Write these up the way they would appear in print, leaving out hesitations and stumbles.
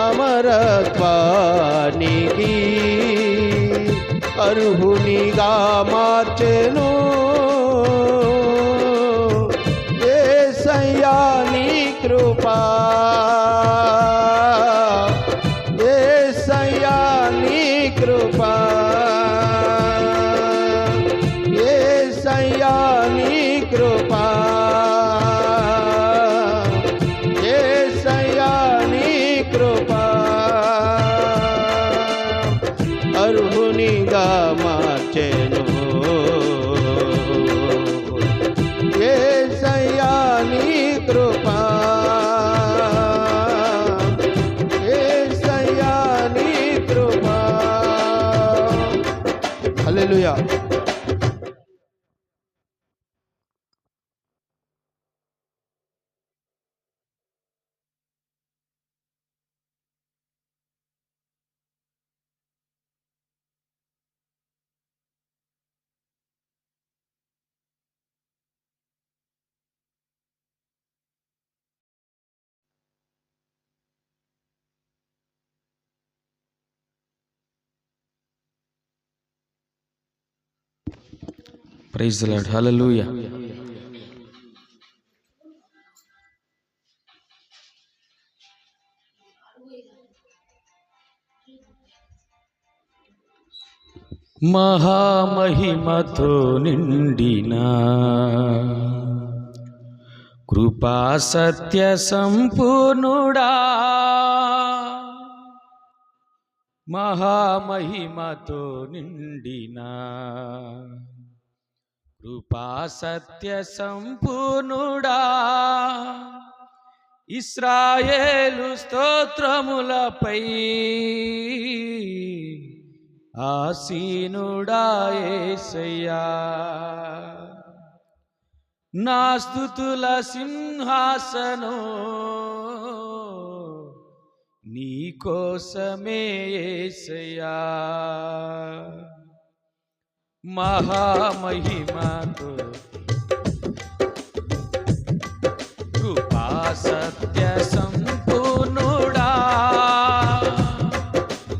అమరత్వానికి అర్హునిగా మార్చెను. యేసయ్యా నీ కృపా, యేసయ్యా నీ కృపా, యేసయ్యా నీ కృపా, యేసయ్యా నీ కృపా అర్హునిగా మార్చెను. యేసయ్యా నీ కృపా, యేసయ్యా నీ కృపా. Hallelujah. Praise the Lord. Hallelujah. మహామహిమతో నిండిన కృపా సత్య సంపూర్ణుడా, మహామహిమతో నిండిన కృపా సత్య సంపూర్ణుడా, ఇశ్రాయేలు స్తోత్రములపై ఆసీనుడా యేసయ్యా, నా స్తుతుల సింహాసనం నీ కోసమే యేసయ్యా. మహామహిమతో కృపా సత్య సంపూర్ణుడా,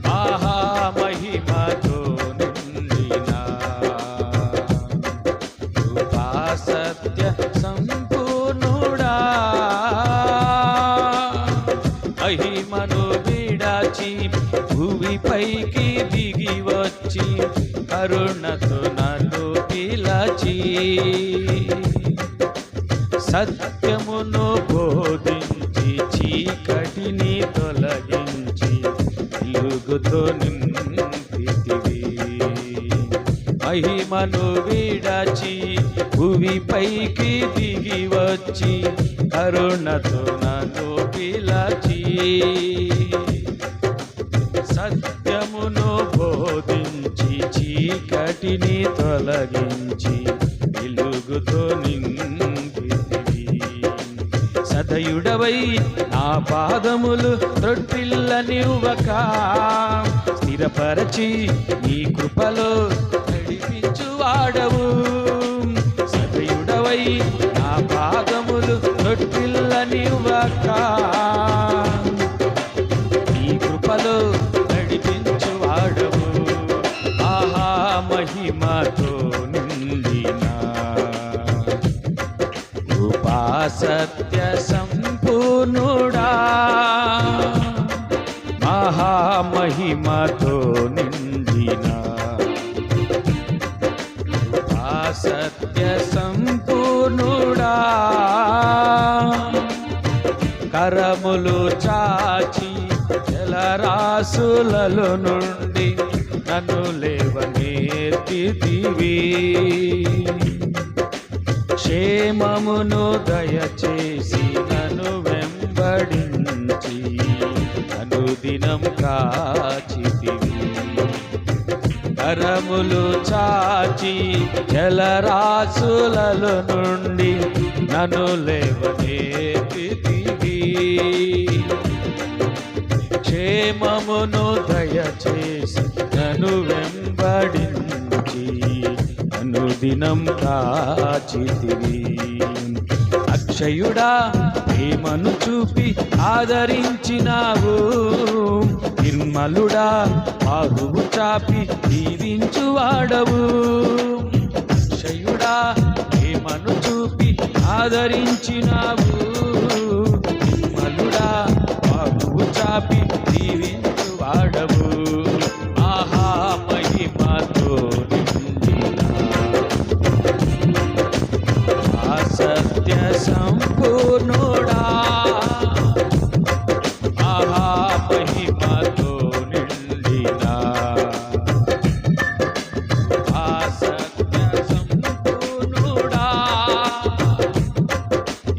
మహామహిమతో నిండిన కృపా సత్య సంపూర్ణుడా, మహిమను విడచి భూమిపైకి దిగి వచ్చి కరుణతో నన్ను పిలచి సత్యమును బోధించి చీకటిని తొలగించి వెలుగుతో నింపితివి. మహిమను విడచి భూమిపైకి దిగి వచ్చి కరుణతో నన్ను పిలచి సత్యమును బోధించి చీకటిని తొలగించి వెలుగుతో నింపితివి. సదయుడవై నా పాదములు త్రొట్టిల్లనివ్వక స్థిరపరచి నీ కృపలో నడిపించువాడవు. సదయుడవై నా పాదములు త్రొట్టిల్లనివ్వక నీ కృపలో నడిపించువాడవు. ఆహా మహిమతో నిండిన కృపా సత్య సంపూర్ణుడా, మహామహిమతో నిండిన కృపా సత్య సంపూర్ణుడా, కరములు చాచి జలరాశులలో నుండి నన్ను లేవనెత్తితివి. క్షేమమును దయచేసి నన్ను వెంబడించి అనుదినం కాచితివి. కరములు చాచి జలరాశులలో నుండి నన్ను లేవనెత్తితివి. క్షేమమును దయచేసి నన్ను వెంబడించి అనుదినం కాచితివి. అక్షయుడా ప్రేమను చూపి ఆదరించినావు. నిర్మలుడా బాహువు చాపి దీవించువాడవు. క్షయుడా ప్రేమను చూపి ఆదరించినావు. నిర్మలుడా బాహువు చాపి దీవించువాడవు. ఆహా మహిమతో నిండిన ఆ సత్య సంపూర్ణుడా. ఆహా మహిమతో నిండిన ఆ సత్య సంపూర్ణుడా.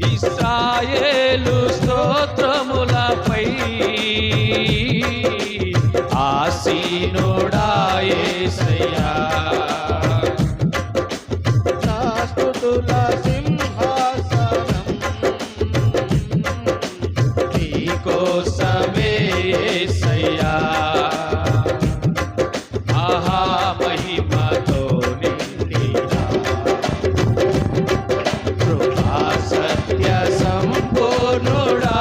ఇశ్రాయేలు స్తోత్రములపై ఆసీనుడా యేసయ్యా. నా స్తుతుల సింహాసనం నీకోసమే యేసయ్యా. ఆహా మహిమతో నిండిన కృపా సత్య సంపూర్ణుడా.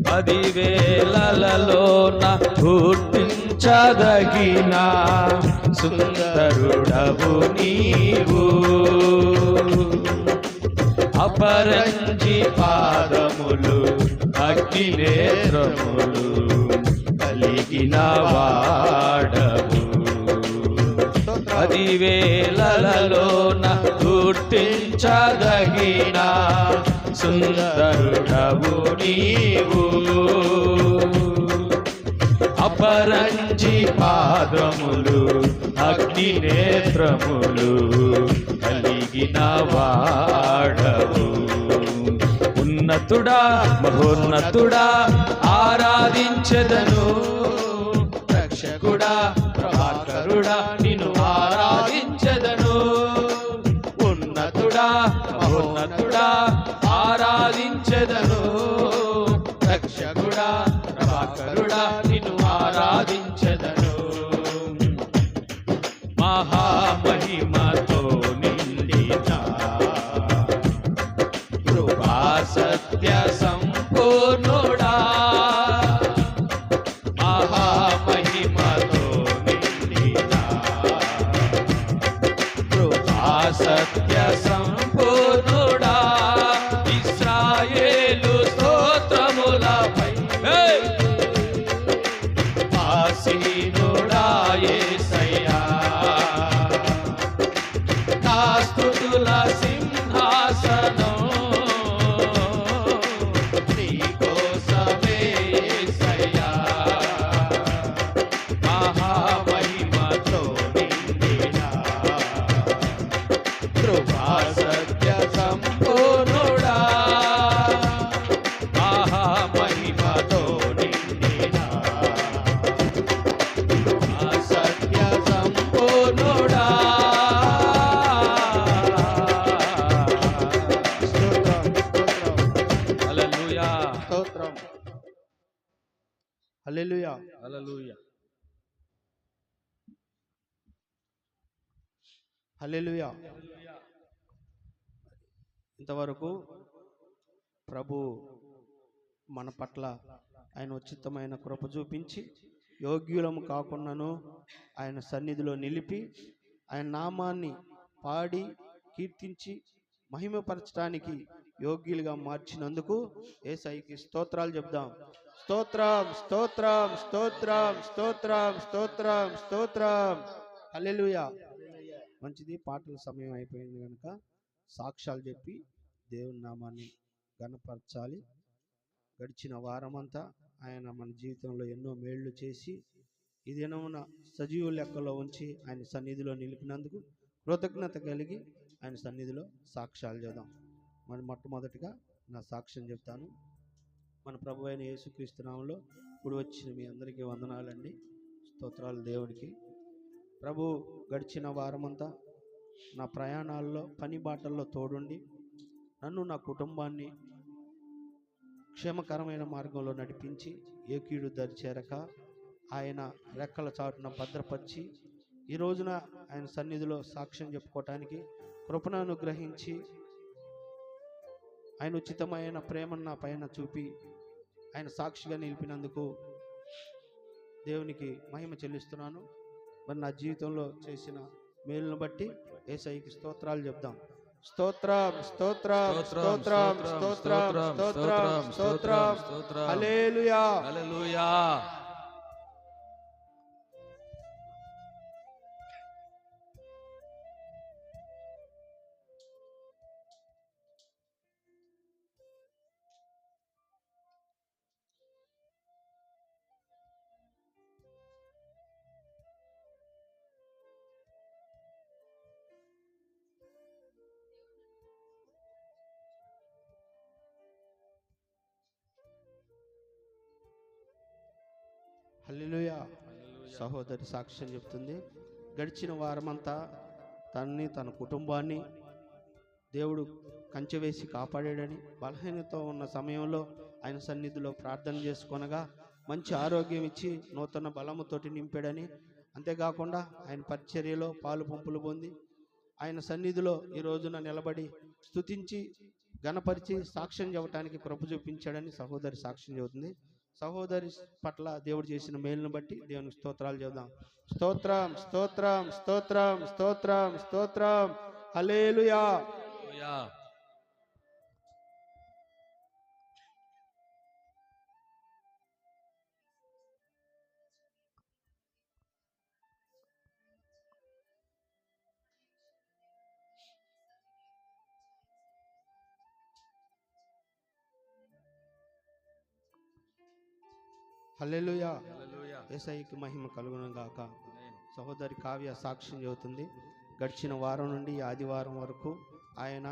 10,000లలోన గుర్తించదగిన సుందరుడవు నీవు. అపరంజి పాదములు అగ్ని నేత్రములు కలిగిన వాడవు. 10,000లలోన గుర్తించదగిన సుందరుడవు నీవు. అపరంజి పాదములు అగ్ని నేత్రములు కలిగిన వాడవు. ఉన్నతుడా మహోన్నతుడా ఆరాధించెదను. రక్షకుడా ప్రభాకరుడా నిన్ను ఆరాధించెదను. ఉన్నతుడా మహోన్నతుడా ఆరాధించెదను. రక్షకుడా ప్రభాకరుడా నిన్ను ఆరాధించెదను. మహామహిమతో నిండిన కృపా సత్య సంపూర్ణుడా. మహామహిమతో నిండిన కృపా సత్య సంపూర్ణుడా. ఇశ్రాయేలు స్తోత్రములపై ఆసీనుడా యేసయ్యా. నా స్తుతుల సింహాసనం నీకోసమే యేసయ్యా. మహామహిమతో నిండిన కృపా సత్య సంపూర్ణుడా. మహామహిమతో నిండిన కృపా సత్య సంపూర్ణుడా. స్తోత్రం స్తోత్రం హల్లెలూయా స్తోత్రం. హల్లెలూయా. హల్లెలూయా. హల్లెలూయా. ఇంతవరకు ప్రభు మన పట్ల ఆయన ఉచితమైన కృప చూపించి యోగ్యులము కాకుండాను ఆయన సన్నిధిలో నిలిపి ఆయన నామాన్ని పాడి కీర్తించి మహిమపరచడానికి యోగ్యులుగా మార్చినందుకు యేసయ్యకి స్తోత్రాలు చెప్దాం. స్తోత్రం స్తోత్రం స్తోత్రం స్తోత్రం స్తోత్రం స్తోత్రం. హల్లెలూయా. మంచిది, పాటల సమయం అయిపోయింది కనుక సాక్ష్యాలు చెప్పి దేవుని నామాన్ని ఘనపరచాలి. గడిచిన వారమంతా ఆయన మన జీవితంలో ఎన్నో మేళ్లు చేసి ఈ దినమున సజీవ లెక్కలో ఉంచి ఆయన సన్నిధిలో నిలిపినందుకు కృతజ్ఞత కలిగి ఆయన సన్నిధిలో సాక్ష్యాలు చేద్దాం. మరి మొట్టమొదటిగా నా సాక్ష్యం చెప్తాను. మన ప్రభు అయిన యేసుక్రీస్తు నామములో ఇప్పుడు వచ్చిన మీ అందరికీ వందనాలండి. స్తోత్రాలు దేవుడికి. ప్రభు గడిచిన వారమంతా నా ప్రయాణాల్లో పని బాటల్లో తోడుండి నన్ను నా కుటుంబాన్ని క్షేమకరమైన మార్గంలో నడిపించి ఏ కీడు దరిచేరక ఆయన రెక్కల చాటున భద్రపరిచి ఈ రోజున ఆయన సన్నిధిలో సాక్ష్యం చెప్పుకోవటానికి కృపను అనుగ్రహించి ఆయన ఉచితమైన ప్రేమను నా పైన చూపి ఆయన సాక్షిగా నిలిపినందుకు దేవునికి మహిమ చెల్లిస్తున్నాను. మరి నా జీవితంలో చేసిన మేలును బట్టి యేసయ్యకి స్తోత్రాలు చెప్దాం. స్తోత్రం స్తోత్రం స్తోత్రం స్తోత్రం స్తోత్రం స్తోత్రం. హల్లెలూయా హల్లెలూయా. హల్లెలూయా. సహోదరి సాక్ష్యం చెప్తుంది. గడిచిన వారమంతా తనని తన కుటుంబాన్ని దేవుడు కంచె వేసి కాపాడాడని, బలహీనతో ఉన్న సమయంలో ఆయన సన్నిధిలో ప్రార్థన చేసుకొనగా మంచి ఆరోగ్యం ఇచ్చి నూతన బలముతోటి నింపాడని, అంతేకాకుండా ఆయన పరిచర్యలో పాలు పంపులు పొంది ఆయన సన్నిధిలో ఈ రోజున నిలబడి స్తుతించి గణపరిచి సాక్ష్యం చెప్పడానికి కృప చూపించాడని సహోదరి సాక్ష్యం చెబుతుంది. సహోదరి పట్ల దేవుడు చేసిన మేలును బట్టి దేవునికి స్తోత్రాలు చెబుదాం. స్తోత్రం స్తోత్రం స్తోత్రం స్తోత్రం స్తోత్రం. హల్లెలూయా. హల్లెలూయా. హల్లెలూయా. హల్లెలూయా. యేసయ్యకి మహిమ కలుగును గాక. ఆమేన్. సహోదరి కావ్య సాక్ష్యం చెబుతుంది. గడిచిన వారం నుండి ఈ ఆదివారం వరకు ఆయన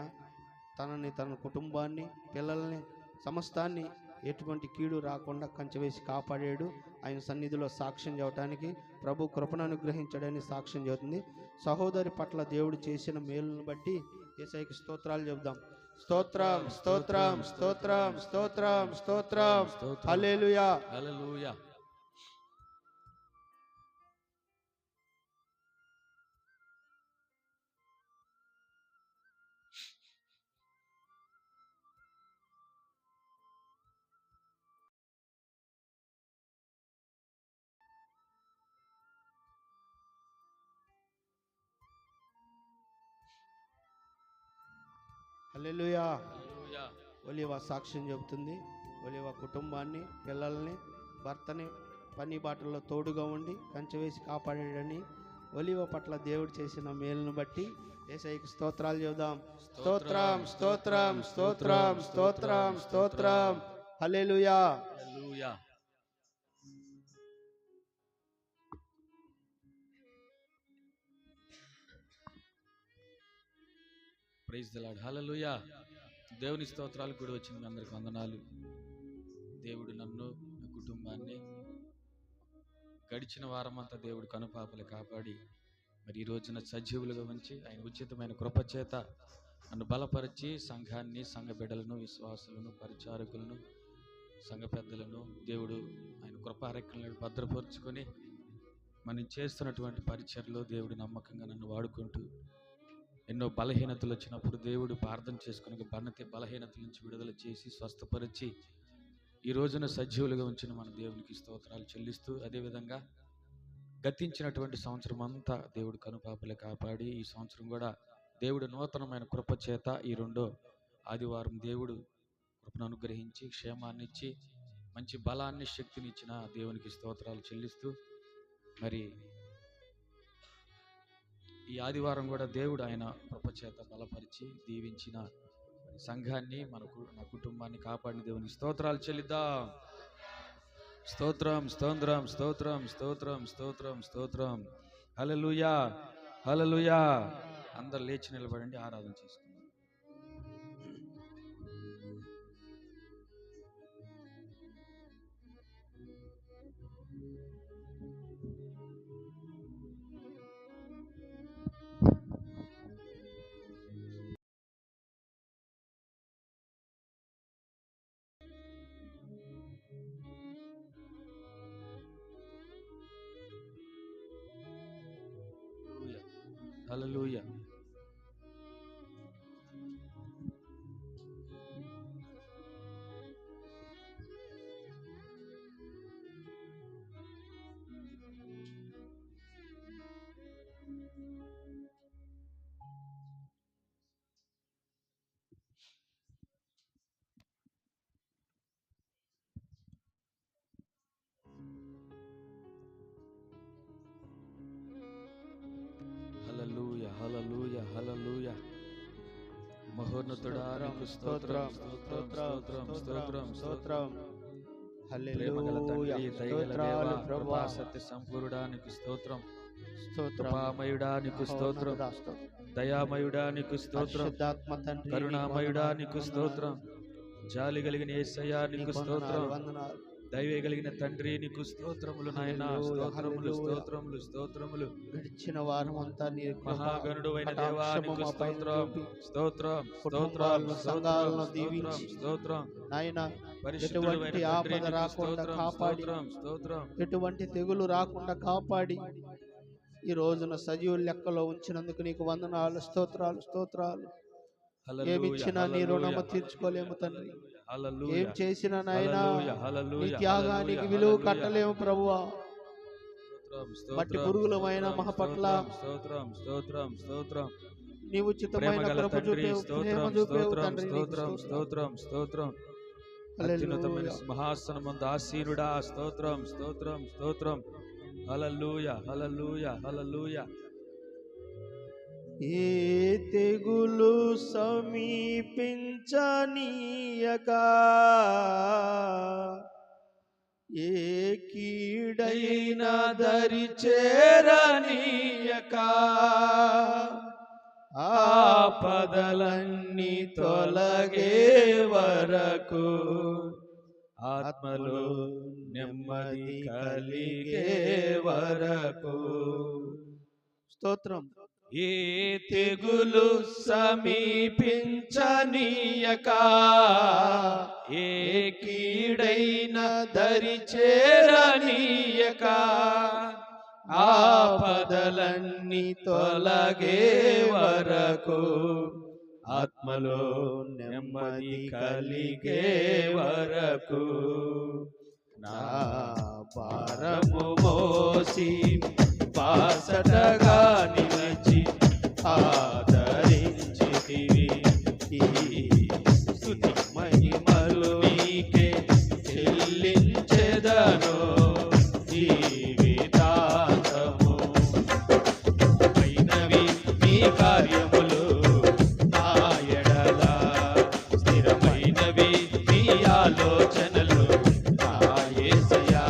తనని, తన కుటుంబాన్ని, పిల్లల్ని, సమస్తాన్ని ఎటువంటి కీడు రాకుండా కంచెవేసి కాపాడాడు. ఆయన సన్నిధిలో సాక్ష్యం చెప్పడానికి ప్రభు కృపను అనుగ్రహించాడని సాక్ష్యం చెబుతుంది. సహోదరి పట్ల దేవుడు చేసిన మేలును బట్టి యేసయ్యకి స్తోత్రాలు చెబుదాం. స్తోత్రం స్తోత్రం స్తోత్రం స్తోత్రం స్తోత్రం. హల్లెలూయా. హల్లెలూయా. హల్లెలూయా. హల్లెలూయా. ఒలీవ సాక్ష్యం చెబుతుంది. ఒలీవ కుటుంబాన్ని, పిల్లల్ని, భర్తని పని బాటల్లో తోడుగా ఉండి కంచె వేసి కాపాడాడని, ఒలీవ పట్ల దేవుడు చేసిన మేలును బట్టి యేసయ్యకి స్తోత్రాలు చెబుదాం. స్తోత్రం స్తోత్రం స్తోత్రం స్తోత్రం స్తోత్రం. Hallelujah. Hallelujah. Praise the Lord. Hallelujah. దేవుని స్తోత్రాలు కూడా వచ్చిన మీ అందరికి వందనాలు. దేవుడు నన్ను, నా కుటుంబాన్ని గడిచిన వారమంతా దేవుడు కనుపాపలు కాపాడి మరి ఈ రోజున సజీవులుగా ఉంచి ఆయన ఉచితమైన కృపచేత నన్ను బలపరిచి సంఘాన్ని, సంఘ బిడ్డలను, విశ్వాసులను, పరిచారకులను, సంఘ పెద్దలను దేవుడు ఆయన కృపారెక్కలను భద్రపరుచుకొని మనం చేస్తున్నటువంటి పరిచర్లో దేవుడు నమ్మకంగా నన్ను వాడుకుంటూ ఎన్నో బలహీనతలు వచ్చినప్పుడు దేవుడు ప్రార్థన చేసుకుని బలహీనతల నుంచి విడుదల చేసి స్వస్థపరిచి ఈ రోజున సజీవులుగా ఉంచిన మన దేవునికి స్తోత్రాలు చెల్లిస్తూ, అదేవిధంగా గతించినటువంటి సంవత్సరం అంతా దేవుడు కనుపాపలే కాపాడి ఈ సంవత్సరం కూడా దేవుడు నూతనమైన కృప చేత ఈ రెండో ఆదివారం దేవుడు కృపను అనుగ్రహించి క్షేమాన్ని ఇచ్చి మంచి బలాన్ని, శక్తిని ఇచ్చిన దేవునికి స్తోత్రాలు చెల్లిస్తూ, మరి ఈ ఆదివారం కూడా దేవుడు ఆయన కృపచేత బలపరిచి దీవించిన సంఘాన్ని, నా కుటుంబాన్ని కాపాడిన దేవునికి స్తోత్రాలు చెల్లిద్దాం. స్తోత్రం స్తోత్రం స్తోత్రం స్తోత్రం స్తోత్రం స్తోత్రం. హల్లెలూయా. హల్లెలూయా. అందరు లేచి నిలబడండి, ఆరాధన చేసుకుందాం. హల్లెలూయా. నీకు స్తోత్రం, స్తోత్రం, స్తోత్రం, స్తోత్రం, స్తోత్రం. ప్రేమగల హల్లెలూయా తండ్రి, దయగల దేవా, కృపా సత్య సంపూర్ణుడా నీకు స్తోత్రం, కృపామయుడా నీకు స్తోత్రం, దయామయుడా నీకు స్తోత్రం, పరిశుద్ధాత్మ తండ్రి కరుణామయుడా నీకు స్తోత్రం, జాలి కలిగిన యేసయ్యా నీకు స్తోత్రం, దైవ కలిగిన తండ్రి నీకు స్తోత్రములు నాయనా, స్తోత్రములు, స్తోత్రములు, స్తోత్రములు. గడిచిన వారం అంతా నీ మహాగణుడు అయిన దేవా నీకు స్తోత్రం, స్తోత్రం, స్తోత్రం, సంఘాలను స్తోత్రం, దీవించి స్తోత్రం. నాయన పరిశుద్ధుడైన ఎటువంటి తండ్రి ఆపద నీకు రాకుండా స్తోత్రం, కాపాడి స్తోత్రం, స్తోత్రం. ఎటువంటి తెగులు రాకుండా కాపాడి ఈ రోజున సజీవుల లెక్కలో ఉంచినందుకు నీకు వందనాలు, స్తోత్రాలు, స్తోత్రాలు. హల్లెలూయా, ఏమిచ్చినా నీ హల్లెలూయా, రుణము తీర్చుకోలేము తండ్రి. హల్లెలూయా, ఏం చేసినా నాయనా హల్లెలూయా, హల్లెలూయా, నీ త్యాగానికి హల్లెలూయా, విలువ హల్లెలూయా. కట్టలేము ప్రభువా. స్తోత్రం, మట్టి స్తోత్రం, పురుగులమైన స్తోత్రం, మహ పట్ల స్తోత్రం, స్తోత్రం, స్తోత్రం. నీవు ఉచితమైన ప్రేమగల కృప తండ్రి, చూపేవు, స్తోత్రం, ప్రేమ చూపేవు స్తోత్రం, తండ్రి, నీకు స్తోత్రం, స్తోత్రం, స్తోత్రం. అత్యున్నతమైన హల్లెలూయా. సింహాసనమందు ఆసీనుడా స్తోత్రం, స్తోత్రం, స్తోత్రం. హల్లెలూయా, హల్లెలూయా, హల్లెలూయా. ఏ తెగులు సమీపించనీయక, ఏ కీడైన దరి చేరనీయక, ఆపదలన్నీ తొలగే వరకు ఆత్మలో నెమ్మది కలిగే వరకు. స్తోత్రం. ఏ తెగులు సమీపించనీయక, ఏ కీడైన దరి చేరనీయక, ఆపదలన్నీ తొలగే వరకు ఆత్మలో నెమ్మది కలిగే వరకు. నా భారము మోసి బాసటగా నిలిచి ఆదరించితివి. ఈ స్తుతి మహిమలు నీకే చెల్లించెదను జీవితాంతము. అయినవి నీ కార్యములు నా ఎడల, స్థిరమైనవి నీ ఆలోచనలు నా యేసయ్యా.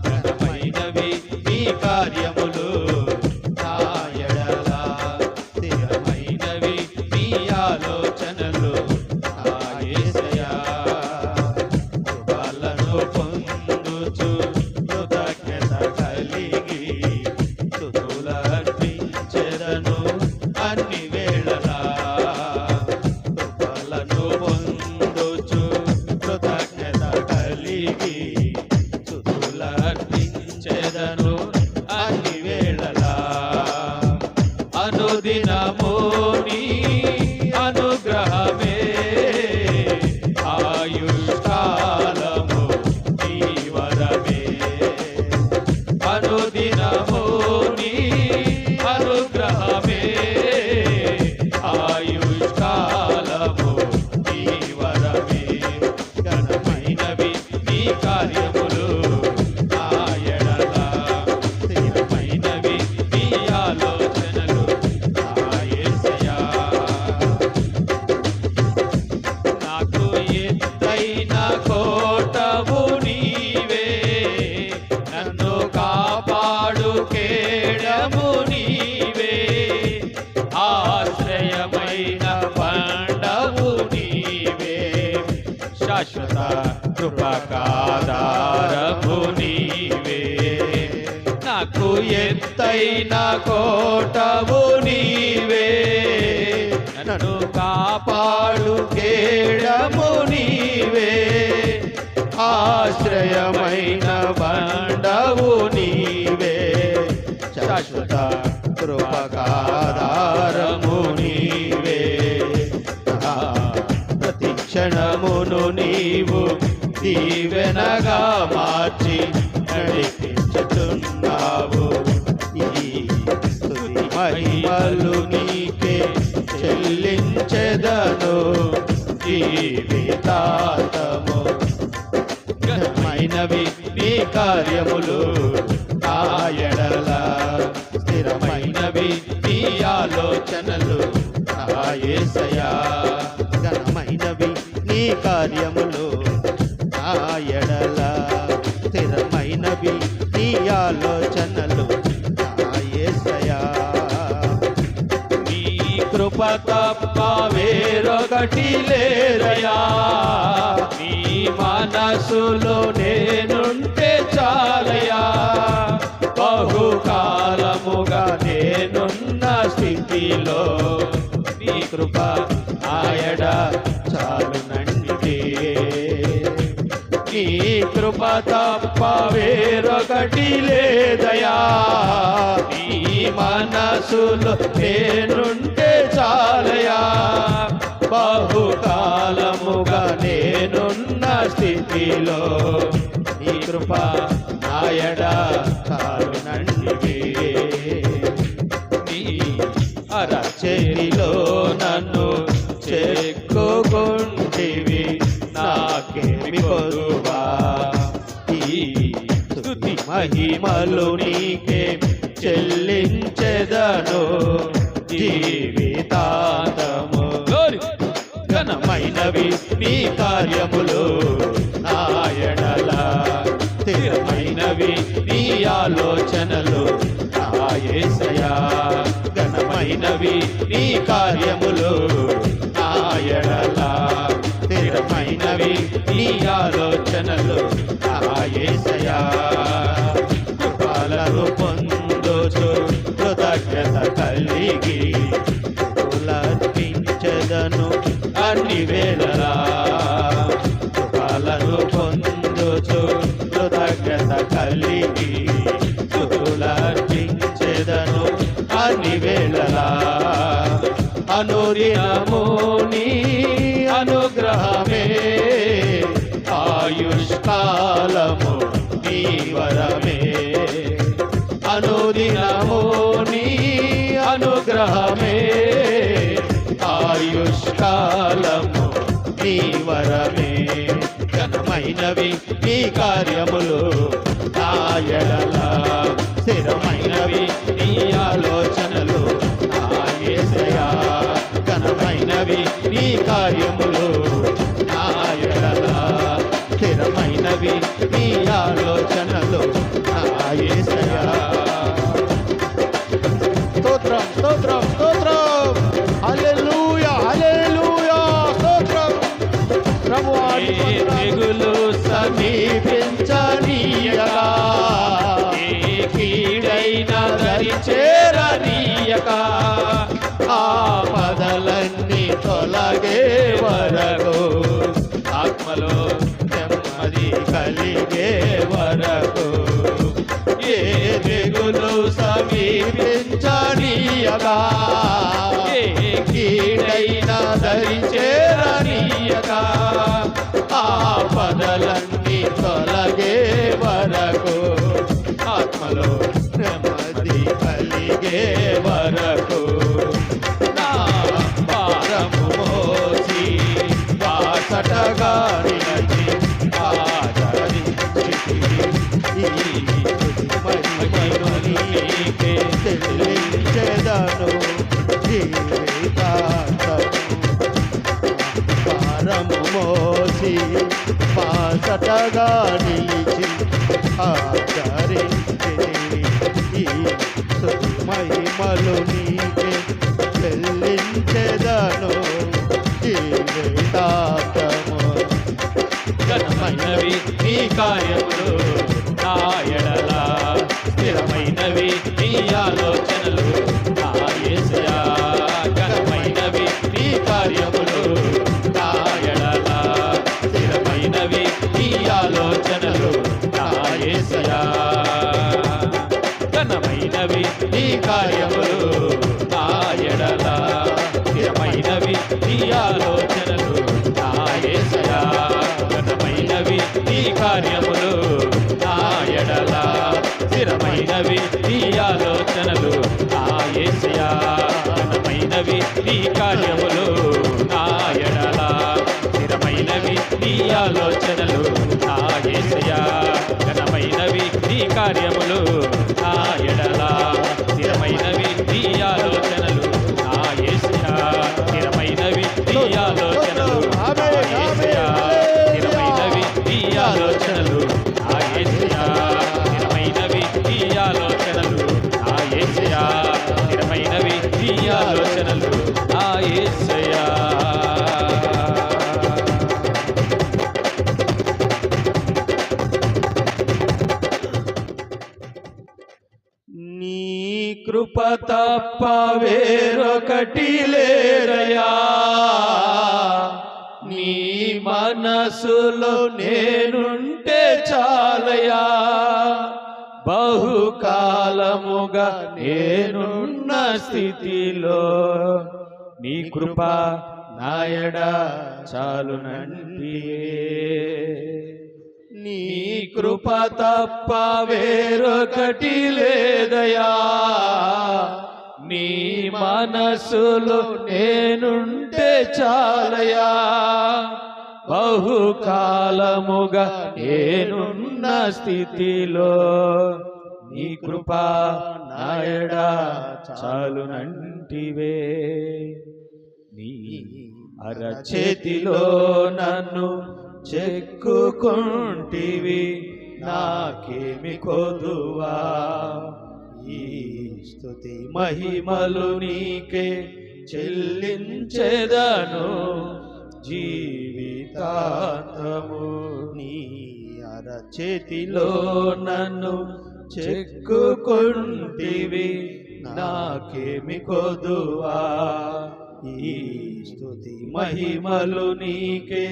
ఘనమైనవి నీ కార్యములు నా ఎడల, స్థిరమైనవి నీ ఆలోచనలు నా యేసయ్యా. కృపలను పొందుచు కృతజ్ఞత కలిగి స్తుతులర్పించెదను అన్ని వేళలా. కృపలను పొందుచు కృతజ్ఞత కలిగి స్తుతులర్పించెదను అన్ని వేళలా. అనుదినము నీ అనుగ్రహమే ఆయుష్కాలము నీ వరమే. అనుదినము నీ అనుగ్రహమే ఆయుష్కాలము నీ వరమే. ఘనమైనవి నీ కార్యములు నా ఎడల, స్థిరమైనవి నీ ఆలోచనలు నా యేసయ్యా. నాకు ఎత్తైన కోటవు నీవే, నన్ను కాపాడు కేడము నీవే. ఆశ్రయమైన బండవు నీవే, శాశ్వత కృపకాధారము నీవే. నాకు ఎత్తైన కోటవు నీవే, నన్ను కాపాడు కేడము నీవే. ఆశ్రయమైన బండవు నీవే, శాశ్వత కృపకాధారము నీవే. ప్రతి క్షణమును నీవు దీవెనగా మార్చి నడిపించుతున్నావు. ఈ స్తుతి మహిమలు నీకే చెల్లించెదను జీవితాంతము. ఘనమైనవి నీ కార్యములు నా ఎడల, స్థిరమైనవి నీ ఆలోచనలు నా యేసయ్యా. ఘనమైన కార్యములు నా ఎడల స్థిరమైనవి నీ ఆలోచనలు నా యేసయ్యా. నీ కృప తప్ప వేరొకటి లేరయా, నీ మనసులో నేనుంటే చాలయా. బహుకాలముగా నేనున్న స్థితిలో నీ కృప ఆయడ చాలునండి. నీ కృప తప్ప వేరొకటి లేదయా, నీ మనసులో నేనుంటే చాలయా. బహుకాలముగా నేనున్న స్థితిలో నీ కృప నాయడ చాలునండి. నీ అరచేతిలో నన్ను చెక్కుకుంటివి, నాకేమి కొదువా. ఈ స్తుతి మహిమలు నీకే చెల్లించెదను జీవితాంతము. ఘనమైనవి నీ కార్యములు నా ఎడల స్థిరమైనవి నీ ఆలోచనలు నా యేసయ్యా. ఘనమైనవి నీ కార్యములు నా ఎడల స్థిరమైనవి నీ ఆలోచనలు నా యేసయ్యా. కృపలను పొందుచు కృతజ్ఞత కలిగి స్తుతులర్పించెదను అన్ని వేళలా. కృపలను పొందుచు కృతజ్ఞత కలిగి స్తుతులర్పించెదను అన్ని వేళలా. అనుదినము నీ అనుగ్రహమే ఆయుష్కాలము నీ వరమే. అనుదినము నీ అనుగ్రహమే ఆయుష్కాలము నీ వరమే. ఘనమైనవి నీ కార్యములు నా ఎడల స్థిరమైనవి నీ ఆలోచనలు నా యేసయ్యా. ఘనమైనవి నీ కార్యములు నా ఎడల స్థిరమైనవి నీ ఆలోచనలు నా యేసయ్యా. స్తోత్రం స్తోత్రం స్తోత్రం. హల్లెలూయా హల్లెలూయా స్తోత్రం. ప్రభువా తెగులు సమీపించనీయక, ఏ కీడైన దరి చేరనీయక, ఆపదలన్నీ తొలగే వరకు, ఆత్మలో నెమ్మది కలిగే వరకు, ఏ తెగులు సమీపించనీయగా, ఏ కీడైన దరి చేరనీయగా, ఆపదలన్నీ తొలగే వరకు, ఆత్మలో నెమ్మది కలిగే వరకు, నా భారము మోసి బాసటగా నిలచి ఆదరించితివి. ఈ మహిమను నీకే చెల్లించెదను జీవితాంతము. భారము మోసి బాసటగా నిలిచి ఆదరించితివి. ఈ మహిమలు నీకే చెల్లించెదను జీవితాంతము. ఘనమైనవి నీ కార్యములు నా ఎడల స్థిరమైనవి నీ ఆలోచనలు నా యేసయ్యా. ఘనమైనవి నీ కార్యములు నా ఎడల స్థిరమైనవి నీ ఆలోచనలు నా యేసయ్యా. ఘనమైనవి నీ కార్యములు నా ఎడల స్థిరమైనవి నీ ఆలోచనలు నా యేసయ్యా. ఘనమైనవి నీ కార్యములు నా ఎడల స్థిరమైనవి నీ ఆలోచనలు నా యేసయ్యా. ఘనమైనవి నీ కార్యములు నా ఎడల స్థిరమైనవి నీ ఆలోచనలు నా యేసయ్యా. ఘనమైనవి నీ కార్యములు నా ఎడల స్థిరమైనవి నీ ఆలోచనలు నా యేసయ్యా. స్థిరమైనవి నీ ఆలోచనలు నా యేసయ్యా. కృప తప్ప వేరొకటి లేదయా, నీ మనసులో నేనుంటే చాలయా, బహుకాలముగా నేనున్న స్థితిలో నీ కృప నాయడ చాలునంటియే. నీ కృప తప్ప వేరొకటి లేదయా, నీ మనసులో నేనుంటే చాలయా, బహుకాలముగా నేనున్న స్థితిలో నీ కృప నాయడ చాలునంటివే. నీ అరచేతిలో నన్ను చెక్కుకుంటివి, నాకేమి కొదువా, ఈ స్తుతి మహిమలు నీకే చెల్లించెదను జీవితాంతము. నీ అరచేతిలో నన్ను చెక్కుకుంటివి, నాకేమి కొదువా, ఈ స్తుతి మహిమలు నీకే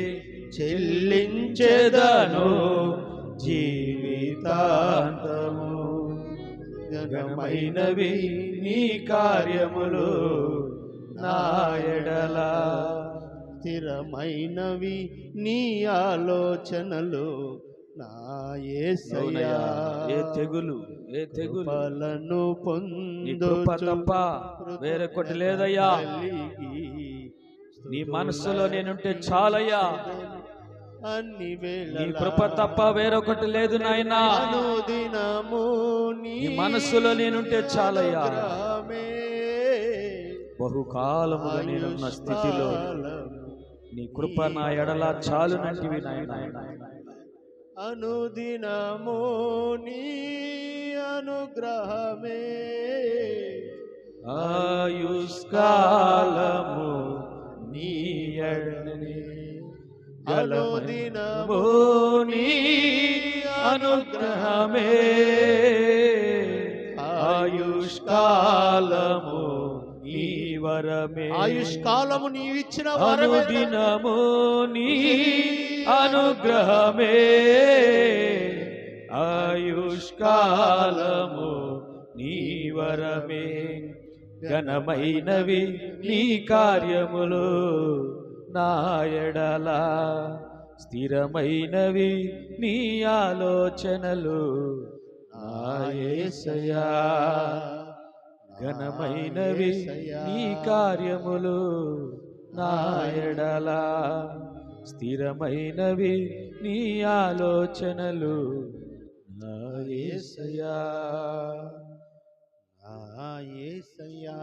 చెల్లించెదను జీవితాంతము. ఘనమైనవి నీ కార్యములు నా ఎడల, స్థిరమైనవి నీ ఆలోచనలు నా యేసయ్యా. ఏ తెగులు ఫలను పొందు తప్ప వేరొకటి లేదయ్యా, నీ మనసులో నేనుంటే చాలయ్యా, అన్ని వేళ నీ కృప తప్ప వేరొకటి లేదు నాయనా, అనుదినము నీ మనసులో నేనుంటే చాలయ్యా, బహుకాలముగా నేనున్న స్థితిలో నీ కృప నా ఎడల చాలునంటివి నాయనా. అనుదినము నీ అనుగ్రహమే, ఆయుష్కాలము నీ ఎడనే, అనుదినము నీ అనుగ్రహమే, ఆయుష్కాలము నీ వరమే, ఆయుష్కాలము నీవిచ్చిన అనుదినము నీ అనుగ్రహమే, ఆయుష్కాలము నీ వరమే. ఘనమైనవి నీ కార్యములు నా ఎడల, స్థిరమైనవి నీ ఆలోచనలు నా యేసయ్యా. ఘనమైనవి నీ కార్యములు నా ఎడల, స్థిరమైనవి నీ ఆలోచనలు నా యేసయ్యా. నా యేసయ్యా,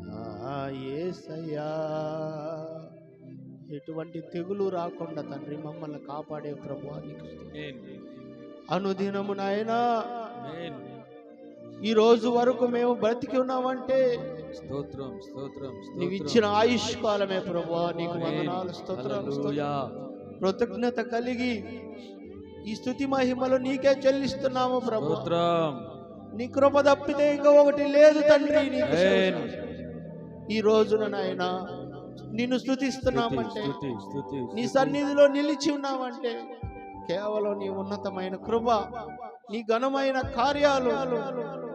నా యేసయ్యా. ఎటువంటి తెగులు రాకుండా తండ్రి మమ్మల్ని కాపాడే ప్రభువా నీకు స్తుతి. అనుదినము నాయనా ఈ రోజు వరకు మేము బ్రతికి ఉన్నామంటే స్తోత్రం స్తోత్రం నీవు ఇచ్చిన ఆయుష్ కాలమే ప్రభువా, నీకు వందనాలు, స్తోత్రాలు, కృతజ్ఞత కలిగి ఈ స్తుతి మహిమలు నీకే చెల్లిస్తున్నాము ప్రభువా. నీ కృప తప్పితే ఇంకా ఒకటి లేదు తండ్రి. నీకు ఈ రోజున నాయన నిన్ను స్తుతిస్తున్నామంటే, నీ సన్నిధిలో నిలిచి ఉన్నామంటే కేవలం నీ ఉన్నతమైన కృప, నీ ఘనమైన కార్యాలు,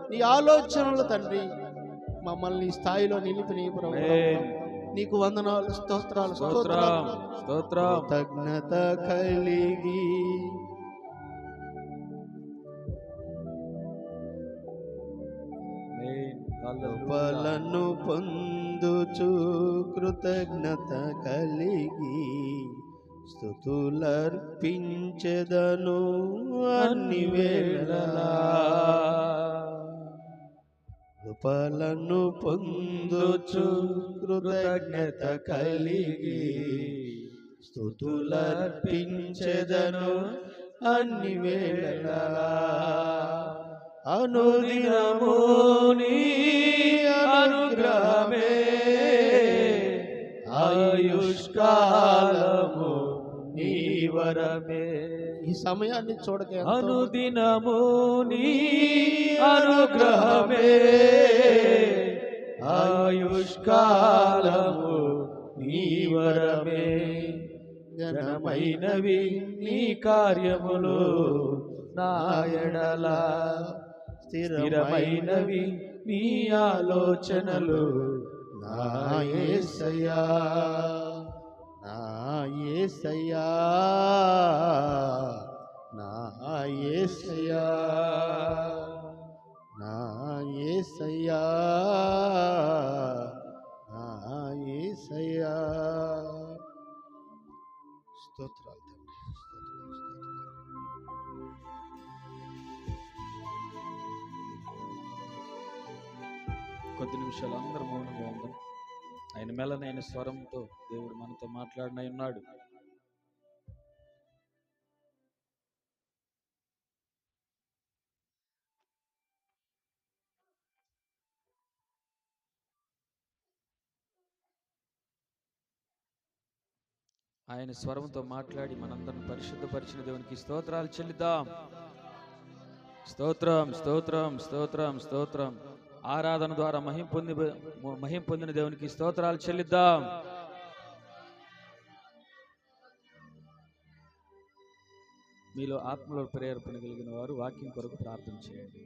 నీ ఆలోచనలు తండ్రి మమ్మల్ని స్థాయిలో నిలిపి నీ ప్రభువా నీకు వందనాలు, స్తోత్రాలు, స్తోత్రాలు, కృతజ్ఞత కలిగి కృపలను పొందుచు కృతజ్ఞత కలిగి స్తుతులర్పించెదను అన్ని వేళలా. కృపలను పొందుచు కృతజ్ఞత కలిగి స్తుతులర్పించెదను అన్ని వేళలా. అనుదినము నీ అనుగ్రహమే, ఆయుష్కాలము నీ వరమే. ఈ సమయాన్ని చూడక అనుదినము నీ అనుగ్రహమే, ఆయుష్కాలము నీ వరమే. ఘనమైనవి నీ కార్యములు నా ఎడల, స్థిరమైనవి నీ ఆలోచనలు నా యేసయ్యా. నా యేసయ్యా, నా యేసయ్యా, నా యేసయ్యా, నా యేసయ్యా. స్తోత్రాలు తండ్రి, కొద్ది నిమిషాలు అందరూ మౌనంగా ఉందాం. ఆయన మెల్లనైన స్వరంతో దేవుడు మనతో మాట్లాడినై ఉన్నాడు. ఆయన స్వరంతో మాట్లాడి మనందరం పరిశుద్ధపరిచిన దేవునికి స్తోత్రాలు చెల్లిద్దాం. స్తోత్రం, స్తోత్రం, స్తోత్రం, స్తోత్రం. ఆరాధన ద్వారా మహిమ పొందిన దేవునికి స్తోత్రాలు చెల్లిద్దాం. మీలో ఆత్మలో ప్రేరేపణ కలిగిన వారు వాక్యం కొరకు ప్రార్థన చేయండి.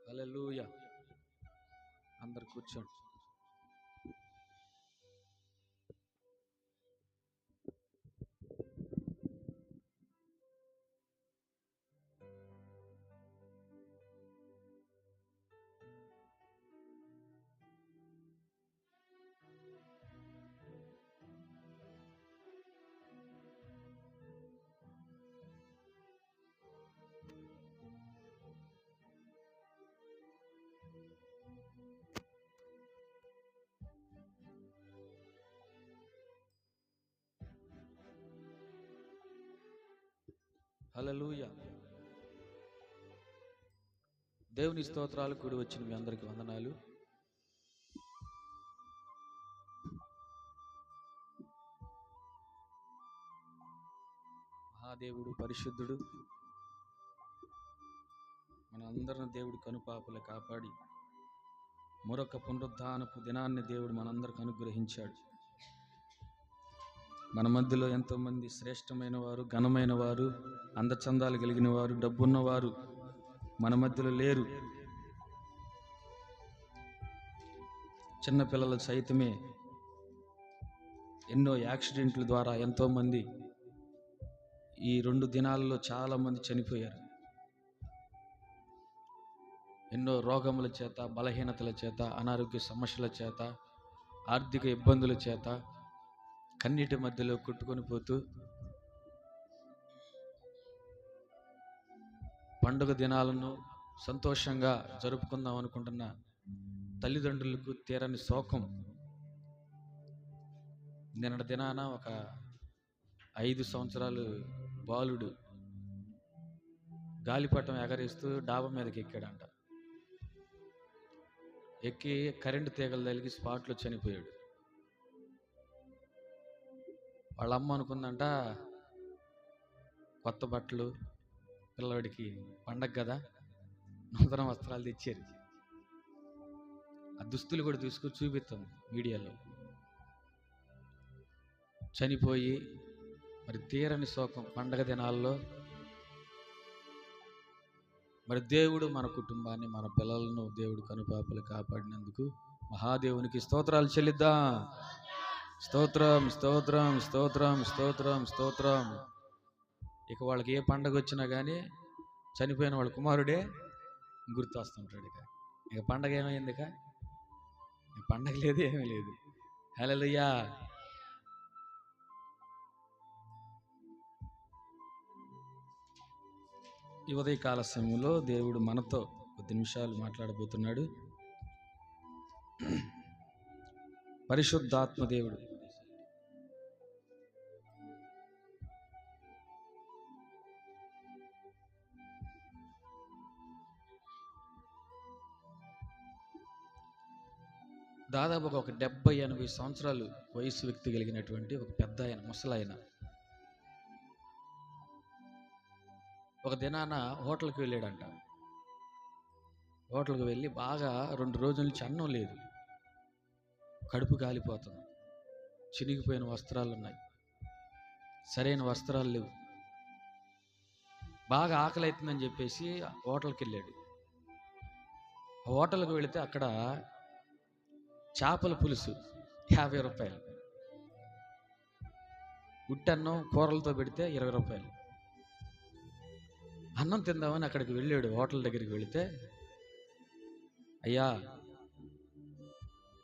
హల్లెలూయా. అందరు కూర్చోండి. హల్లెలూయా. దేవుని స్తోత్రాలు కూడి వచ్చిన మీ అందరికి వందనాలు. మహాదేవుడు పరిశుద్ధుడు, మనందరిని దేవుడు కనుపాపలు కాపాడి మరొక పునరుద్ధానపు దినాన్ని దేవుడు మనందరికి అనుగ్రహించాడు. మన మధ్యలో ఎంతోమంది శ్రేష్టమైన వారు, ఘనమైన వారు, అందచందాలు కలిగిన వారు, డబ్బున్నవారు మన మధ్యలో లేరు. చిన్నపిల్లలు సైతమే ఎన్నో యాక్సిడెంట్ల ద్వారా ఎంతోమంది ఈ 2 దినాలలో చాలామంది చనిపోయారు. ఎన్నో రోగముల చేత, బలహీనతల చేత, అనారోగ్య సమస్యల చేత, ఆర్థిక ఇబ్బందుల చేత కన్నీటి మధ్యలో కొట్టుకొని పోతూ పండుగ దినాలను సంతోషంగా జరుపుకుందాం అనుకుంటున్న తల్లిదండ్రులకు తీరని శోకం. నిన్నటి దినాన ఒక 5 సంవత్సరాలు బాలుడు గాలిపటం ఎగరేస్తూ డాబా మీదకి ఎక్కాడంట. ఎక్కి కరెంటు తీగలు తగిలి స్పాట్లో చనిపోయాడు. వాళ్ళ అమ్మ అనుకుందంట, కొత్త బట్టలు పిల్లవాడికి పండగ కదా, నూతన వస్త్రాలు తెచ్చారు. ఆ దుస్తులు కూడా తీసుకొని చూపిస్తుంది మీడియాలో. చనిపోయి మరి తీరని శోకం పండగ దినాల్లో. మరి దేవుడు మన కుటుంబాన్ని, మన పిల్లలను దేవుడు కనుపాపలు కాపాడినందుకు మహాదేవునికి స్తోత్రాలు చెల్లిద్దాం. స్తోత్రం స్తోత్రం స్తోత్రం స్తోత్రం స్తోత్రం. ఇక వాళ్ళకి ఏ పండగ వచ్చినా కానీ చనిపోయిన వాళ్ళ కుమారుడే గుర్తు వస్తుంటాడు. ఇక పండగ ఏమైంది? ఇక పండగ లేదు, ఏమీ లేదు. హల్లెలూయా. ఈ ఉదయకాల సమయంలో దేవుడు మనతో 10 నిమిషాలు మాట్లాడబోతున్నాడు. పరిశుద్ధాత్మ దేవుడు దాదాపు ఒక 70-80 సంవత్సరాలు వయసు వ్యక్తి కలిగినటువంటి ఒక పెద్ద ఆయన, ముసలాయన, ఒక దినాన హోటల్కి వెళ్ళాడంట. హోటల్కి వెళ్ళి బాగా 2 రోజుల నుంచి అన్నం లేదు, కడుపు కాలిపోతుంది, చినిగిపోయిన వస్త్రాలు ఉన్నాయి, సరైన వస్త్రాలు లేవు, బాగా ఆకలి అవుతుందని చెప్పేసి హోటల్కి వెళ్ళాడు. హోటల్కి వెళితే అక్కడ చేపల పులుసు 50 రూపాయలు, ఉట్టన్నం కూరలతో పెడితే 20 రూపాయలు. అన్నం తిందామని అక్కడికి వెళ్ళాడు. హోటల్ దగ్గరికి వెళితే, అయ్యా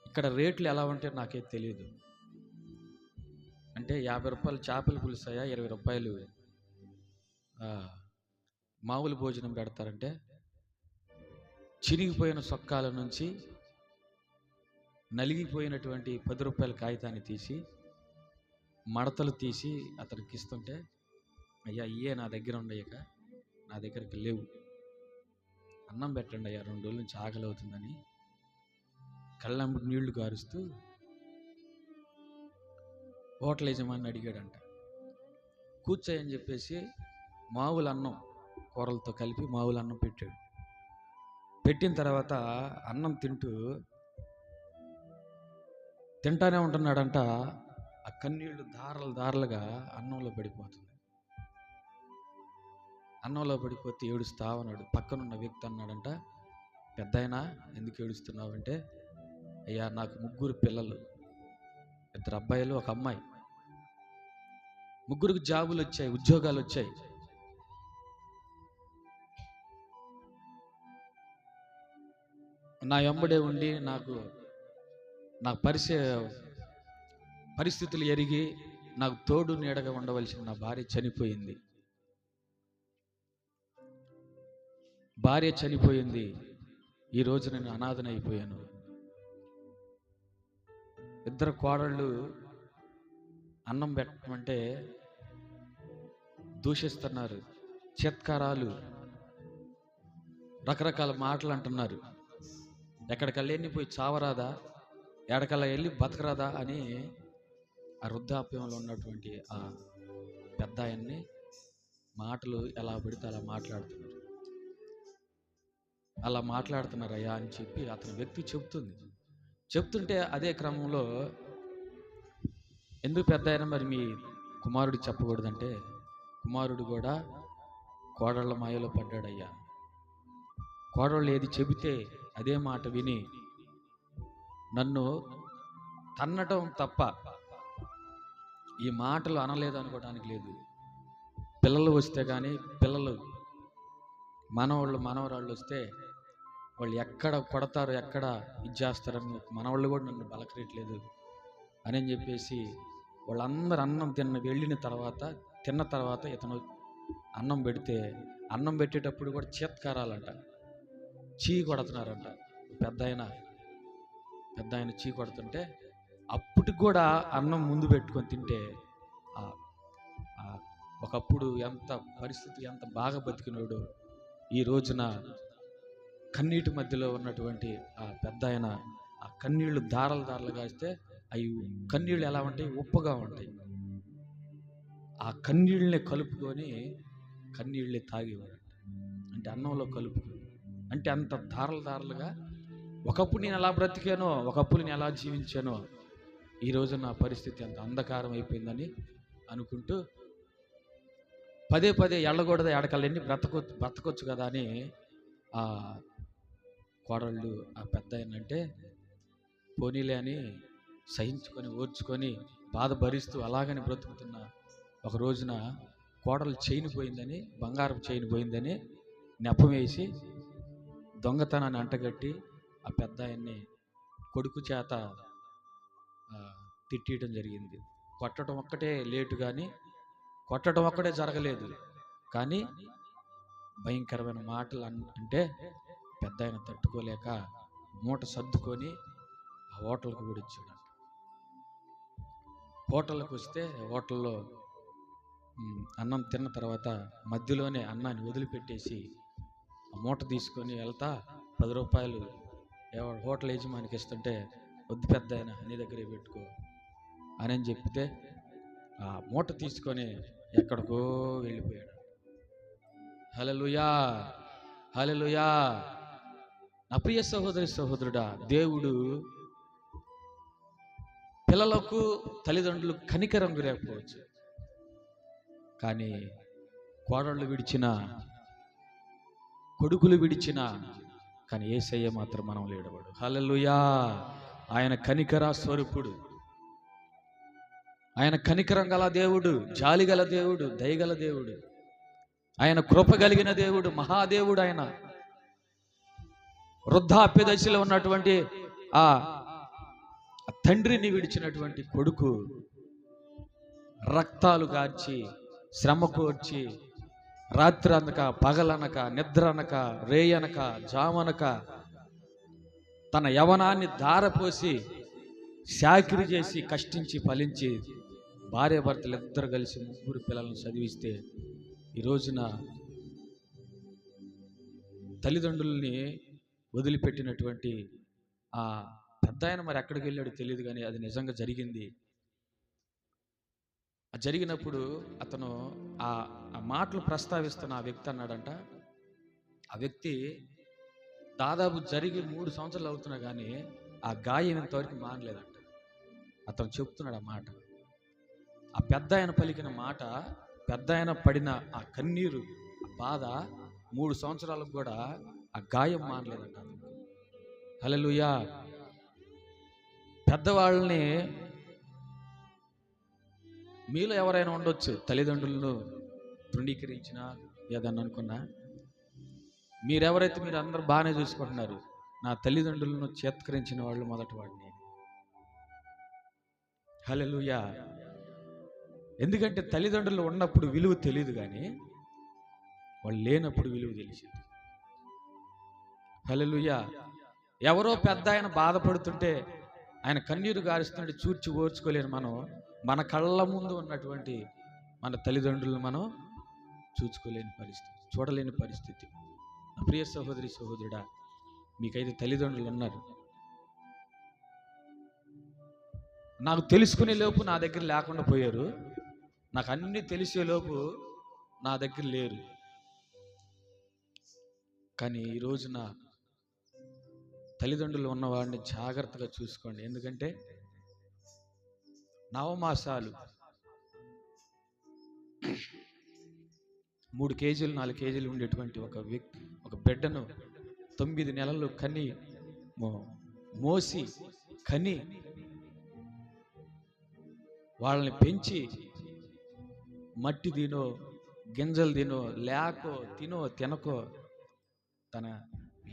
ఇక్కడ రేట్లు ఎలా ఉంటాయో నాకే తెలియదు అంటే, 50 రూపాయలు చేపల పులుసు అయ్యా, 20 రూపాయలు మామూలు భోజనం పెడతారంటే, చినిగిపోయిన సొక్కాల నుంచి నలిగిపోయినటువంటి 10 రూపాయల కాగితాన్ని తీసి మడతలు తీసి అతనికి ఇస్తుంటే, అయ్యా ఇయే నా దగ్గర ఉండయ్యాక నా దగ్గరికి లేవు, అన్నం పెట్టండి అయ్యా, 2 రోజుల నుంచి ఆకలి అవుతుందని కళ్ళంబు నీళ్లు కారుస్తూ హోటల్ యజమాని అడిగాడంట. కూర్చోయని చెప్పేసి మామూలు అన్నం కూరలతో కలిపి మామూలు అన్నం పెట్టాడు. పెట్టిన తర్వాత అన్నం తింటానే ఉంటున్నాడంట. ఆ కన్నీళ్లు దారలు దారలుగా అన్నంలో పడిపోతుంది. అన్నంలో పడిపోతే ఏడుస్తా ఉన్నాడు. పక్కనున్న వ్యక్తి అన్నాడంట, పెద్దాయనా ఎందుకు ఏడుస్తున్నావు అంటే, అయ్యా నాకు 3 పిల్లలు, 2 అబ్బాయిలు 1 అమ్మాయి, 3కి జాబులు వచ్చాయి, ఉద్యోగాలు వచ్చాయి. నా వెంబడే ఉండి నా పరిస్థితులు ఎరిగి నాకు తోడు నీడగా ఉండవలసిన నా భార్య చనిపోయింది. ఈరోజు నేను అనాథనైపోయాను. 2 కోడళ్ళు అన్నం పెట్టమంటే దూషిస్తున్నారు, చిత్కారాలు, రకరకాల మాటలు అంటున్నారు. ఎక్కడికల్లా పోయి చావరాదా, ఎక్కడికల్లా వెళ్ళి బతకరాదా అని ఆ వృద్ధాప్యంలో ఉన్నటువంటి ఆ పెద్ద ఆయన్ని మాటలు ఎలా పడితే అలా మాట్లాడుతున్నారయ్యా అని చెప్పి అతని వ్యక్తి చెప్తుంటే అదే క్రమంలో, ఎందుకు పెద్ద అయినా మరి మీ కుమారుడికి చెప్పకూడదంటే, కుమారుడు కూడా కోడళ్ళ మాయలో పడ్డాడయ్యా, కోడళ్ళు ఏది చెబితే అదే మాట విని నన్ను తన్నటం తప్ప ఈ మాటలు అనలేదు అనుకోవడానికి లేదు. పిల్లలు వస్తే కానీ, మనవరాళ్ళు వస్తే వాళ్ళు ఎక్కడ కొడతారు, ఎక్కడ ఇది చేస్తారని మనవాళ్ళు కూడా నన్ను బలకరియట్లేదు అని చెప్పేసి వాళ్ళందరూ అన్నం తిన్న తర్వాత ఇతను అన్నం పెట్టేటప్పుడు కూడా చీత్కారాలంట, చీ కొడుతున్నారంట. పెద్ద ఆయన చీ కొడుతుంటే అప్పటికి కూడా అన్నం ముందు పెట్టుకొని తింటే, ఒకప్పుడు పరిస్థితి ఎంత బాగా బతికినాడో ఈ రోజున కన్నీటి మధ్యలో ఉన్నటువంటి ఆ పెద్ద ఆయన ఆ కన్నీళ్లు దారలుగా వేస్తే అవి కన్నీళ్ళు ఎలా ఉంటాయి, ఉప్పగా ఉంటాయి. ఆ కన్నీళ్ళని కలుపుకొని కన్నీళ్ళని తాగేవాడు. అంటే అన్నంలో కలుపుకొని, అంటే అంత దారలుగా ఒకప్పుడు నేను ఎలా బ్రతికానో, ఒకప్పుడు నేను ఎలా జీవించానో, ఈరోజు నా పరిస్థితి అంత అంధకారం అయిపోయిందని అనుకుంటూ పదే ఎళ్ళకూడదు, ఎడకల్లెన్ని బ్రతకొచ్చు కదా అని ఆ కోడళ్ళు ఆ పెద్ద ఆయనంటే, పోనీలే అని సహించుకొని ఓర్చుకొని బాధ భరిస్తూ అలాగని బ్రతుకుతున్న ఒక రోజున కోడలు చైన్ పోయిందని, బంగారం చైన్ పోయిందని నెపం వేసి దొంగతనాన్ని అంటగట్టి ఆ పెద్ద ఆయన్ని కొడుకు చేత తిట్టేయడం జరిగింది. కొట్టడం ఒక్కటే లేటు, కానీ కొట్టడం ఒక్కటే జరగలేదు, కానీ భయంకరమైన మాటలు అంటే పెద్ద ఆయన తట్టుకోలేక మూట సర్దుకొని ఆ హోటల్కి కూడా ఇచ్చాడు. హోటల్కి వస్తే హోటల్లో అన్నం తిన్న తర్వాత మధ్యలోనే అన్నాన్ని వదిలిపెట్టేసి ఆ మూట తీసుకొని వెళ్తా 10 రూపాయలు హోటల్ యజమానికి ఇస్తుంటే, వద్దు పెద్ద ఆయన నీ దగ్గరే పెట్టుకో అని చెప్తే ఆ మూట తీసుకొని ఎక్కడికో వెళ్ళిపోయాడు. హల్లెలూయా, హల్లెలూయా. నా ప్రియ సహోదరి సహోదరుడా, దేవుడు పిల్లలకు తల్లిదండ్రులు కనికరం గురేకపోవచ్చు, కానీ కోడళ్ళు విడిచిన, కొడుకులు విడిచిన, కానీ యేసయ్య మాత్రం మనం లేడవాడు. హల్లెలూయా. ఆయన కనికర స్వరూపుడు, ఆయన కనికరం గల దేవుడు, జాలి గల దేవుడు, దయగల దేవుడు, ఆయన కృప కలిగిన దేవుడు, మహాదేవుడు. ఆయన వృద్ధాప్య దశలో ఉన్నటువంటి ఆ తండ్రిని విడిచినటువంటి కొడుకు రక్తాలు గార్చి, శ్రమ కోర్చి, రాత్రి అనక, పగలనక, నిద్ర అనక, రేయనక, జామనక తన యవనాన్ని ధారపోసి శాకిరి చేసి కష్టించి ఫలించి భార్య భర్తలు ఇద్దరు కలిసి 3 పిల్లలను చదివిస్తే ఈ రోజున తల్లిదండ్రుల్ని వదిలిపెట్టినటువంటి ఆ పెద్ద ఆయన మరి ఎక్కడికి వెళ్ళాడు తెలియదు, కానీ అది నిజంగా జరిగింది. జరిగినప్పుడు అతను ఆ మాటలు ప్రస్తావిస్తున్న ఆ వ్యక్తి అన్నాడంట, ఆ వ్యక్తి దాదాపు జరిగి 3 సంవత్సరాలు అవుతున్నా కానీ ఆ గాయం ఇంతవరకు మానలేదంట. అతను చెప్తున్నాడు ఆ మాట, ఆ పెద్ద ఆయన పలికిన మాట, పెద్ద ఆయన పడిన ఆ కన్నీరు, ఆ బాధ 3 సంవత్సరాలకు కూడా ఆ గాయం మానలేదంట. హల్లెలూయా. పెద్దవాళ్ళని మీలో ఎవరైనా ఉండొచ్చు, తల్లిదండ్రులను తృణీకరించినా ఏదన్నా అనుకున్నా, మీరెవరైతే మీరు అందరూ బాగానే చూసుకుంటున్నారు, నా తల్లిదండ్రులను చేత్కరించిన వాళ్ళు మొదటి వాడిని. హల్లెలూయా. ఎందుకంటే తల్లిదండ్రులు ఉన్నప్పుడు విలువ తెలియదు, కానీ వాళ్ళు లేనప్పుడు విలువ తెలిసింది. హల్లెలూయా. ఎవరో పెద్ద ఆయన బాధపడుతుంటే, ఆయన కన్నీరు గారుస్తుంటే చూర్చి ఓర్చుకోలేని మనం, మన కళ్ళ ముందు ఉన్నటువంటి మన తల్లిదండ్రులను మనం చూసుకోలేని పరిస్థితి, చూడలేని పరిస్థితి. నా ప్రియ సహోదరి సహోదరుడా, మీకైతే తల్లిదండ్రులు ఉన్నారు. నాకు తెలుసుకునే లోపు నా దగ్గర లేకుండా పోయారు, నాకు అన్నీ తెలిసే లోపు నా దగ్గర లేరు. కానీ ఈ రోజున తల్లిదండ్రులు ఉన్నవాడిని జాగ్రత్తగా చూసుకోండి. ఎందుకంటే నవమాసాలు 3 కేజీలు 4 కేజీలు ఉండేటువంటి ఒక బిడ్డను 9 నెలలు కని మోసి కని వాళ్ళని పెంచి మట్టి తినో, గింజలు తినో, లేకో, తినో తినకో, తన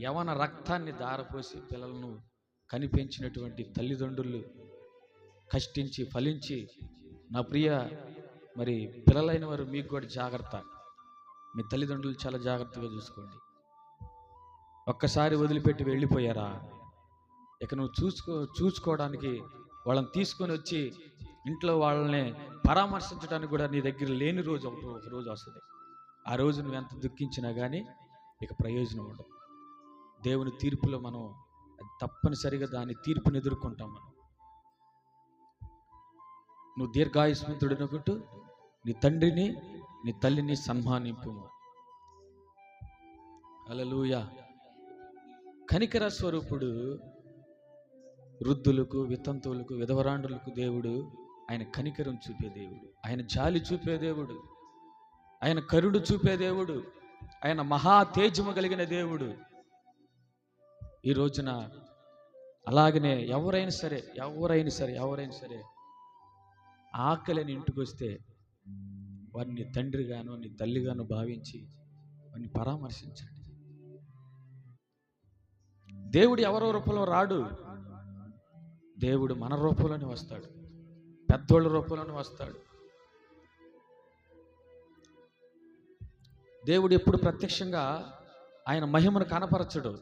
యవన రక్తాన్ని ధారపోసి పిల్లలను కనిపెంచినటువంటి తల్లిదండ్రులు కష్టించి ఫలించి, నా ప్రియ మరి పిల్లలైన వారు మీకు కూడా జాగ్రత్త, మీ తల్లిదండ్రులు చాలా జాగ్రత్తగా చూసుకోండి. ఒక్కసారి వదిలిపెట్టి వెళ్ళిపోయారా, ఇక నువ్వు చూసుకోవడానికి వాళ్ళని తీసుకొని వచ్చి ఇంట్లో వాళ్ళని పరామర్శించడానికి కూడా నీ దగ్గర లేని రోజు ఒక రోజు వస్తుంది. ఆ రోజు నువ్వు ఎంత దుఃఖించినా కానీ ఇక ప్రయోజనం ఉండదు. దేవుని తీర్పులో మనం తప్పనిసరిగా దాని తీర్పుని ఎదుర్కొంటాం. మనం నువ్వు దీర్ఘాయుష్మంతుడినొకటి నీ తండ్రిని నీ తల్లిని సన్మానింపు. హల్లెలూయా. కనికర స్వరూపుడు వృద్ధులకు, వితంతువులకు, విధవరాండులకు దేవుడు ఆయన కనికరం చూపే దేవుడు, ఆయన జాలి చూపే దేవుడు, ఆయన కరుణ చూపే దేవుడు, ఆయన మహా తేజము కలిగిన దేవుడు. ఈ రోజున అలాగనే ఎవరైనా సరే ఆకలి అని ఇంటికి వస్తే వారిని తండ్రిగాను నీ తల్లిగాను భావించి వారిని పరామర్శించండి. దేవుడు ఎవరో రూపంలో రాడు, దేవుడు మన రూపంలోనే వస్తాడు, పెద్దోళ్ళ రూపంలోనే వస్తాడు. దేవుడు ఎప్పుడు ప్రత్యక్షంగా ఆయన మహిమను కనపరచడు.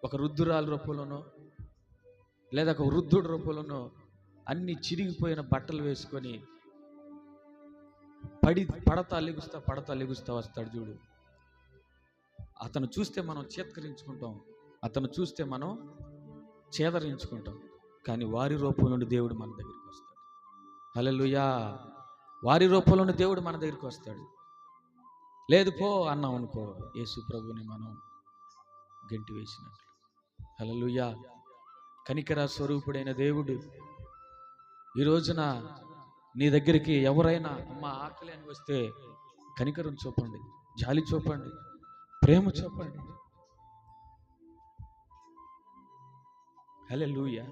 ఒక వృద్ధురాలు రూపంలోనో లేదా ఒక వృద్ధుడి రూపంలోనో అన్ని చిరిగిపోయిన బట్టలు వేసుకొని పడతా లెగుస్తా వస్తాడు చూడు. అతను చూస్తే మనం చేత్కరించుకుంటాం, అతను చూస్తే మనం చేదరించుకుంటాం. కానీ వారి రూపంలో నుండి దేవుడు మన దగ్గరికి వస్తాడు. హల్లెలూయా. వారి రూపంలో నుండి దేవుడు మన దగ్గరికి వస్తాడు. లేదు పో అన్నాం అనుకో, యేసు ప్రభుని మనం గెంటి వేసినట్లు. హల్లెలూయా. కనికర స్వరూపుడైన దేవుడు ఈ రోజున నీ దగ్గరికి ఎవరైనా అమ్మ ఆకలి అని వస్తే కనికరం చూపండి, జాలి చూపండి, ప్రేమ చూపండి. హల్లెలూయా.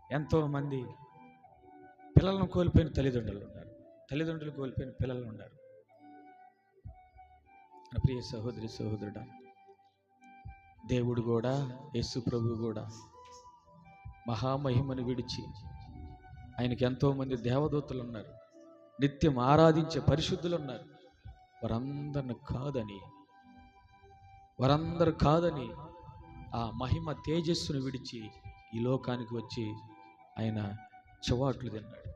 ఎంతో మంది పిల్లలను కోల్పోయిన తల్లిదండ్రులు ఉన్నారు, తల్లిదండ్రులు కోల్పోయిన పిల్లలు ఉన్నారు. నా ప్రియ సహోదరి సహోదరుడా, దేవుడు కూడా యేసు ప్రభు కూడా మహామహిమను విడిచి ఆయనకి ఎంతోమంది దేవదూతలు ఉన్నారు, నిత్యం ఆరాధించే పరిశుద్ధులు ఉన్నారు. వారందరూ కాదని ఆ మహిమ తేజస్సును విడిచి ఈ లోకానికి వచ్చి ఆయన చవాట్లు తిన్నాడు.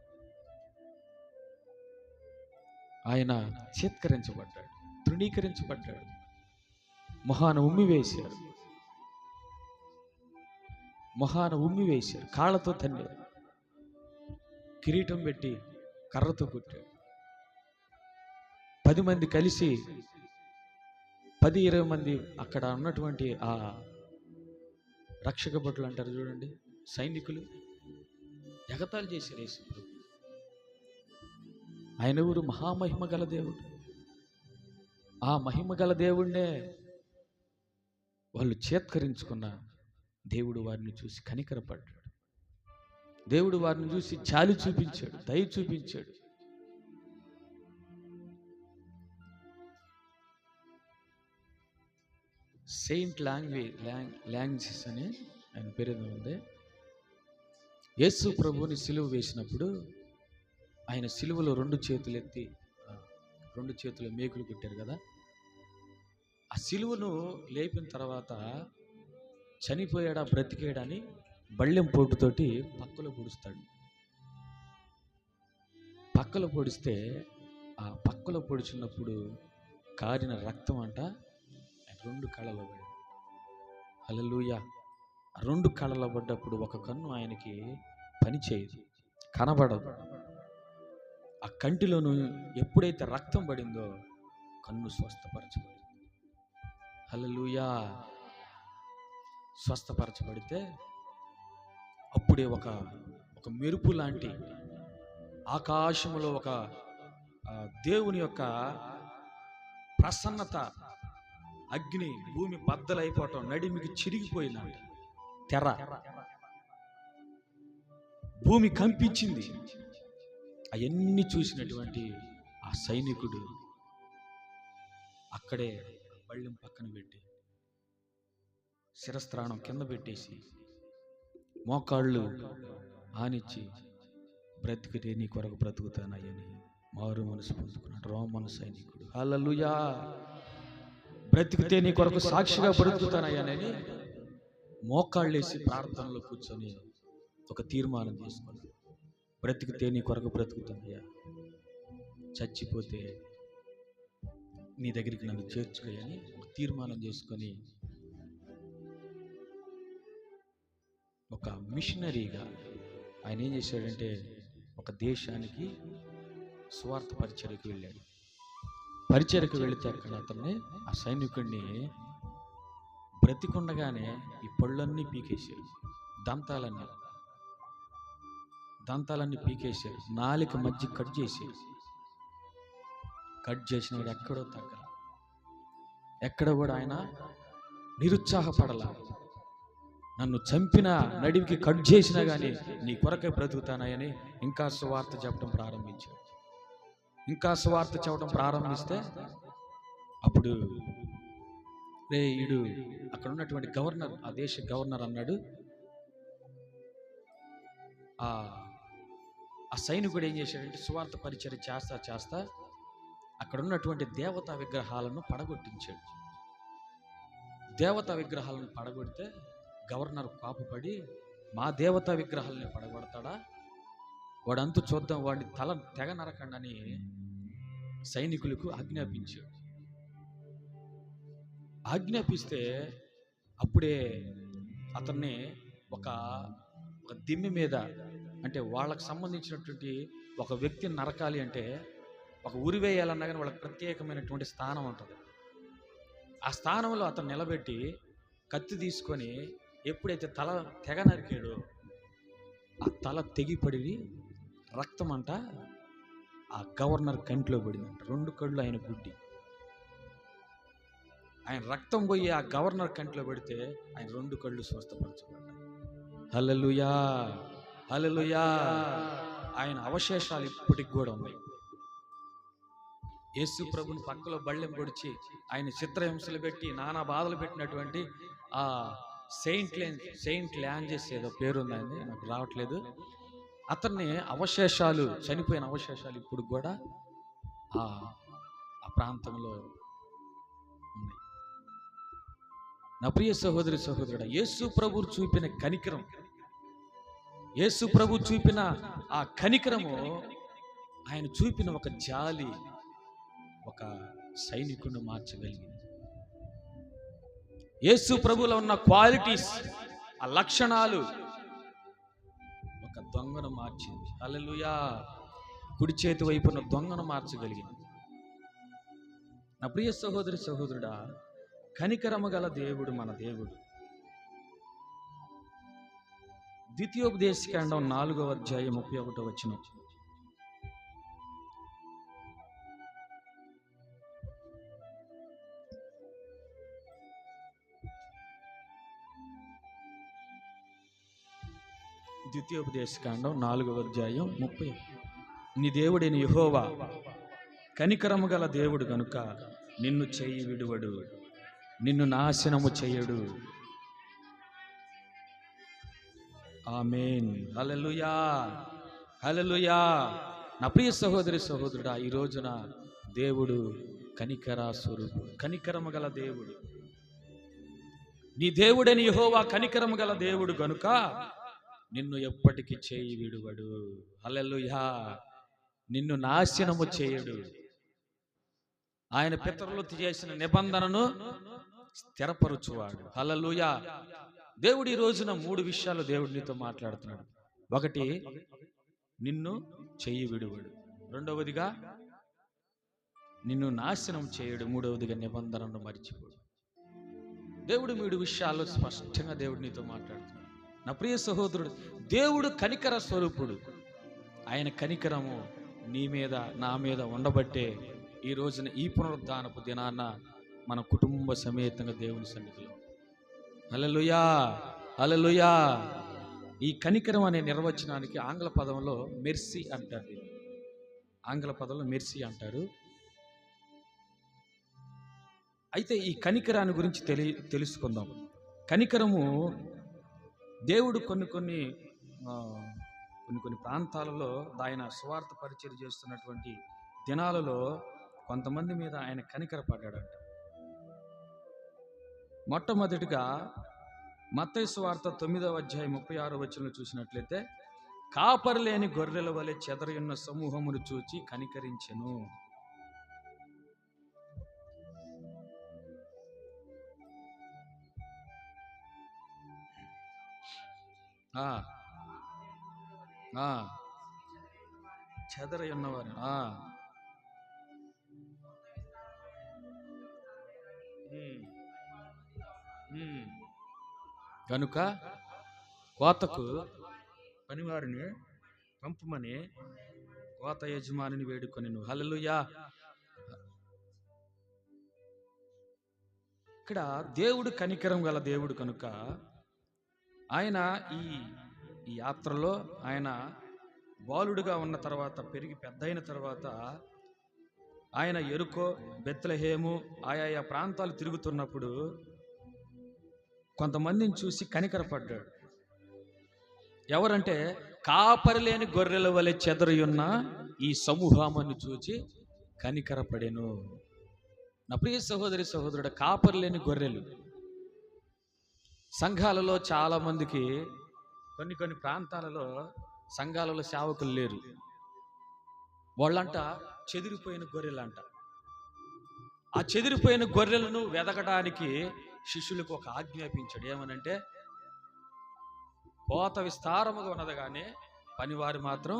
ఆయన చేత్కరించబడ్డాడు, తృణీకరించబడ్డాడు, మొహాన ఉమ్మి వేశారు, కాళ్ళతో తన్నాడు, కిరీటం పెట్టి కర్రతో కొట్టాడు. 10 మంది కలిసి 10-20 మంది అక్కడ ఉన్నటువంటి ఆ రక్షక భటులు అంటారు చూడండి, సైనికులు ఎగతాళి చేశారు యేసు ప్రభు. ఆయన ఊరు మహామహిమ గల దేవుడు. ఆ మహిమ గల దేవుణ్ణే వాళ్ళు చేత్కరించుకున్న దేవుడు వారిని చూసి కనికరపడ్డాడు. దేవుడు వారిని చూసి జాలి చూపించాడు, దయ చూపించాడు. సెయింట్ లాంగ్సిస్ అని ఆయన పేరు ఉంది. యేసు ప్రభువుని సిలువ వేసినప్పుడు ఆయన సిలువలో 2 చేతులు ఎత్తి 2 చేతులు మేకులు కొట్టారు కదా. ఆ సిలువను లేపిన తర్వాత చనిపోయాడా బ్రతికేయడాని బళ్ళెం పోటుతోటి పక్కలో పొడిస్తే ఆ పక్కలో పొడిచినప్పుడు కారిన రక్తం అంట 2 కళ్ళలో పడింది. హల్లెలూయా. 2 కళ్ళలో పడ్డప్పుడు ఒక కన్ను ఆయనకి పని చేయదు, కనబడదు. ఆ కంటిలోను ఎప్పుడైతే రక్తం పడిందో కన్ను స్వస్థపరచబడింది. హల్లెలూయా. స్వస్థపరచబడితే అప్పుడే ఒక మెరుపు లాంటి ఆకాశంలో ఒక దేవుని యొక్క ప్రసన్నత, అగ్ని, భూమి బద్దలైపోవటం, నడిమికి చిరిగిపోయిందంట తెర, భూమి కంపించింది. అవన్నీ చూసినటువంటి ఆ సైనికుడు అక్కడే బళ్ళెం పక్కన పెట్టి శిరస్త్రాణం కింద పెట్టేసి మోకాళ్ళు ఆనిచ్చి బ్రతికితే నీ కొరకు బ్రతుకుతానయ్యని మారు మనసు పొందుకున్నాడు రోమన్ సైనికుడు. హల్లెలూయా. బ్రతికితే నీ కొరకు సాక్షిగా బ్రతుకుతానయ్యానని మోకాళ్ళేసి ప్రార్థనలో కూర్చొని ఒక తీర్మానం చేసుకున్నాడు. బ్రతికితే నీ కొరకు బ్రతుకుతానయ్యా, చచ్చిపోతే నీ దగ్గరికి నన్ను చేర్చుకోయని ఒక తీర్మానం చేసుకొని ఒక మిషనరీగా ఆయన ఏం చేశాడంటే ఒక దేశానికి స్వార్థ పరిచర్యకు వెళ్ళాడు. పరిచర్యకు వెళితే అక్కడ అతన్ని ఆ సైనికుడిని బ్రతికుండగానే ఈ పళ్ళన్నీ పీకేశాడు, దంతాలన్నీ పీకేశాడు, నాలుక మధ్య కట్ చేసాడు. కట్ చేసినాడు, ఎక్కడో తగ్గ ఎక్కడ కూడా ఆయన నిరుత్సాహపడలా. నన్ను చంపిన, నడివికి కట్ చేసినా కానీ నీ కొరకే బ్రతుకుతానని ఇంకా సువార్త చెప్పడం ప్రారంభించాడు. ఇంకా సువార్త చెప్పడం ప్రారంభిస్తే అప్పుడు ఈడు అక్కడ ఉన్నటువంటి గవర్నర్, ఆ దేశ గవర్నర్ అన్నాడు, ఆ సైనికుడు ఏం చేశాడంటే సువార్త పరిచయం చేస్తా అక్కడ ఉన్నటువంటి దేవతా విగ్రహాలను పడగొట్టించాడు. దేవతా విగ్రహాలను పడగొడితే గవర్నర్ కోపపడి, మా దేవతా విగ్రహాలని పడగొడతాడా, వాడంతు చూద్దాం, వాడిని తల తెగ నరకండి సైనికులకు ఆజ్ఞాపించాడు. ఆజ్ఞాపిస్తే అప్పుడే అతన్ని ఒక దిమ్మి మీద, అంటే వాళ్ళకు సంబంధించినటువంటి ఒక వ్యక్తిని నరకాలి అంటే ఒక ఉరి వేయాలన్నా కానీ వాళ్ళకి ప్రత్యేకమైనటువంటి స్థానం ఉంటుంది. ఆ స్థానంలో అతను నిలబెట్టి కత్తి తీసుకొని ఎప్పుడైతే తల తెగ నరికాడో ఆ తల తెగిపడి రక్తం అంట ఆ గవర్నర్ కంటిలో పడిందంట. 2 కళ్ళు ఆయన గుడ్డి. ఆయన రక్తం పోయి ఆ గవర్నర్ కంటిలో పెడితే ఆయన 2 కళ్ళు స్వస్థపరచబడ్డాయి. హల్లెలూయా, హల్లెలూయా. ఆయన అవశేషాలు ఇప్పటికి కూడా ఉన్నాయి. యేసు ప్రభుని పక్కలో బళ్ళెం పొడిచి ఆయన చిత్రహింసలు పెట్టి నానా బాధలు పెట్టినటువంటి ఆ సెయింట్ ల్యాంజెస్ ఏదో పేరుంది, ఆయన నాకు రావట్లేదు, అతన్ని అవశేషాలు, చనిపోయిన అవశేషాలు ఇప్పుడు కూడా ఆ ప్రాంతంలో ఉన్నాయి. నా ప్రియ సహోదరి సహోదరుడా, యేసు ప్రభు చూపిన కనికరం, యేసు ప్రభు చూపిన ఆ కనికరము, ఆయన చూపిన ఒక జాలి ఒక సైనికుని మార్చగలిగింది. యేసు ప్రభులో ఉన్న క్వాలిటీస్, ఆ లక్షణాలు ఒక దొంగను మార్చింది. హల్లెలూయా. కుడి చేతి వైపున దొంగను మార్చగలిగింది. నా ప్రియ సహోదరి సహోదరుడా, కనికరము గల దేవుడు మన దేవుడు. ద్వితీయోపదేశకాండం 4వ అధ్యాయం 31వ వచనం. ద్వితీయోపదేశకాండం 4వ అధ్యాయం 30. నీ దేవుడైన యెహోవా కనికరము గల దేవుడు గనుక నిన్ను చేయి విడువడు, నిన్ను నాశనము చేయడు. ఆమేన్. హల్లెలూయా, హల్లెలూయా. నా ప్రియ సహోదరి సహోదరుడా, ఈ రోజున దేవుడు కనికర స్వరూపుడు, కనికరము గల దేవుడు. నీ దేవుడైన యెహోవా కనికరము గల దేవుడు గనుక నిన్ను ఎప్పటికీ చేయి విడువడు. హల్లెలూయా. నిన్ను నాశనము చేయడు. ఆయన పితరులతో చేసిన నిబంధనను స్థిరపరచువాడు. హల్లెలూయా. దేవుడు ఈ రోజున 3 విషయాలు దేవుడు నీతో మాట్లాడుతున్నాడు. ఒకటి, నిన్ను చెయ్యి విడువడు. రెండవదిగా నిన్ను నాశనం చేయడు. మూడవదిగా నిబంధనను మరిచిపోడు. దేవుడు 3 విషయాల్లో స్పష్టంగా దేవుడు నీతో మాట్లాడుతున్నాడు. నా ప్రియ సహోదరుడు, దేవుడు కనికర స్వరూపుడు. ఆయన కనికరము నీ మీద నా మీద ఉండబట్టే ఈ రోజున ఈ పునరుద్ధానపు దినాన మన కుటుంబ సమేతంగా దేవుని సన్నిధిలో. హల్లెలూయా, హల్లెలూయా. ఈ కనికరం అనే నిర్వచనానికి ఆంగ్ల పదంలో మెర్సీ అంటారు. ఆంగ్ల పదంలో మెర్సీ అంటారు. అయితే ఈ కనికరాన్ని గురించి తెలుసుకుందాం. కనికరము దేవుడు కొన్ని ప్రాంతాలలో ఆయన సువార్త పరిచయం చేస్తున్నటువంటి దినాలలో కొంతమంది మీద ఆయన కనికరపడ్డాడంట. మొట్టమొదటిగా మత్తయి సువార్త 9వ అధ్యాయం 36వ వచనంలో చూసినట్లయితే, కాపరి లేని గొర్రెల వలె చెదరి ఉన్న సమూహమును చూచి కనికరించెను. చెదరి ఉన్నవారు కనుక కోతకు పనివారిని పంపమని కోత యజమానిని వేడుకొనెను. హల్లెలూయా. ఇక్కడ దేవుడు కనికరం గల దేవుడు కనుక ఆయన ఈ ఈ యాత్రలో ఆయన బాలుడుగా ఉన్న తర్వాత పెరిగి పెద్దయిన తర్వాత ఆయన ఎరుకో, బెత్లెహేము ఆయా ప్రాంతాలు తిరుగుతున్నప్పుడు కొంతమందిని చూసి కనికరపడ్డాడు. ఎవరంటే కాపరి లేని గొర్రెల వలె చెదరియున్న ఈ సమూహమును చూచి కనికరపడెను. నా ప్రియ సహోదరి సహోదరుడు, కాపరి లేని గొర్రెలు. సంఘాలలో చాలా మందికి కొన్ని ప్రాంతాలలో సంఘాలలో సేవకులు లేరు. వాళ్ళంట చెదిరిపోయిన గొర్రెలంట. ఆ చెదిరిపోయిన గొర్రెలను వెదకడానికి శిష్యులకు ఒక ఆజ్ఞాపించాడు. ఏమనంటే, కోత విస్తారముగా ఉన్నది కానీ పనివారు మాత్రం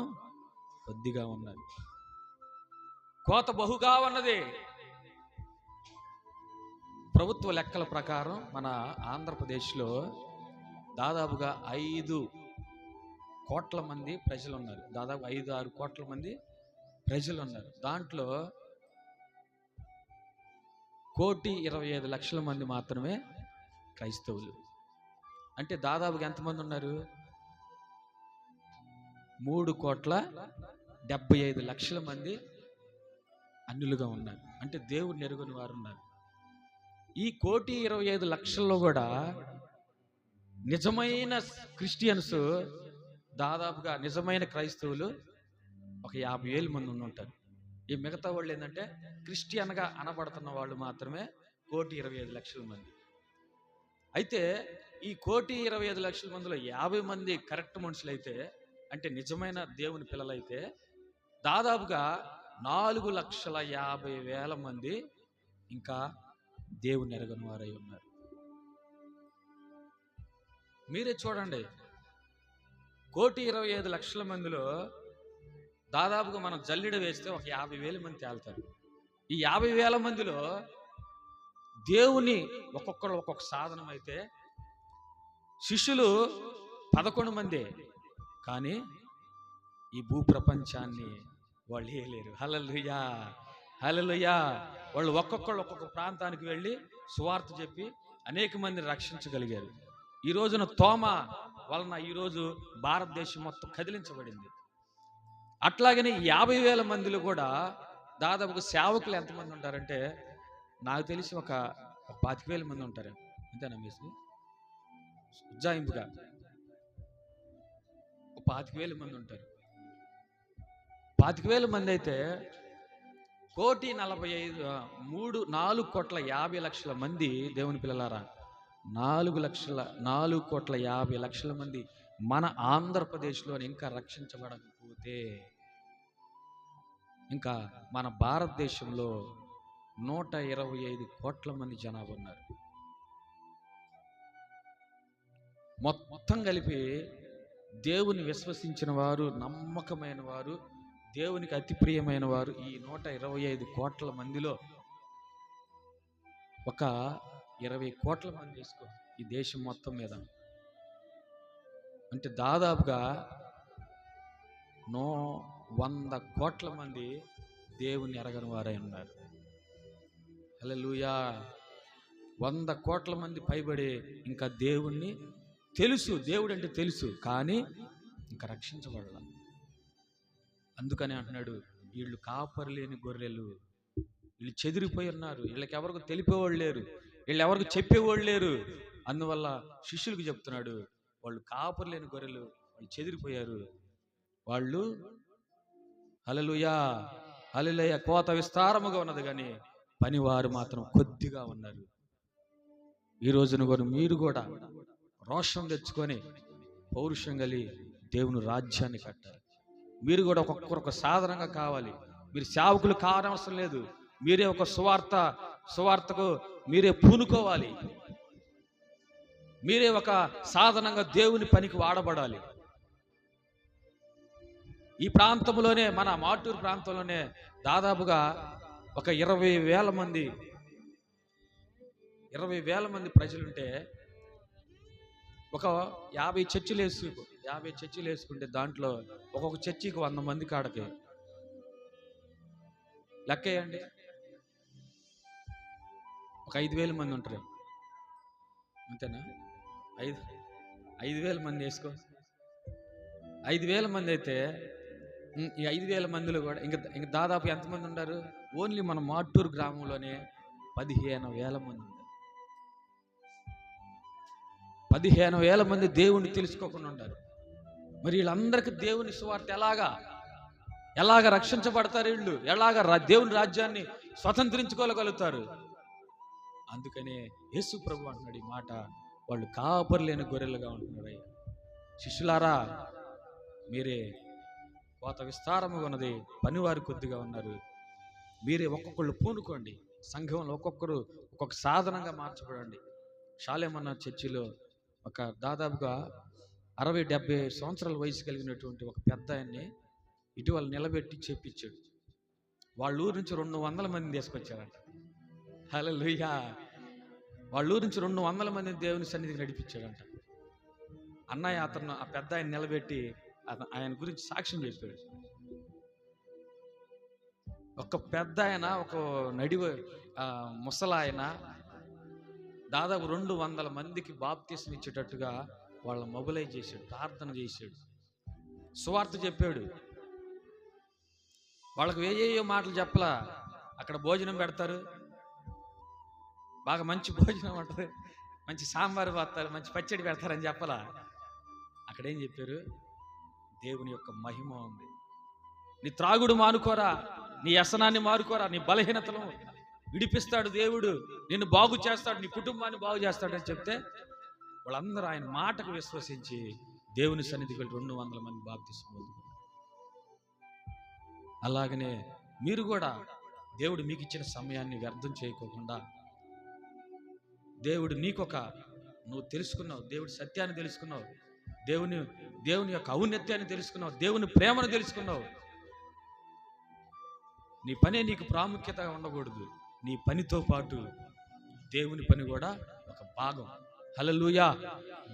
కొద్దిగా ఉన్నది. కోత బహుగా ఉన్నది. ప్రభుత్వ లెక్కల ప్రకారం మన ఆంధ్రప్రదేశ్లో దాదాపుగా 5 కోట్ల మంది ప్రజలు ఉన్నారు. దాదాపు 5-6 కోట్ల మంది ప్రజలు ఉన్నారు. దాంట్లో 1,25,00,000 మంది మాత్రమే క్రైస్తవులు. అంటే దాదాపుగా ఎంతమంది ఉన్నారు? 3,75,00,000 మంది అన్యులుగా ఉన్నారు. అంటే దేవుడిని ఎరుగని వారు ఉన్నారు. ఈ 1,25,00,000లో కూడా నిజమైన క్రిస్టియన్స్ దాదాపుగా, నిజమైన క్రైస్తవులు ఒక 50,000 మంది ఉంటారు. ఈ మిగతా వాళ్ళు ఏంటంటే క్రిస్టియన్గా అనబడుతున్న వాళ్ళు మాత్రమే 1,25,00,000 మంది. అయితే ఈ 1,25,00,000 మందిలో 50 మంది కరెక్ట్ మనుషులు అయితే, అంటే నిజమైన దేవుని పిల్లలైతే, దాదాపుగా 4,50,000 మంది ఇంకా దేవుని ఎరగని వారై ఉన్నారు. మీరే చూడండి, 1,25,00,000 మందిలో దాదాపుగా మనం జల్లిడ వేస్తే ఒక 50,000 మంది తేలుతారు. ఈ 50,000 మందిలో దేవుని ఒక్కొక్కరు ఒక్కొక్క సాధనం అయితే, శిష్యులు 11 మందే, కానీ ఈ భూప్రపంచాన్ని వాళ్ళు ఏలేరు. హల్లెలూయా, హల్లెలూయా. వాళ్ళు ఒక్కొక్కళ్ళు ఒక్కొక్క ప్రాంతానికి వెళ్ళి సువార్త చెప్పి అనేక మందిని రక్షించగలిగారు. ఈ రోజున తోమ వలన ఈరోజు భారతదేశం మొత్తం కదిలించబడింది. అట్లాగనే 50,000 మందిలో కూడా దాదాపుగా సేవకులు ఎంతమంది ఉంటారంటే, నాకు తెలిసి ఒక 25,000 మంది ఉంటారు. అంతేనా మీసు? ఉజ్జాయింపుగా 25,000 మంది ఉంటారు. 25,000 మంది అయితే 4,50,00,000 మంది దేవుని పిల్లలారా, 4,50,00,000 మంది మన ఆంధ్రప్రదేశ్లో ఇంకా రక్షించబడకపోతే, ఇంకా మన భారతదేశంలో 125 కోట్ల మంది జనాభా ఉన్నారు. మొత్తం కలిపి దేవుని విశ్వసించిన వారు, నమ్మకమైన వారు, దేవునికి అతి ప్రియమైన వారు ఈ 125 కోట్ల మందిలో ఒక 20 కోట్ల మంది తీసుకో ఈ దేశం మొత్తం మీద. అంటే దాదాపుగా 100 కోట్ల మంది దేవుని ఎరగని వారై ఉన్నారు. హల్లెలూయా. 100 కోట్ల మంది పైబడి ఇంకా దేవుణ్ణి తెలుసు, దేవుడు అంటే తెలుసు, కానీ ఇంకా రక్షించబడాల. అందుకని అంటున్నాడు, వీళ్ళు కాపరి లేని గొర్రెలు, వీళ్ళు చెదిరిపోయి ఉన్నారు, వీళ్ళకి ఎవరికి తెలిపేవాళ్ళు లేరు, వీళ్ళు ఎవరికి చెప్పేవాళ్ళు లేరు. అందువల్ల శిష్యులకు చెప్తున్నాడు, వాళ్ళు కాపరి లేని గొర్రెలు, వాళ్ళు చెదిరిపోయారు. వాళ్ళు హల్లెలూయా, హల్లెలూయా, కోత విస్తారముగా ఉన్నది కానీ పనివారు మాత్రం కొద్దిగా ఉన్నారు. ఈ రోజున కూడా మీరు కూడా రోషం తెచ్చుకొని పౌరుషం కలిగి దేవుని రాజ్యాన్ని కట్టాలి. మీరు కూడా ఒక్కొక్కరు సాధనంగా కావాలి. మీరు సేవకులు కానవసరం లేదు. మీరే ఒక సువార్తకు మీరే పూనుకోవాలి. మీరే ఒక సాధనంగా దేవుని పనికి వాడబడాలి. ఈ ప్రాంతంలోనే, మన మాటూరు ప్రాంతంలోనే దాదాపుగా ఒక 20,000 మంది ప్రజలుంటే, ఒక 50 చర్చిలు వేసుకుంటే దాంట్లో ఒక్కొక్క చర్చికి 100 మంది కాడకి లెక్కేయండి, ఒక 5,000 మంది ఉంటారు. అంతేనా? 5,000 మంది వేసుకో. 5,000 మంది అయితే ఈ 5,000 మందిలో కూడా ఇంకా దాదాపు ఎంతమంది ఉన్నారు? ఓన్లీ మన మాటూరు గ్రామంలోనే 15,000 మంది ఉన్నారు. 15,000 మంది దేవుణ్ణి తెలుసుకోకుండా ఉన్నారు. మరి వీళ్ళందరికీ దేవుని సువార్త ఎలాగా రక్షించబడతారు? వీళ్ళు దేవుని రాజ్యాన్ని స్వతంత్రించుకోగలుగుతారు? అందుకనే యేసు ప్రభు అంటున్నాడు ఈ మాట, వాళ్ళు కాపరి లేని గొర్రెలుగా ఉంటున్నారు. అయ్యా శిష్యులారా, మీరే కోత విస్తారముగా ఉన్నది, పనివారు కొద్దిగా ఉన్నారు. మీరే ఒక్కొక్కళ్ళు పూనుకోండి, సంఘంలో ఒక్కొక్కరు ఒక్కొక్క సాధనంగా మార్చబడండి. షాలేమన్న చర్చిలో ఒక దాదాపుగా 60-70 సంవత్సరాల వయసు కలిగినటువంటి ఒక పెద్ద ఆయన్ని ఇటీవల నిలబెట్టి చెప్పించాడు. వాళ్ళ ఊరు నుంచి 200 మందిని తీసుకొచ్చారంట. హల్లెలూయా! వాళ్ళ ఊరు నుంచి 200 మందిని దేవుని సన్నిధికి నడిపించాడంట. అన్నయ్య ఆ పెద్ద ఆయన నిలబెట్టి ఆయన గురించి సాక్ష్యం చెప్పాడు. ఒక పెద్ద ఆయన, ఒక ముసలాయన దాదాపు 200 మందికి బాప్తీసం ఇచ్చేటట్టుగా వాళ్ళ మొబిలైజ్ చేశాడు, ప్రార్థన చేశాడు, సువార్త చెప్పాడు. వాళ్ళకు ఏయేయో మాటలు చెప్పలా. అక్కడ భోజనం పెడతారు, బాగా మంచి భోజనం ఉంటుంది, మంచి సాంబారు పోస్తారు, మంచి పచ్చడి పెడతారని చెప్పలా. అక్కడేం చెప్పారు? దేవుని యొక్క మహిమ ఉంది, నీ త్రాగుడు మానుకోరా, నీ వ్యసనాన్ని మానుకోరా, నీ బలహీనతను విడిపిస్తాడు దేవుడు, నిన్ను బాగు చేస్తాడు, నీ కుటుంబాన్ని బాగు చేస్తాడు అని చెప్తే వాళ్ళందరూ ఆయన మాటకు విశ్వసించి దేవుని సన్నిధికి వెళ్ళి 200 మంది బాప్తీసం పొందుకున్నారు. అలాగనే మీరు కూడా దేవుడు మీకు ఇచ్చిన సమయాన్ని వ్యర్థం చేయకోకుండా, దేవుడు నువ్వు తెలుసుకున్నావు, దేవుడి సత్యాన్ని తెలుసుకున్నావు, దేవుని యొక్క ఔన్నత్యాన్ని తెలుసుకున్నావు, దేవుని ప్రేమను తెలుసుకున్నావు. నీ పనే నీకు ప్రాముఖ్యతగా ఉండకూడదు, నీ పనితో పాటు దేవుని పని కూడా ఒక భాగం. హల్లెలూయా!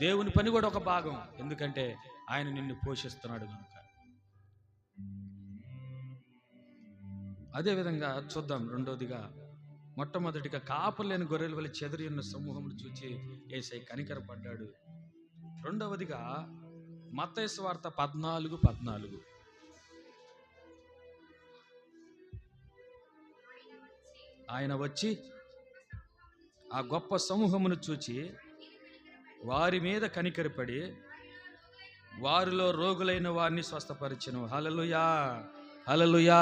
దేవుని పని కూడా ఒక భాగం, ఎందుకంటే ఆయన నిన్ను పోషిస్తున్నాడు కనుక. అదేవిధంగా చూద్దాం. రెండోదిగా, మొట్టమొదటిగా కాపర్లేని గొర్రెల వల్ల చెదరి ఉన్న సమూహమును చూచి యేసయ్య కనికరపడ్డాడు. రెండవదిగా మత్తయి సువార్త 14:14, ఆయన వచ్చి ఆ గొప్ప సమూహమును చూచి వారి మీద కనికరపడి వారిలో రోగులైన వారిని స్వస్థపరిచెను. హల్లెలూయా! హల్లెలూయా!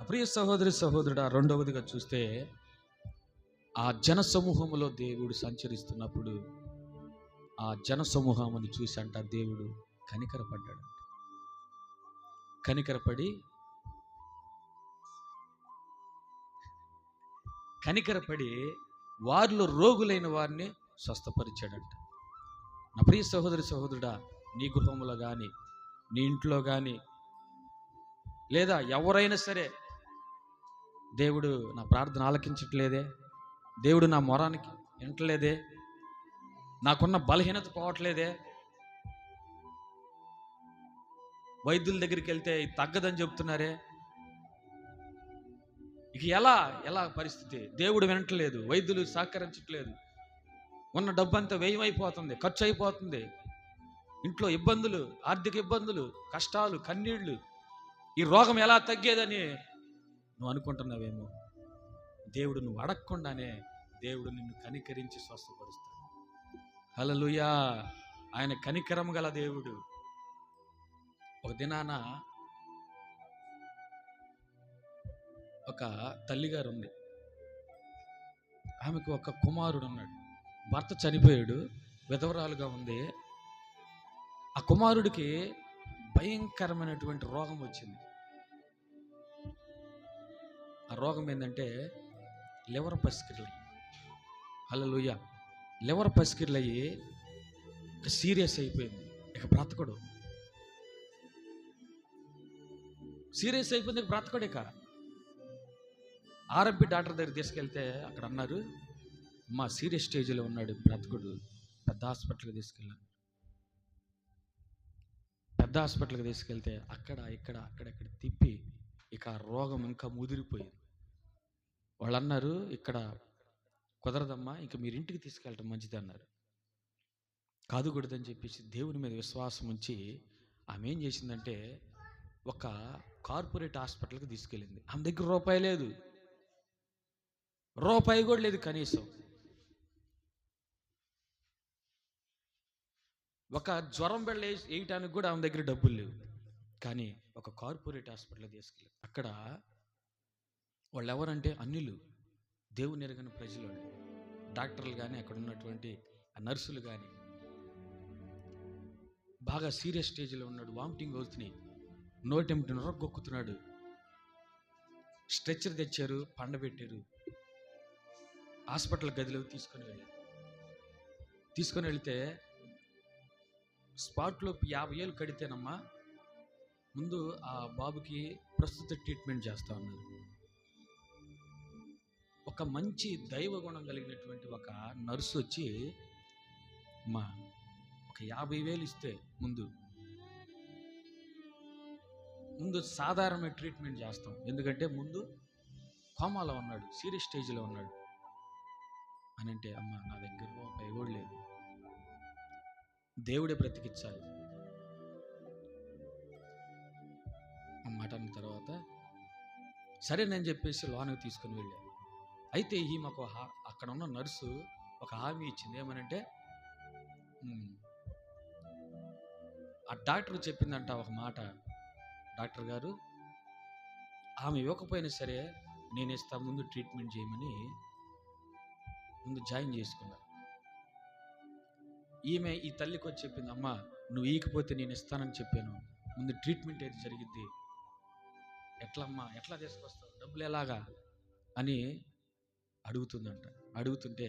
ప్రియ సహోదరుడా, రెండవదిగా చూస్తే ఆ జన సమూహములో దేవుడు సంచరిస్తున్నప్పుడు ఆ జన సమూహమును చూసి అంట దేవుడు కనికరపడ్డాడు. కనికరపడి వారిలో రోగులైన వారిని స్వస్థపరిచాడంట. నా ప్రియ సహోదరుడా, నీ గృహంలో కానీ, నీ ఇంట్లో కానీ, లేదా ఎవరైనా సరే, దేవుడు నా ప్రార్థన ఆలకించట్లేదే, దేవుడు నా మొరానికి వినట్లేదే, నాకున్న బలహీనత పోవట్లేదే, వైద్యుల దగ్గరికి వెళ్తే తగ్గదని చెప్తున్నారే, ఇక ఎలా పరిస్థితి? దేవుడు వినట్లేదు, వైద్యులు సహకరించట్లేదు, ఉన్న డబ్బంతా వ్యయమైపోతుంది, ఖర్చు అయిపోతుంది, ఇంట్లో ఇబ్బందులు, ఆర్థిక ఇబ్బందులు, కష్టాలు, కన్నీళ్లు, ఈ రోగం ఎలా తగ్గేదని నువ్వు అనుకుంటున్నావేమో. దేవుడు నువ్వు అడగకుండానే దేవుడు నిన్ను కనికరించి స్వస్థపరుస్తాడు. హల్లెలూయా! ఆయన కనికరం గల దేవుడు. ఒక దినాన ఒక తల్లిగారు ఉంది, ఆమెకు ఒక కుమారుడు ఉన్నాడు, భర్త చనిపోయాడు, విధవరాలుగా ఉంది. ఆ కుమారుడికి భయంకరమైనటువంటి రోగం వచ్చింది. ఆ రోగం ఏంటంటే లివర్ పసికిర్లు. హల్లెలూయా! లివర్ పసికిర్లు అయ్యి ఇక సీరియస్ అయిపోయింది, ఇక బ్రతకడు. సీరియస్ అయిపోయింది, ఇక బ్రతకడు. ఇక ఆర్ఎంపీ డాక్టర్ దగ్గర తీసుకెళ్తే అక్కడ అన్నారు, మా సీరియస్ స్టేజ్లో ఉన్నాడు, బ్రతకుడు, పెద్ద హాస్పిటల్కి తీసుకెళ్ళాను. పెద్ద హాస్పిటల్కి తీసుకెళ్తే అక్కడెక్కడ తిప్పి ఇక రోగం ఇంకా ముదిరిపోయింది. వాళ్ళు అన్నారు, ఇక్కడ కుదరదమ్మా, ఇంక మీరు ఇంటికి తీసుకెళ్ళటం మంచిది అన్నారు. కాదుకూడదని చెప్పేసి దేవుని మీద విశ్వాసం ఉంచి ఆమె ఏం చేసిందంటే ఒక కార్పొరేట్ హాస్పిటల్కి తీసుకెళ్ళింది. ఆమె దగ్గర రూపాయి లేదు, రూపాయి కూడా లేదు కనీసం. ఒక జ్వరం బిళ్ళ వేయటానికి కూడా ఆమె దగ్గర డబ్బులు లేవు. కానీ ఒక కార్పొరేట్ హాస్పిటల్ తీసుకెళ్ళి అక్కడ వాళ్ళు ఎవరంటే అన్యులు, దేవుని ఎరగని ప్రజలు, డాక్టర్లు కానీ అక్కడ ఉన్నటువంటి ఆ నర్సులు కానీ. బాగా సీరియస్ స్టేజ్లో ఉన్నాడు, వామిటింగ్ అవుతున్నాయి, నోటెంటి నొరగొక్కుతున్నాడు. స్ట్రెచ్చర్ తెచ్చారు, పండబెట్టారు, హాస్పిటల్ గదిలోకి తీసుకొని వెళితే స్పాట్లో 50,000 కడితేనమ్మా ముందు ఆ బాబుకి ప్రస్తుత ట్రీట్మెంట్ చేస్తా ఉన్నారు. ఒక మంచి దైవ గుణం కలిగినటువంటి ఒక నర్సు వచ్చి అమ్మా ఒక 50,000 ఇస్తే ముందు సాధారణ ట్రీట్మెంట్ చేస్తాం, ఎందుకంటే ముందు కోమాలో ఉన్నాడు, సీరియస్ స్టేజ్లో ఉన్నాడు అని అంటే, అమ్మ నా దగ్గర రూపాయి కూడా లేదు, దేవుడే బ్రతికించాలి అన్నమాట. అన్న తర్వాత సరేనని చెప్పేసి లోనకి తీసుకుని వెళ్ళాను. అయితే మాకు అక్కడ ఉన్న నర్సు ఒక హామీ ఇచ్చింది, ఏమనంటే ఆ డాక్టర్ చెప్పిందంట ఒక మాట, డాక్టర్ గారు ఆమె ఇవ్వకపోయినా సరే నేను ఇస్తా, ముందు ట్రీట్మెంట్ చేయమని ముందు జాయిన్ చేసుకున్నా. ఈమె ఈ తల్లికి వచ్చి చెప్పింది, అమ్మా నువ్వు ఈకపోతే నేను ఇస్తానని చెప్పాను, ముందు ట్రీట్మెంట్ అయితే జరిగిద్ది, ఎట్లమ్మా ఎట్లా తీసుకొస్తావు, డబ్బులు ఎలాగా అని అడుగుతుందంట. అడుగుతుంటే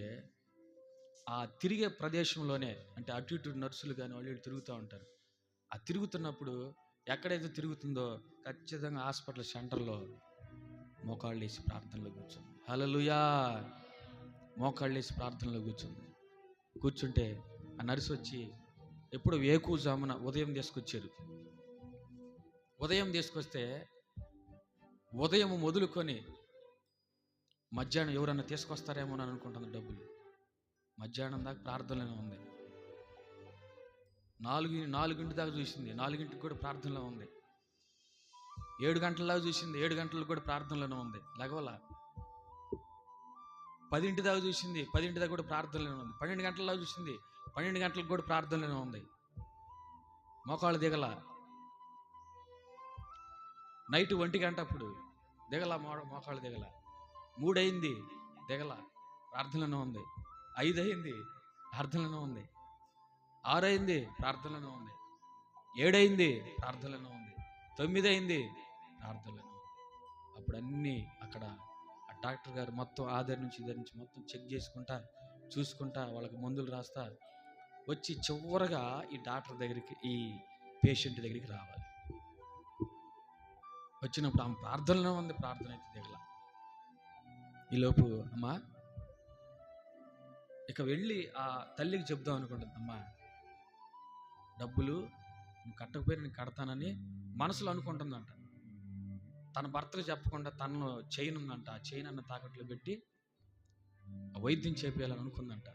ఆ తిరిగే ప్రదేశంలోనే, అంటే అటు ఇటు నర్సులు కానీ వాళ్ళు తిరుగుతూ ఉంటారు, ఆ తిరుగుతున్నప్పుడు ఎక్కడైతే తిరుగుతుందో ఖచ్చితంగా హాస్పిటల్ సెంటర్లో మోకాళ్ళు వేసి ప్రార్థనలో కూర్చుంది. హల్లెలూయా, మోకాళ్ళు వేసి ప్రార్థనలో కూర్చుంటే ఆ నర్సు వచ్చి ఎప్పుడు వేకువజామున ఉదయం తీసుకొచ్చారు. ఉదయం తీసుకొస్తే ఉదయం మొదలుకొని మధ్యాహ్నం ఎవరన్నా తీసుకొస్తారేమో అని అనుకుంటుంది డబ్బులు. మధ్యాహ్నం దాకా ప్రార్థనలోనే ఉంది. 4 దాకా చూసింది, 4 కూడా ప్రార్థనలో ఉంది. 7 గంటల దాకా చూసింది, 7 గంటలకు కూడా ప్రార్థనలోనే ఉంది, లెగవల. 10 దాకా చూసింది, 10 దాకా కూడా ప్రార్థనలోనే ఉంది. 12 గంటల దాకా చూసింది, 12 గంటలకు కూడా ప్రార్థనలోనే ఉంది, మోకాళ్ళు దిగల. నైట్ 1 గంట అప్పుడు దిగల, మోకాళ్ళు దిగల. 3 అయింది, దిగల, ప్రార్థనలోనే ఉంది. 5 అయింది, ప్రార్థనలోనే ఉంది. 6 అయింది, ప్రార్థనలోనే ఉంది. 7 అయింది, ప్రార్థనలోనే ఉంది. 9 అయింది, ప్రార్థనలోనే ఉంది. అప్పుడు అన్నీ అక్కడ ఆ డాక్టర్ గారు మొత్తం ఆధార్ నుంచి ఇద్దరి నుంచి మొత్తం చెక్ చేసుకుంటా చూసుకుంటా వాళ్ళకి మందులు రాస్తా వచ్చి చివరగా ఈ డాక్టర్ దగ్గరికి, ఈ పేషెంట్ దగ్గరికి రావాలి. వచ్చినప్పుడు ఆమె ప్రార్థనలో ఉంది, ప్రార్థన అయితే దిగల. ఈలోపు అమ్మా ఇక వెళ్ళి ఆ తల్లికి చెప్దాం అనుకుంటుంది, అమ్మా డబ్బులు నువ్వు కట్టకపోయినా నేను కడతానని మనసులో అనుకుంటుందంట. తన భర్తలు చెప్పకుండా తనను చైన్ ఉందంట, ఆ చైన్ అన్న తాకట్లో పెట్టి వైద్యం చేపేయాలని అనుకుందంట.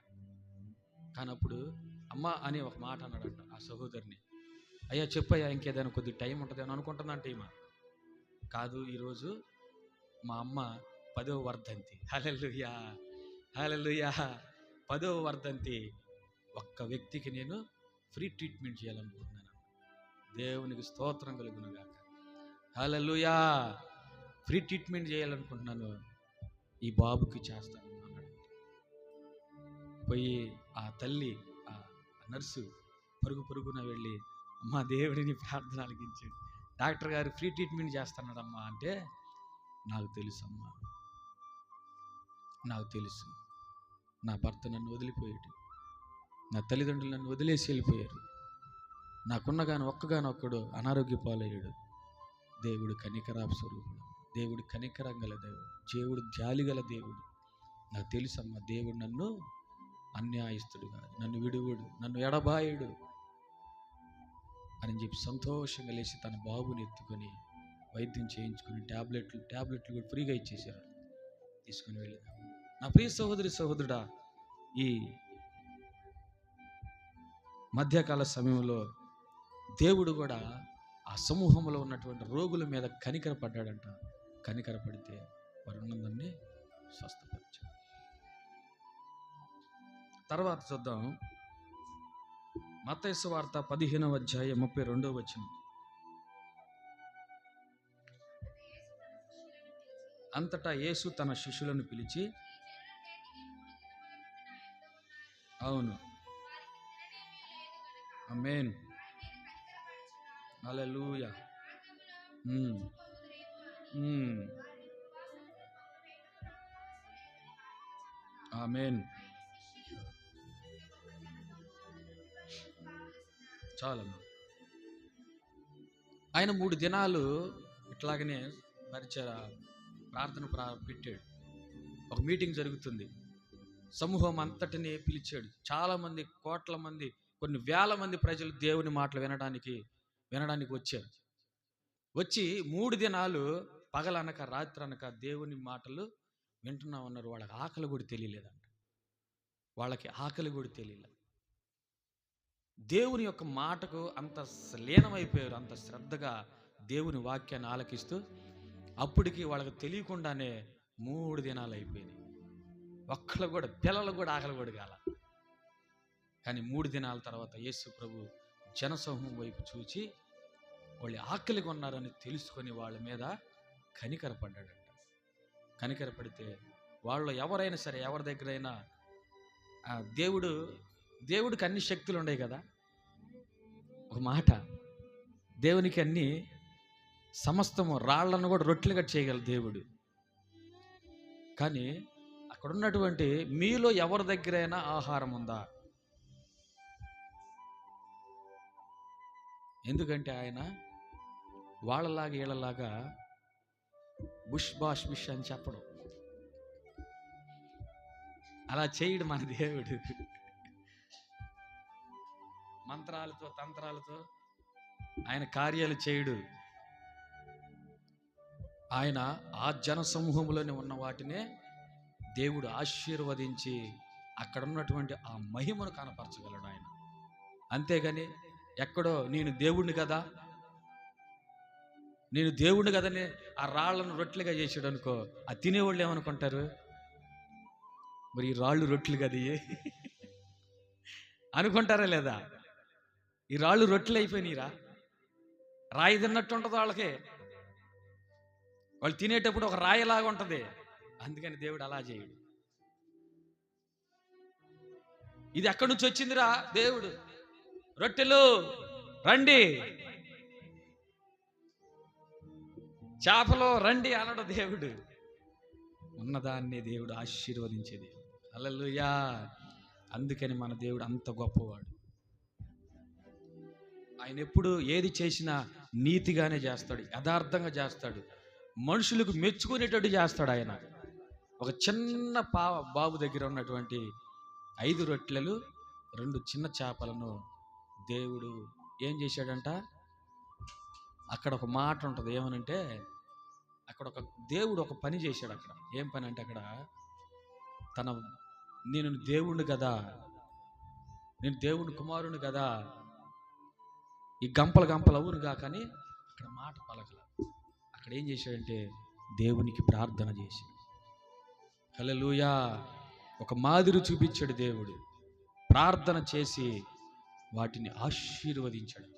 కానీ అప్పుడు అమ్మ అని ఒక మాట అన్నాడంట ఆ సహోదరిని, అయ్యా చెప్పయ్యా ఇంకేదైనా కొద్ది టైం ఉంటుంది అని అనుకుంటుందంట. ఈమె కాదు, ఈరోజు మా అమ్మ 10వ వర్ధంతి. హల్లెలూయా, హల్లెలూయా, 10వ వర్ధంతి. ఒక్క వ్యక్తికి నేను ఫ్రీ ట్రీట్మెంట్ చేయాలనుకుంటున్నాను. దేవునికి స్తోత్రం కలుగును గాక. హల్లెలూయా, ఫ్రీ ట్రీట్మెంట్ చేయాలనుకుంటున్నాను, ఈ బాబుకి చేస్తాను అన్నాడు. పోయి ఆ తల్లి ఆ నర్సు పరుగున వెళ్ళి, అమ్మా దేవుడిని ప్రార్థన ఆలకించాడు, డాక్టర్ గారు ఫ్రీ ట్రీట్మెంట్ చేస్తున్నాడమ్మా అంటే, నాకు తెలుసు అమ్మా, నాకు తెలుసు, నా భర్త నన్ను వదిలిపోయాడు, నా తల్లిదండ్రులు నన్ను వదిలేసి వెళ్ళిపోయారు, నాకున్నగాను ఒక్కగానొక్కడు అనారోగ్య పాలయ్యాడు. దేవుడు కనికరాపు స్వరూపుడు, దేవుడు కనికరం గల దేవుడు, దేవుడు జాలి గల దేవుడు. నాకు తెలుసమ్మా, దేవుడు నన్ను అన్యాయస్తుడు కాదు, నన్ను విడువుడు, నన్ను ఎడబాయుడు అని చెప్పి సంతోషంగా లేచి తన బాబుని ఎత్తుకొని వైద్యం చేయించుకుని టాబ్లెట్లు కూడా ఫ్రీగా ఇచ్చేసారు. తీసుకుని వెళ్ళినాము. నా ప్రియ సహోదరి సహోదరుడా, ఈ మధ్యకాల సమయంలో దేవుడు కూడా ఆ సమూహంలో ఉన్నటువంటి రోగుల మీద కనికరపడ్డాడంట. కనికరపడితే వారు ఉన్నదాన్ని స్వస్థపరిచాడు. తర్వాత చూద్దాం, మత్తయి సువార్త 15వ అధ్యాయం 32వ వచనం. అంతటా యేసు తన శిష్యులను పిలిచి, అవును, ఆమేన్, హల్లెలూయా, ఆమేన్. చాలమ్మా. ఆయన 3 దినాలు ఇట్లాగనే ప్రార్థన పెట్టాడు. ఒక మీటింగ్ జరుగుతుంది, సమూహం అంతటిని పిలిచాడు. చాలా మంది, కోట్ల మంది, కొన్ని వేల మంది ప్రజలు దేవుని మాటలు వినడానికి వచ్చారు. వచ్చి 3 దినాలు పగలనక రాత్రి అనక దేవుని మాటలు వింటున్నా ఉన్నారు. వాళ్ళకి ఆకలి కూడా తెలియలేదంట. దేవుని యొక్క మాటకు అంత లీనమైపోయారు, అంత శ్రద్ధగా దేవుని వాక్యాన్ని ఆలకిస్తూ. అప్పటికి వాళ్ళకి తెలియకుండానే 3 దినాలు అయిపోయినాయి. ఒక్కళ్ళు కూడా, పిల్లలు కూడా ఆకలి కూడా కాల. కానీ 3 దినాల తర్వాత యేసు ప్రభు జనసమూహం వైపు చూచి వాళ్ళు ఆకలిగా ఉన్నారని తెలుసుకొని వాళ్ళ మీద కనికరపడ్డాడంట. కనికరపడితే వాళ్ళు ఎవరైనా సరే, ఎవరి దగ్గరైనా దేవుడికి అన్ని శక్తులు ఉన్నాయి కదా. ఒక మాట, దేవునికి అన్ని సమస్తము, రాళ్లను కూడా రొట్టెలుగా చేయగల దేవుడు. కానీ అక్కడ ఉన్నటువంటి మీలో ఎవరి దగ్గరైనా ఆహారం ఉందా? ఎందుకంటే ఆయన వాళ్ళలాగా వీళ్ళలాగా బుష్ బాష్ బిష్ అని చెప్పడం, అలా చేయడు మన దేవుడు. మంత్రాలతో తంత్రాలతో ఆయన కార్యాలు చేయడు. ఆయన ఆ జన సమూహంలోనే ఉన్న వాటినే దేవుడు ఆశీర్వదించి అక్కడ ఉన్నటువంటి ఆ మహిమను కనపరచగలడు ఆయన. అంతేగాని ఎక్కడో నేను దేవుణ్ణి కదని ఆ రాళ్లను రొట్టెలుగా చేసాడు అనుకో, ఆ తినేవాళ్ళు ఏమనుకుంటారు, మరి ఈ రాళ్ళు రొట్టెలు కదా అనుకుంటారా లేదా? ఈ రాళ్ళు రొట్టెలు అయిపోయినాయిరా, రాయి తిన్నట్టు ఉంటుంది వాళ్ళకి. వాళ్ళు తినేటప్పుడు ఒక రాయిలాగా ఉంటుంది. అందుకని దేవుడు అలా చేయడు. ఇది ఎక్కడి నుంచి వచ్చిందిరా? దేవుడు రొట్టెలు రండి, చేపలు రండి అనడు దేవుడు. ఉన్నదాన్ని దేవుడు ఆశీర్వదించేది. హల్లెలూయా. అందుకని మన దేవుడు అంత గొప్పవాడు. ఆయన ఎప్పుడు ఏది చేసినా నీతిగానే చేస్తాడు, యథార్థంగా చేస్తాడు, మనుషులకు మెచ్చుకునేటట్టు చేస్తాడు. ఆయన ఒక చిన్న బాబు దగ్గర ఉన్నటువంటి 5 రొట్టెలు 2 చిన్న చేపలను దేవుడు ఏం చేశాడంట? అక్కడ ఒక మాట ఉంటుంది, ఏమనంటే అక్కడ దేవుడు ఒక పని చేశాడు. అక్కడ ఏం పని అంటే, అక్కడ నేను దేవుణ్ణి కదా, నేను దేవుని కుమారుని కదా, ఈ గంపలు అవునుగా, కానీ అక్కడ మాట పలకల. అక్కడ ఏం చేశాడంటే దేవునికి ప్రార్థన చేశాడు. హల్లెలూయా. ఒక మాదిరి చూపించాడు దేవుడు. ప్రార్థన చేసి వాటిని ఆశీర్వదించాడు.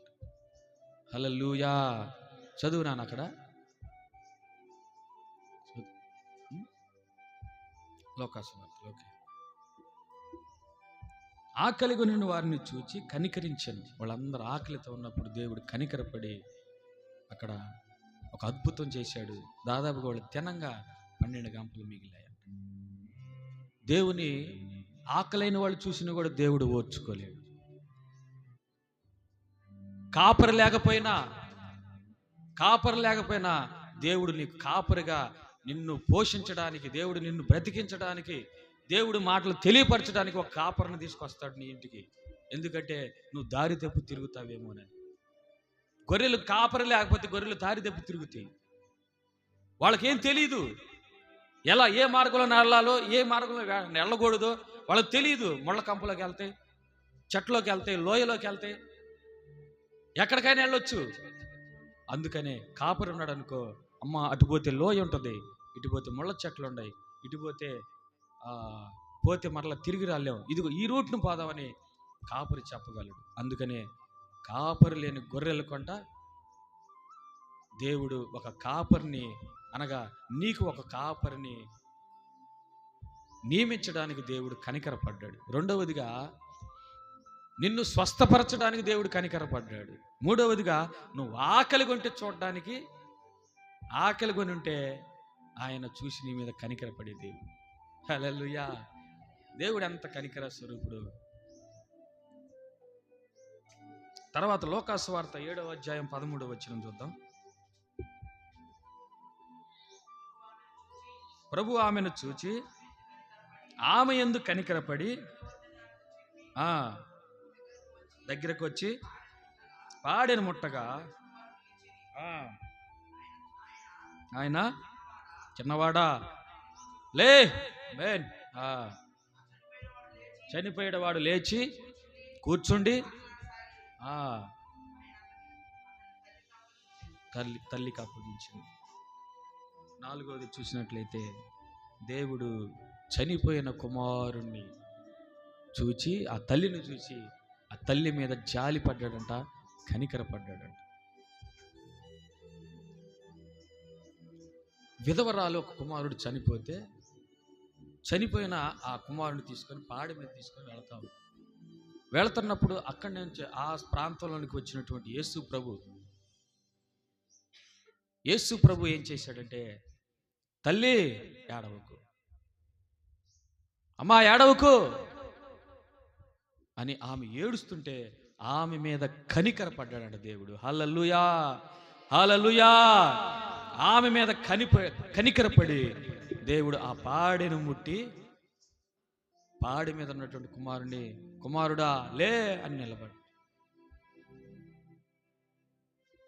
హల్లెలూయా. చదువు నాన్న అక్కడ లోకాసువార్త. ఆకలిగా ఉన్న వారిని చూచి కనికరించను. వాళ్ళందరూ ఆకలితో ఉన్నప్పుడు దేవుడు కనికరపడి అక్కడ ఒక అద్భుతం చేశాడు. దాదాపుగా వాళ్ళు తినంగా 12 గంపలు మిగిలాయి. దేవుని ఆకలైన వాళ్ళు చూసినా కూడా దేవుడు ఓర్చుకోలేడు. కాపరి లేకపోయినా దేవుడు నీకు కాపరిగా నిన్ను పోషించడానికి, దేవుడు నిన్ను బ్రతికించడానికి, దేవుడు మాటలు తెలియపరచడానికి ఒక కాపరిని తీసుకొస్తాడు నీ ఇంటికి. ఎందుకంటే నువ్వు దారి తప్పు తిరుగుతావేమోనని. గొర్రెలు కాపరి లేకపోతే గొర్రెలు దారి తప్పు తిరుగుతాయి. వాళ్ళకేం తెలీదు. ఎలా ఏ మార్గంలో వెళ్ళాలో ఏ మార్గంలో వెళ్ళకూడదో వాళ్ళకి తెలియదు. ముళ్ళ కంపులోకి వెళ్తాయి, చెట్లోకి వెళ్తాయి, లోయలోకి వెళ్తాయి, ఎక్కడికైనా వెళ్ళొచ్చు. అందుకనే కాపరి ఉన్నాడు అనుకో, అమ్మ అటుపోతే లోయ ఉంటుంది, ఇటుపోతే ముళ్ళ చెట్లు ఉన్నాయి, ఇటుపోతే పోతే మరలా తిరిగి రాలేం, ఇదిగో ఈ రూట్ను పోదామని కాపరి చెప్పగలడు. అందుకనే కాపరి లేని గొర్రెల కొంట దేవుడు ఒక కాపరిని, అనగా నీకు ఒక కాపరిని నియమించడానికి దేవుడు కనికరపడ్డాడు. రెండవదిగా నిన్ను స్వస్థపరచడానికి దేవుడు కనికరపడ్డాడు. మూడవదిగా నువ్వు ఆకలి కొంటే చూడడానికి, ఆకలి కొని ఉంటే ఆయన చూసి నీ మీద కనికరపడే దేవుడు. హల్లెలూయా! దేవుడు ఎంత కనికర స్వరూపుడు. తర్వాత లోకాసు వార్త 7వ అధ్యాయం 13వ వచనం చూద్దాం. ప్రభు ఆమెను చూచి ఆమె యందు కనికరపడి దగ్గరకు వచ్చి పాడెను ముట్టగా ఆయన చిన్నవాడా లే మేన్ చనిపోయేవాడు లేచి కూర్చుండి తల్లికి అప్పగించింది. నాలుగవది చూసినట్లయితే దేవుడు చనిపోయిన కుమారుణ్ణి చూచి, ఆ తల్లిని చూసి ఆ తల్లి మీద జాలి పడ్డాడంట, కనికరపడ్డాడంట. విధవరాలు ఒక కుమారుడు చనిపోతే, చనిపోయిన ఆ కుమారుని తీసుకొని పాడి మీద తీసుకొని వెళుతున్నప్పుడు అక్కడి నుంచి ఆ ప్రాంతంలోనికి వచ్చినటువంటి యేసు ప్రభు ఏం చేశాడంటే, తల్లి ఏడవకు, అమ్మా ఏడవకు అని ఆమె ఏడుస్తుంటే ఆమె మీద కనికరపడ్డాడంట దేవుడు. హల్లెలూయా, హల్లెలూయా. ఆమె మీద కనికరపడి దేవుడు ఆ పాడెను ముట్టి, పాడి మీద ఉన్నటువంటి కుమారుడా లే అని నిలబడి,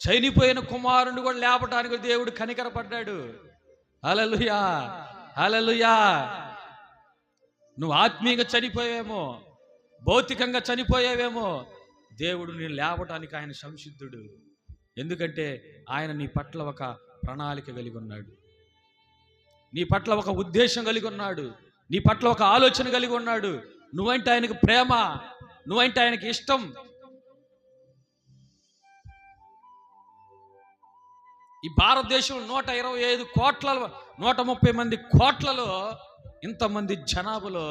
చనిపోయిన కుమారుని కూడా లేపటానికి దేవుడు కనికరపడ్డాడు. హల్లెలూయా, హల్లెలూయా. నువ్వు ఆత్మీయంగా చనిపోయావేమో, భౌతికంగా చనిపోయావేమో, దేవుడు నేను లేపటానికి ఆయన సంసిద్ధుడు. ఎందుకంటే ఆయన నీ పట్ల ఒక ప్రణాళిక కలిగి ఉన్నాడు, నీ పట్ల ఒక ఉద్దేశం కలిగి ఉన్నాడు, నీ పట్ల ఒక ఆలోచన కలిగి ఉన్నాడు. నువ్వంటే ఆయనకు ప్రేమ, నువ్వంటే ఆయనకి ఇష్టం. ఈ భారతదేశం 125 కోట్లలో 130 మంది కోట్లలో ఇంతమంది జనాభాలో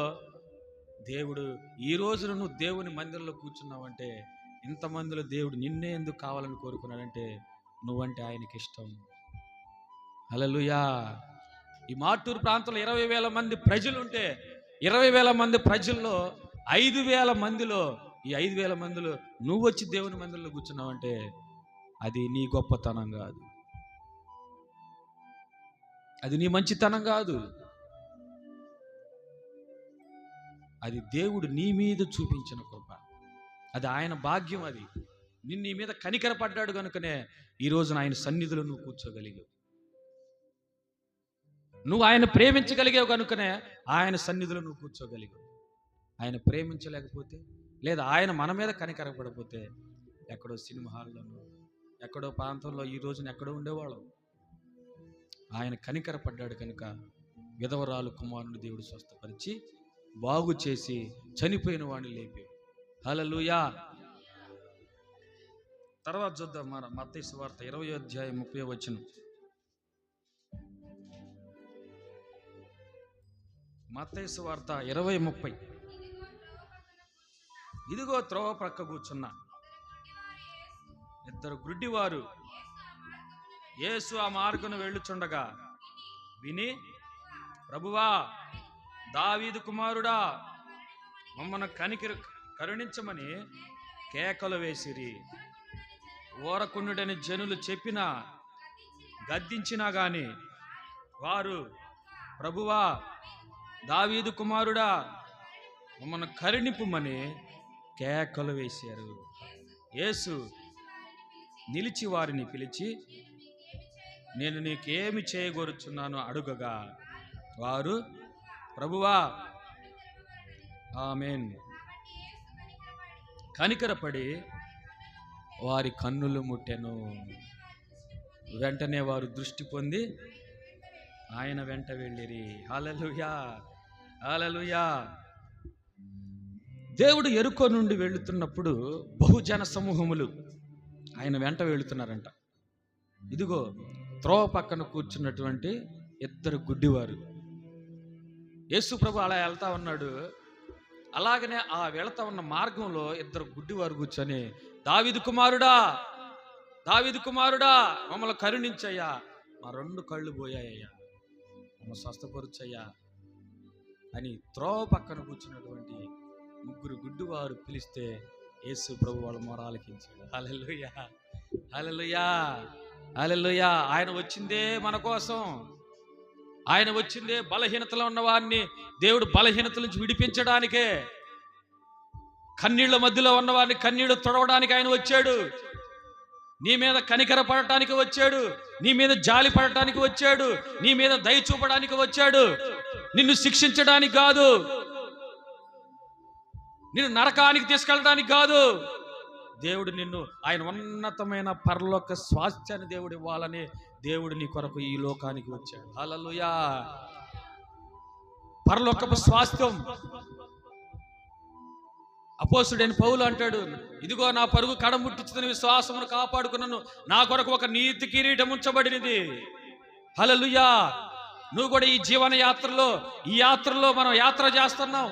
దేవుడు ఈ రోజున నువ్వు దేవుని మందిరంలో కూర్చున్నావంటే, ఇంతమందిలో దేవుడు నిన్నే ఎందుకు కావాలని కోరుకున్నాడంటే నువ్వంటే ఆయనకి ఇష్టం. హల్లెలూయా. ఈ మార్టూరు ప్రాంతంలో 20,000 మంది ప్రజలు ఉంటే, 20,000 మంది ప్రజల్లో 5,000 మందిలో, ఈ 5,000 మందిలో నువ్వు వచ్చి దేవుని మందిరంలో కూర్చున్నావంటే అది నీ గొప్పతనం కాదు, అది నీ మంచితనం కాదు, అది దేవుడు నీ మీద చూపించిన కృప, అది ఆయన భాగ్యం. అది నీ మీద కనికరపడ్డాడు కనుకనే ఈ రోజున ఆయన సన్నిధిలో నువ్వు కూర్చోగలిగావు. నువ్వు ఆయన ప్రేమించగలిగావు కనుకనే ఆయన సన్నిధిలో నువ్వు కూర్చోగలిగావు. ఆయన ప్రేమించలేకపోతే, లేదా ఆయన మన మీద కనికరపడకపోతే ఎక్కడో సినిమా హాల్లోనో ఎక్కడో ప్రాంతంలో ఈ రోజున ఎక్కడో ఉండేవాళ్ళం. ఆయన కనికరపడ్డాడు కనుక విధవరాలు కుమారుని దేవుడు స్వస్థపరిచి బాగు చేసి చనిపోయిన వాడిని లేపి. హల్లెలూయా. తర్వాత చూద్దాం మన మత్తయి సువార్త 20వ అధ్యాయం 30వ వచనం. మత్తయి సువార్త 20:30. ఇదిగో త్రోవ ప్రక్క కూర్చున్న ఇద్దరు గుడ్డివారు యేసు ఆ మార్గమున వెళ్ళుచుండగా విని, ప్రభువా దావీదు కుమారుడా మమ్మను కరుణించమని కేకలు వేసిరి. ఓరకుండుడని జనులు చెప్పినా గద్దించినా గాని వారు, ప్రభువా దావీదు కుమారుడా మమ్మను కరుణింపుమని కేకలు వేశారు. యేసు నిలిచి వారిని పిలిచి, నేను నీకేమి చేయగోరుచున్నాను అడుగగా వారు ప్రభువా ఆమేన్ కనికరపడి వారి కన్నులు ముట్టెను. వెంటనే వారు దృష్టి పొంది ఆయన వెంట వెళ్ళిరి. హల్లెలూయా, హల్లెలూయా. దేవుడు యెరికో నుండి వెళుతున్నప్పుడు బహుజన సమూహములు ఆయన వెంట వెళుతున్నారంట. ఇదిగో త్రోవ పక్కన కూర్చున్నటువంటి ఇద్దరు గుడ్డివారు. యేసు ప్రభు అలా వెళ్తా ఉన్నాడు. అలాగనే ఆ వెళతా ఉన్న మార్గంలో ఇద్దరు గుడ్డివారు కూర్చొని, దావీదు కుమారుడా, దావీదు కుమారుడా, మమ్మల్ని కరుణించయ్యా, మా 2 కళ్ళు పోయాయ్యా, మమ్మల్ని స్వస్థపరుచయ్యా అని త్రోవ పక్కన కూర్చున్నటువంటి 3 గుడ్డివారు పిలిస్తే యేసు ప్రభు వాళ్ళ మొర ఆలకించాడు. హల్లెలూయా, హల్లెలూయా, హల్లెలూయా. ఆయన వచ్చిందే మన కోసం. ఆయన వచ్చిందే బలహీనతలో ఉన్న వారిని దేవుడు బలహీనతల నుంచి విడిపించడానికే. కన్నీళ్ల మధ్యలో ఉన్న వారిని కన్నీళ్లు తొడవడానికి ఆయన వచ్చాడు. నీ మీద కనికర పడటానికి వచ్చాడు. నీ మీద జాలి పడటానికి వచ్చాడు. నీ మీద దయ చూపడానికి వచ్చాడు. నిన్ను శిక్షించడానికి కాదు, నిన్ను నరకానికి తీసుకెళ్ళడానికి కాదు. దేవుడు నిన్ను ఆయన ఉన్నతమైన పరలోక స్వాస్థ్యాన్ని దేవుడు ఇవ్వాలని దేవుడు నీ కొరకు ఈ లోకానికి వచ్చాడు. హల్లెలూయా. పరలోకపు స్వాస్థ్యం. అపోస్తుడైన పౌలు అంటాడు, ఇదిగో నా పరుగు కడముట్టించుతున్న విశ్వాసమును కాపాడుకున్నాను, నా కొరకు ఒక నీతి కిరీటం ఉంచబడినది. హల్లెలూయా. నువ్వు కూడా ఈ జీవన యాత్రలో, ఈ యాత్రలో మనం యాత్ర చేస్తున్నాం.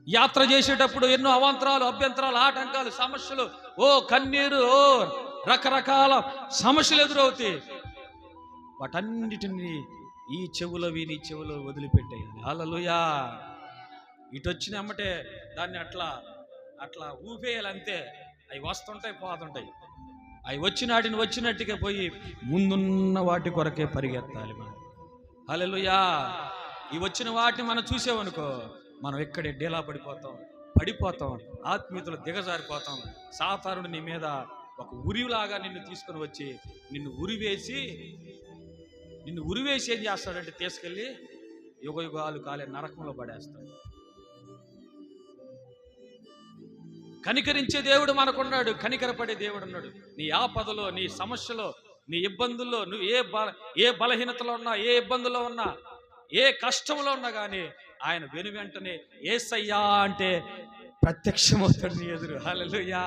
యాత్ర చేసేటప్పుడు ఎన్నో అవాంతరాలు, అభ్యంతరాలు, ఆటంకాలు, సమస్యలు, కన్నీరు, రకరకాల సమస్యలు ఎదురవుతాయి. వాటన్నిటిని ఈ చెవులో విని చెవులో వదిలిపెట్టేయాలి. హల్లెలూయా. ఇటు వచ్చిన అమ్మటే దాన్ని అట్లా అట్లా ఊపేయాలి అంతే. అవి వస్తుంటాయి, పోతుంటాయి. అవి వచ్చినాటిని వచ్చినట్టుగా పోయి ముందున్న వాటి కొరకే పరిగెత్తాలి మనం. హల్లెలూయా. ఈ వచ్చిన వాటిని మనం చూసామనుకో, మనం ఎక్కడే డేలా పడిపోతాం, ఆత్మీయతలు దిగజారిపోతాం. సాతానుడు నీ మీద ఒక ఉరిలాగా నిన్ను తీసుకొని వచ్చి నిన్ను ఉరివేసి ఏం చేస్తాడంటే తీసుకెళ్ళి యుగ యుగాలు కాలే నరకంలో పడేస్తాడు. కనికరించే దేవుడు మనకున్నాడు, కనికరపడే దేవుడు ఉన్నాడు. నీ ఆపదలో, నీ సమస్యలో, నీ ఇబ్బందుల్లో, నువ్వు ఏ బలహీనతలో ఉన్నా, ఏ ఇబ్బందులో ఉన్నా, ఏ కష్టంలో ఉన్నా కానీ ఆయన వెంటనే యేసయ్యా అంటే ప్రత్యక్షమవుతాడు నీ ఎదురు. హల్లెలూయా.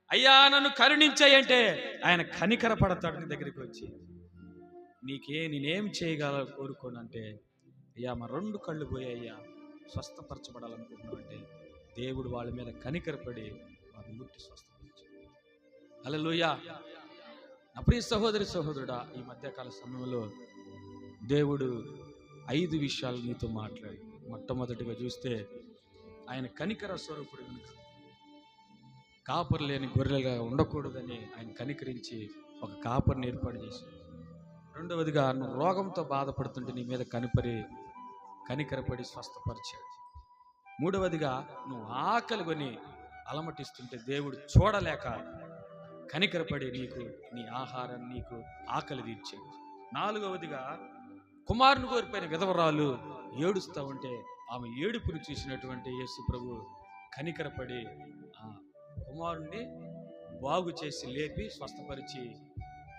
అయ్యా నన్ను కరుణించాయంటే ఆయన కనికర పడతాడు నీ దగ్గరికి వచ్చి. నేనేం చేయగల కోరుకోనంటే, అయ్యా మా 2 కళ్ళు పోయాయ్యా, స్వస్థపరచబడాలనుకుంటున్నావు అంటే దేవుడు వాళ్ళ మీద కనికరపడి వారిని ముట్టి స్వస్థపరిచాడు. హల్లెలూయా. నా ప్రియ సహోదరి సహోదరుడా, ఈ మధ్యకాల సమయంలో దేవుడు 5 విషయాలు నీతో మాట్లాడి. మొట్టమొదటిగా చూస్తే ఆయన కనికర స్వరూపుడు కనుక కాపరి లేని గొర్రెలుగా ఉండకూడదని ఆయన కనికరించి ఒక కాపరిని ఏర్పాటు చేశాడు. రెండవదిగా నువ్వు రోగంతో బాధపడుతుంటే నీ మీద కనికరపడి స్వస్థపరిచాడు. మూడవదిగా నువ్వు ఆకలి కొని అలమటిస్తుంటే దేవుడు చూడలేక కనికరపడి నీ ఆహారాన్ని, నీకు ఆకలి తీర్చాడు. నాలుగవదిగా కుమారుని కోల్పోయిన విధవరాలు ఏడుస్తూ ఉంటే ఆమె ఏడుపుని చూసినటువంటి యేసు ప్రభు కనికరపడి ఆ కుమారుణ్ణి బాగు చేసి లేపి స్వస్థపరిచి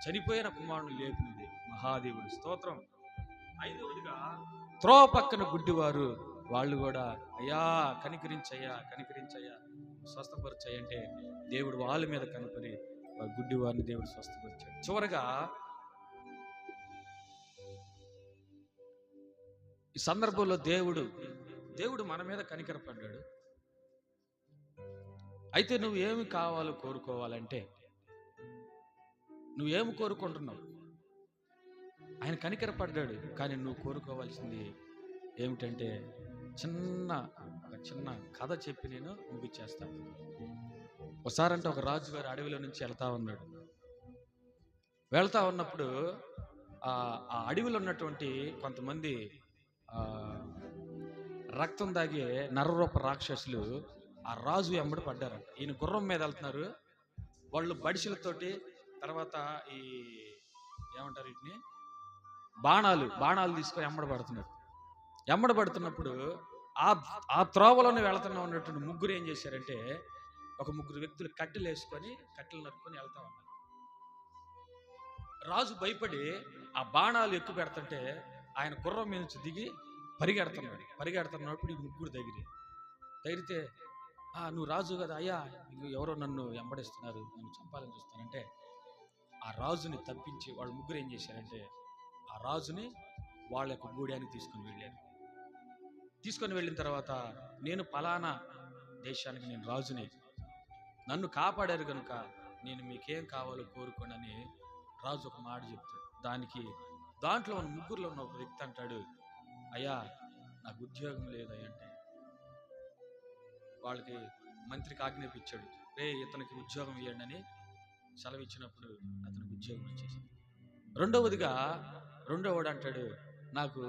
చనిపోయిన కుమారుని లేపినది మహాదేవుడు. స్తోత్రం. ఐదవదిగా త్రోవ పక్కన గుడ్డివారు వాళ్ళు కూడా అయ్యా కనికరించయ్యా స్వస్థపరిచాయంటే దేవుడు వాళ్ళ మీద కనపడి గుడ్డివారిని దేవుడు స్వస్థపరిచాడు. చివరగా ఈ సందర్భంలో దేవుడు మన మీద కనికరపడ్డాడు. అయితే నువ్వేమి కావాలో కోరుకోవాలంటే, నువ్వేమి కోరుకుంటున్నావు? ఆయన కనికరపడ్డాడు, కానీ నువ్వు కోరుకోవాల్సింది ఏమిటంటే ఒక చిన్న కథ చెప్పి నేను ముగిచ్చేస్తాను. ఒకసారంటే ఒక రాజుగారు అడవిలో నుంచి వెళ్తా ఉన్నప్పుడు ఆ అడవిలో ఉన్నటువంటి కొంతమంది రక్తం దాగే నరరూప రాక్షసులు ఆ రాజు వెంబడి పడ్డారంట. ఈయన గుర్రం మీద వెళ్తున్నారు, వాళ్ళు బడిసెలతోటి, తర్వాత ఈ ఏమంటారు వీటిని బాణాలు తీసుకొని ఎమ్మడబడుతున్నప్పుడు ఆ త్రోవలోనే వెళుతున్నా ఉన్నటువంటి ముగ్గురు ఏం చేశారంటే, ఒక ముగ్గురు వ్యక్తులు కట్టెలు నరుక్కొని వెళ్తా ఉన్నారు. రాజు భయపడి ఆ బాణాలు ఎక్కువ పెడుతుంటే ఆయన గుర్రం మీద నుంచి దిగి పరిగెడుతున్నప్పుడు ఈ ముగ్గురు తగిలితే, నువ్వు రాజు కదా అయ్యా, ఎవరో నన్ను వెంబడిస్తున్నారు, నన్ను చంపాలని చూస్తానంటే, ఆ రాజుని తప్పించి వాళ్ళ ముగ్గురు ఏం చేశారంటే, ఆ రాజుని వాళ్ళ యొక్క గూడానికి తీసుకొని వెళ్ళిన తర్వాత, నేను పలానా దేశానికి నేను రాజుని, నన్ను కాపాడారు కనుక నేను మీకేం కావాలో కోరుకోండి అని రాజు ఒక మాట చెప్తాడు. దాంట్లో ఉన్న ముగ్గురులో ఉన్న ఒక వ్యక్తి అంటాడు, అయ్యా నాకు ఉద్యోగం లేదయ్యా అంటే, వాళ్ళకి మంత్రికి ఆజ్ఞాపించాడు, ఇతనికి ఉద్యోగం ఇవ్వండి అని సెలవు ఇచ్చినప్పుడు అతనికి ఉద్యోగం వచ్చేసింది. రెండోవాడు అంటాడు, నాకు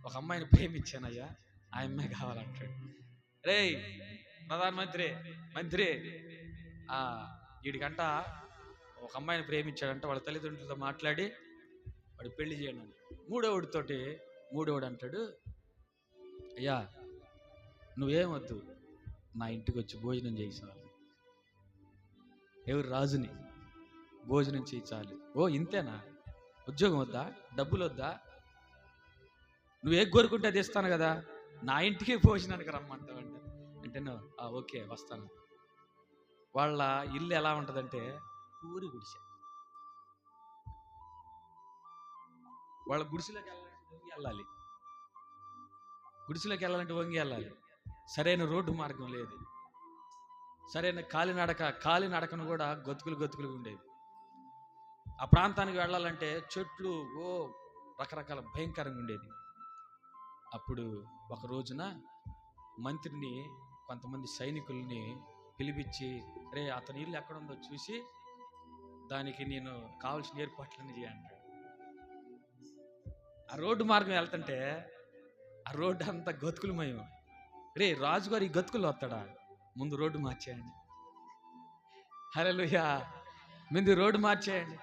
ఒక అమ్మాయిని ప్రేమించానయ్యా, ఆ అమ్మాయి కావాలంటాడు. ప్రధానమంత్రి వీడికంట ఒక అమ్మాయిని ప్రేమించాడంట, వాళ్ళ తల్లిదండ్రులతో మాట్లాడి వాడు పెళ్లి చేయండి. మూడోవాడు అంటాడు, అయ్యా నువ్వేమొద్దు, నా ఇంటికి వచ్చి భోజనం చేయి చాలు. ఎవరు? రాజుని భోజనం చేయి చాలు. ఓ ఇంతేనా? ఉద్యోగం వద్దా? డబ్బులు వద్దా? నువ్వే కోరుకుంటే అది ఇస్తాను కదా, నా ఇంటికి భోజనానికి రమ్మంటావంట అంటే, ఓకే వస్తాను. వాళ్ళ ఇల్లు ఎలా ఉంటుందంటే పూరి గుడిసె. వాళ్ళ గుడిసెలోకి వెళ్ళాలంటే వంగి వెళ్ళాలి. సరైన రోడ్డు మార్గం లేదు, సరైన కాలినడకను కూడా గతుకులు ఉండేది. ఆ ప్రాంతానికి వెళ్ళాలంటే చెట్లు రకరకాల భయంకరంగా ఉండేది. అప్పుడు ఒక రోజున మంత్రిని కొంతమంది సైనికుల్ని పిలిపించి, అతని ఇల్లు ఎక్కడుందో చూసి దానికి నేను కావాల్సిన ఏర్పాట్లన్నీ చేయంటాడు. ఆ రోడ్డు మార్గం వెళ్తుంటే ఆ రోడ్డు అంతా గతుకులమయం. రాజుగారు ఈ గతుకులు వస్తాడా? ముందు రోడ్డు మార్చేయండి. హల్లెలూయా, ముందు రోడ్డు మార్చేయండి.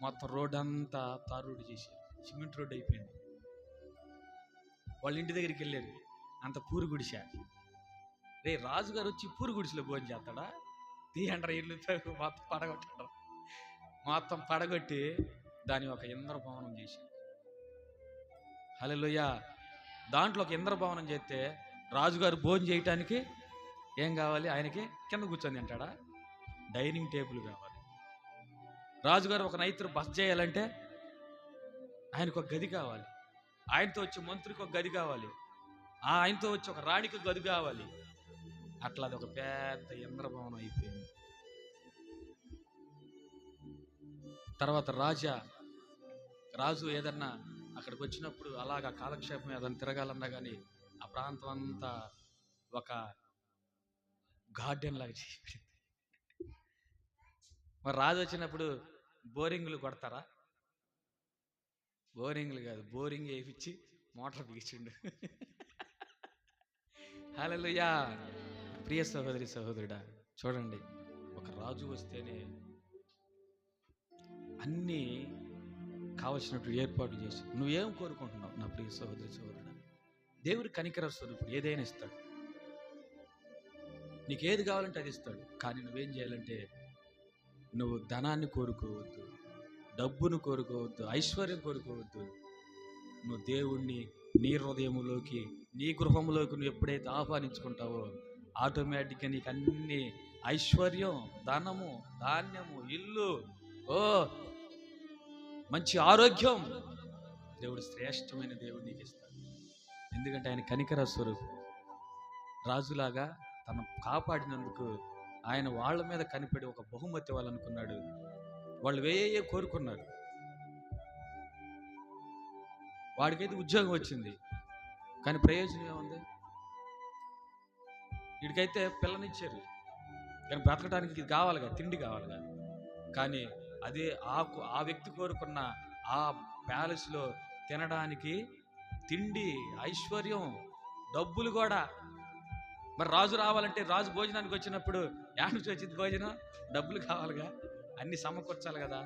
మొత్తం రోడ్డు అంతా తారు రోడ్డు చేశారు, సిమెంట్ రోడ్డు అయిపోయింది. వాళ్ళ ఇంటి దగ్గరికి వెళ్ళారు, అంత పూరి గుడిసె. రాజుగారు వచ్చి పూరి గుడిసెలో భోజనం చేస్తాడా? తీయండ్ర ఇల్లు మొత్తం పడగొట్టి దాని ఒక ఇంద్రభవనం చేశారు. హల్లెలూయా. దాంట్లో ఒక ఇంద్రభవనం చేస్తే రాజుగారు భోజనం చేయటానికి ఏం కావాలి? ఆయనకి కింద కూర్చొని తింటాడా? డైనింగ్ టేబుల్ కావాలి. రాజుగారు ఒక నైతురు బస చేయాలంటే ఆయనకు ఒక గది కావాలి, ఆయనతో వచ్చే మంత్రికి ఒక గది కావాలి, ఆయనతో వచ్చి ఒక రాణికి గది కావాలి. అట్లా అది ఒక పెద్ద ఇంద్రభవనం అయిపోయింది. తర్వాత రాజు ఏదన్నా అక్కడికి వచ్చినప్పుడు అలాగా కాలక్షేపం ఏదన్నా తిరగాలన్నా కానీ ఆ ప్రాంతం అంతా ఒక గార్డెన్ లాగా చేసి, మరి రాజు వచ్చినప్పుడు బోరింగ్లు కొడతారా? బోరింగ్లు కాదు, బోరింగ్ వేయించి మోటార్ బిగించిండు. హల్లెలూయా. ప్రియ సహోదరుడా, చూడండి, ఒక రాజు వస్తేనే అన్నీ కావలసినట్టు ఏర్పాటు చేసి, నువ్వేం కోరుకుంటున్నావు నా ప్రియ సహోదరుడా? దేవుడి కనికర స్వరూపుడు ఏదైనా ఇస్తాడు, నీకు ఏది కావాలంటే అది ఇస్తాడు. కానీ నువ్వేం చేయాలంటే, నువ్వు ధనాన్ని కోరుకోవద్దు, డబ్బును కోరుకోవద్దు, ఐశ్వర్యం కోరుకోవద్దు. నువ్వు దేవుణ్ణి నీ హృదయములోకి, నీ గృహంలోకి నువ్వు ఎప్పుడైతే ఆహ్వానించుకుంటావో ఆటోమేటిక్గా నీకు అన్ని ఐశ్వర్యం, ధనము, ధాన్యము, ఇల్లు, మంచి ఆరోగ్యం, దేవుడు శ్రేష్టమైన దేవుడు నీకు ఇస్తాడు. ఎందుకంటే ఆయన కనికర స్వరూపుడు. రాజులాగా తను కాపాడినందుకు ఆయన వాళ్ళ మీద కనిపెడి ఒక బహుమతి ఇవ్వాలనుకున్నాడు. వాళ్ళు వేయే కోరుకున్నారు. వాడికైతే ఉద్యోగం వచ్చింది, కానీ ప్రయోజనం ఏముంది? వీడికైతే పిల్లనిచ్చారు, కానీ బ్రతకడానికి ఇది కావాలిగా, తిండి కావాలిగా. కానీ అదే ఆ వ్యక్తి కోరుకున్న ఆ ప్యాలెస్లో తినడానికి తిండి, ఐశ్వర్యం, డబ్బులు కూడా. మరి రాజు రావాలంటే, రాజు భోజనానికి వచ్చినప్పుడు యాడ్ నుంచి వచ్చింది భోజనం, డబ్బులు కావాలిగా, అన్ని సమకూర్చాలి కదా.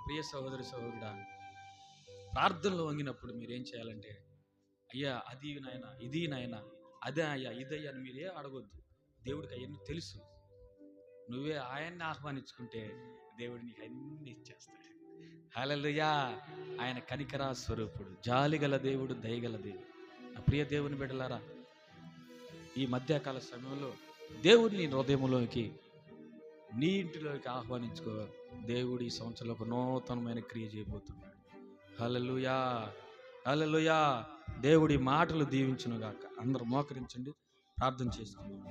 ప్రియ సహోదరుడా, ప్రార్థనలో వంగినప్పుడు మీరేం చేయాలంటే, అయ్యా అది నాయన, ఇది నాయన, అదే అయ్యా, ఇదయ్యా అని మీరే అడగొద్దు. దేవుడికి అవన్నీ తెలుసు. నువ్వే ఆయన్ని ఆహ్వానించుకుంటే దేవుడు నీకు అన్నీ ఇచ్చేస్తాడు. హల్లెలూయా. ఆయన కనికరా స్వరూపుడు, జాలిగల దేవుడు, దయగల దేవుడు. నా ప్రియ దేవుని బిడ్డలారా, ఈ మధ్యకాల సమయంలో దేవుడిని హృదయంలోకి, నీ ఇంటిలోకి ఆహ్వానించుకో. దేవుడు ఈ సంవత్సరంలో ఒక నూతనమైన క్రియ చేయబోతున్నాడు. హల్లెలూయా, హల్లెలూయా. దేవుడి మాటలు దీవించును గాక. అందరూ మోకరించండి, ప్రార్థన చేసుకుందాం.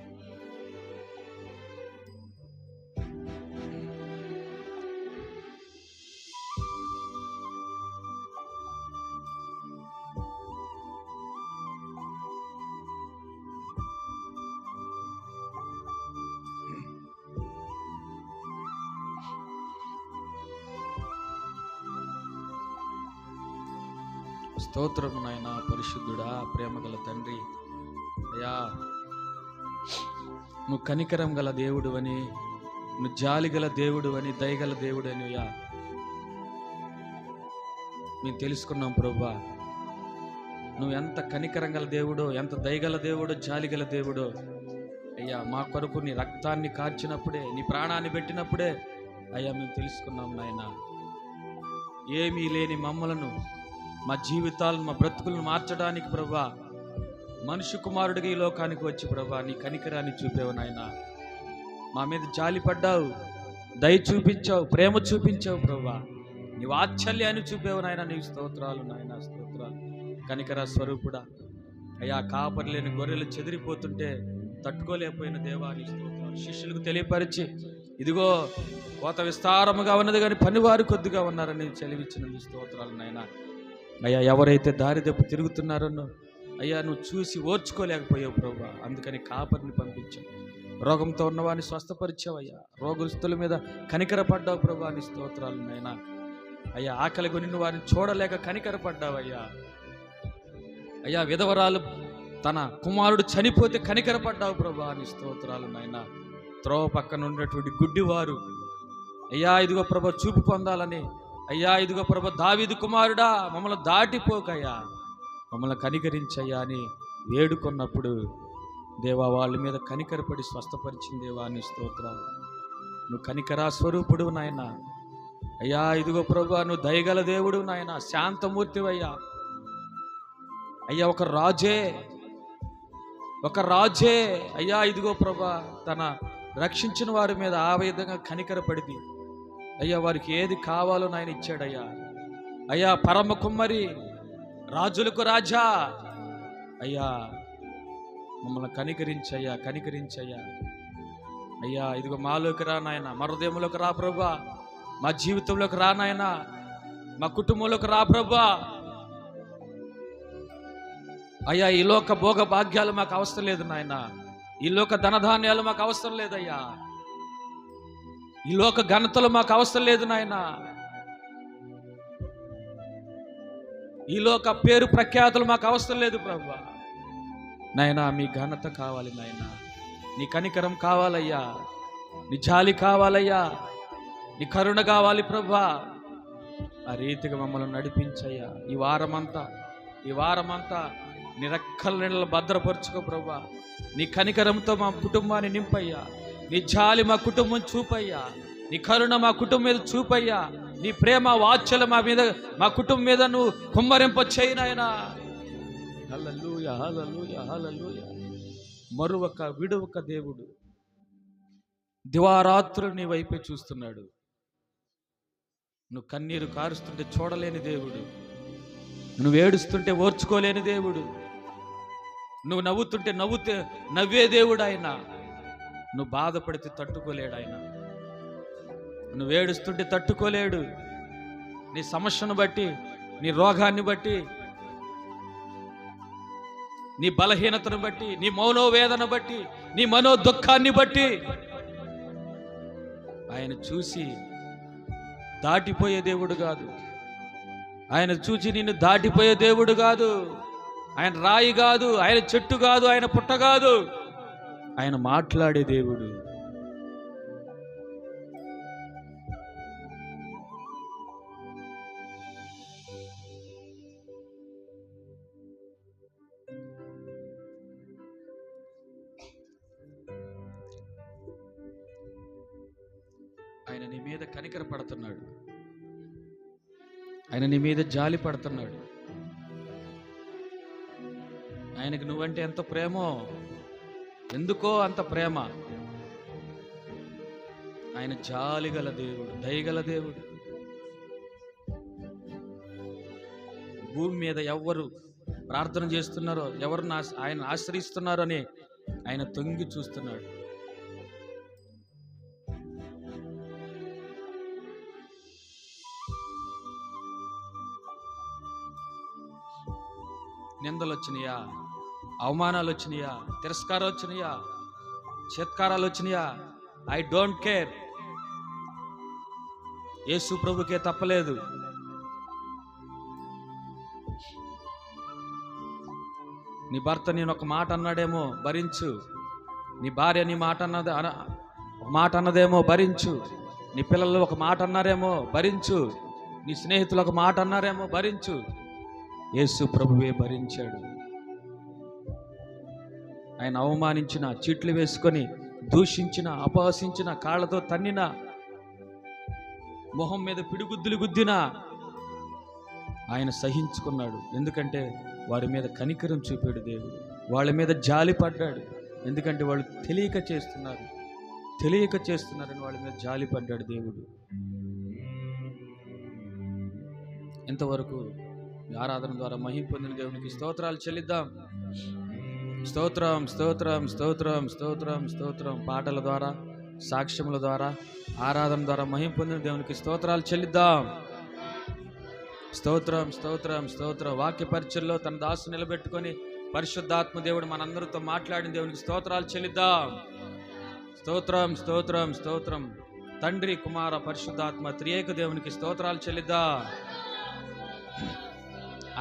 స్తోత్రము నాయన, పరిశుద్ధుడా, ప్రేమగల తండ్రి. అయ్యా, నువ్వు కనికరం గల దేవుడు అని, నువ్వు జాలి గల దేవుడు అని, దయగల దేవుడు అని అయ్యా మేము తెలుసుకున్నాం ప్రభువా. నువ్వు ఎంత కనికరం గల దేవుడో, ఎంత దయగల దేవుడో, జాలి గల దేవుడో అయ్యా, మా కొరకు నీ రక్తాన్ని కార్చినప్పుడే, నీ ప్రాణాన్ని పెట్టినప్పుడే అయ్యా మేము తెలుసుకున్నాం నాయన. ఏమీ లేని మమ్మలను, మా జీవితాలను, మా బ్రతుకులను మార్చడానికి ప్రభా మనుష్య కుమారుడిగా ఈ లోకానికి వచ్చి ప్రభా నీ కనికరాన్ని చూపేవు నాయన. మా మీద జాలి పడ్డావు, దయ చూపించావు, ప్రేమ చూపించావు ప్రభా. నీ వాత్సల్యాన్ని చూపేవు నాయన. నీ స్తోత్రాలు నాయన, స్తోత్రాలు. కనికర స్వరూపుడా అయ్యా, కాపరి లేని గొర్రెలు చెదిరిపోతుంటే తట్టుకోలేకపోయిన దేవా నీ స్తోత్రాలు. శిష్యులకు తెలియపరిచి, ఇదిగో కోత విస్తారముగా ఉన్నది కానీ పనివారు కొద్దిగా ఉన్నారని చెలివిచ్చిన నీ స్తోత్రాలు నాయన. అయ్యా, ఎవరైతే దారి తప్పి తిరుగుతున్నారో అయ్యా నువ్వు చూసి ఓర్చుకోలేకపోయావు ప్రభా. అందుకని కాపరిని పంపించావు, రోగంతో ఉన్నవాడిని స్వస్థపరిచావు అయ్యా. రోగస్తుల మీద కనికరపడ్డావు ప్రభా, నీ స్తోత్రాలు నాయన. అయ్యా, ఆకలి కొని వారిని చూడలేక కనికరపడ్డావయ్యా. అయ్యా, విధవరాలు తన కుమారుడు చనిపోతే కనికరపడ్డావు ప్రభా, నీ స్తోత్రాలు నాయన. త్రోవ పక్కన ఉన్నటువంటి గుడ్డివారు అయ్యా ఇదిగో ప్రభా చూపు పొందాలని, అయ్యా ఇదిగో ప్రభా దావీదు కుమారుడా మమ్మల్ని దాటిపోకయ్యా, మమ్మల్ని కనికరించయ్యా అని వేడుకున్నప్పుడు దేవా వాళ్ళ మీద కనికరపడి స్వస్థపరిచింది దేవా నీ స్తోత్రాలు. నువ్వు కనికరా స్వరూపుడు నాయన. అయ్యా ఇదిగో ప్రభా నువ్వు దయగల దేవుడు నాయన, శాంతమూర్తివయ్యా. అయ్యా ఒక రాజే అయ్యా ఇదిగో ప్రభా తన రక్షించిన వారి మీద ఆ విధంగా కనికరపడింది అయ్యా. వారికి ఏది కావాలో నాయన ఇచ్చాడయ్యా. అయ్యా పరమ కుమ్మరి, రాజులకు రాజా అయ్యా, మమ్మల్ని కనికరించయ్యా, కనికరించయ్యా. అయ్యా ఇదిగో మాలోకి రా నాయన, మా హృదయంలోకి రా ప్రభా, మా జీవితంలోకి రా నాయన, మా కుటుంబంలోకి రా ప్రభా. అయ్యా ఈ లోక భోగ భాగ్యాలు మాకు అవసరం లేదు నాయన, ఈ లోక ధనధాన్యాలు మాకు అవసరం లేదయ్యా, ఈ లోక ఘనతలు మాకు అవసరం లేదు నాయన, ఈ లోక పేరు ప్రఖ్యాతులు మాకు అవసరం లేదు ప్రభా. నాయనా మీ ఘనత కావాలి నాయన, నీ కనికరం కావాలయ్యా, నీ జాలి కావాలయ్యా, నీ కరుణ కావాలి ప్రభా. ఆ రీతిగా మమ్మల్ని నడిపించయ్యా. ఈ వారమంతా నీ రెక్కల నీళ్ళలో భద్రపరుచుకో ప్రభా. నీ కనికరంతో మా కుటుంబాన్ని నింపయ్యా, నీ జాలి మా కుటుంబం చూపయ్యా, నీ కరుణ మా కుటుంబం మీద చూపయ్యా, నీ ప్రేమ వాత్సల్య మా మీద, మా కుటుంబం మీద నువ్వు కుమ్మరింప చేయనాయనా. హల్లెలూయా, హల్లెలూయా, హల్లెలూయా. మరువక విడువక దేవుడు దివారాత్రులు నీ వైపే చూస్తున్నాడు. నువ్వు కన్నీరు కారుస్తుంటే చూడలేని దేవుడు, నువ్వు ఏడుస్తుంటే ఓర్చుకోలేని దేవుడు, నువ్వు నవ్వుతుంటే నవ్వే దేవుడు ఆయన, నువ్వు బాధపడితే తట్టుకోలేడు ఆయన, నువ్వు ఏడుస్తుంటే తట్టుకోలేడు. నీ సమస్యను బట్టి, నీ రోగాన్ని బట్టి, నీ బలహీనతను బట్టి, నీ మనోవేదన బట్టి, నీ మనో దుఃఖాన్ని బట్టి ఆయన చూసి దాటిపోయే దేవుడు కాదు. ఆయన చూచి నిన్ను దాటిపోయే దేవుడు కాదు. ఆయన రాయి కాదు, ఆయన చెట్టు కాదు, ఆయన పుట్ట కాదు, ఆయన మాట్లాడే దేవుడు. ఆయన నీ మీద కనికర పడుతున్నాడు. ఆయన నీ మీద జాలి పడుతున్నాడు. ఆయనకు నువ్వంటే ఎంత ప్రేమో, ఎందుకో అంత ప్రేమ. ఆయన జాలి గల దేవుడు, దయగల దేవుడు. భూమి మీద ఎవరు ప్రార్థన చేస్తున్నారో, ఎవరు ఆయన ఆశ్రయిస్తున్నారో అని ఆయన తొంగి చూస్తున్నాడు. నిందలు వచ్చినాయా, అవమానాలు వచ్చినాయా, తిరస్కారాలు వచ్చినాయా, చేత్కారాలు వచ్చినాయా, ఐ డోంట్ కేర్. యేసు ప్రభుకే తప్పలేదు. నీ భర్త నేను ఒక మాట అన్నాడేమో భరించు, నీ భార్య నీ మాట ఒక మాట అన్నదేమో భరించు, నీ పిల్లలు ఒక మాట అన్నారేమో భరించు, నీ స్నేహితులు ఒక మాట అన్నారేమో భరించు. యేసు ప్రభువే భరించాడు. ఆయన అవమానించిన, చీట్లు వేసుకొని దూషించిన, అపహసించిన, కాళ్ళతో తన్నిన, మొహం మీద పిడిగుద్దులు గుద్దిన ఆయన సహించుకున్నాడు. ఎందుకంటే వారి మీద కనికరం చూపాడు దేవుడు. వాళ్ళ మీద జాలి పడ్డాడు. ఎందుకంటే వాళ్ళు తెలియక చేస్తున్నారని వాళ్ళ మీద జాలి పడ్డాడు దేవుడు. ఇంతవరకు ఆరాధన ద్వారా మహిమ పొందిన దేవునికి స్తోత్రాలు చెల్లిద్దాం. స్తోత్రం, స్తోత్రం, స్తోత్రం, స్తోత్రం, స్తోత్రం. పాటల ద్వారా, సాక్ష్యముల ద్వారా, ఆరాధన ద్వారా మహిమ పొందిన దేవునికి స్తోత్రాలు చెల్లిద్దాం. స్తోత్రం, స్తోత్రం, స్తోత్రం. వాక్య పరిచర్లో తన దాసు నిలబెట్టుకొని పరిశుద్ధాత్మ దేవుడు మనందరితో మాట్లాడిన దేవునికి స్తోత్రాలు చెల్లిద్దాం. స్తోత్రం, స్తోత్రం, స్తోత్రం. తండ్రి, కుమార, పరిశుద్ధాత్మ త్రియేక దేవునికి స్తోత్రాలు చెల్లిద్దాం.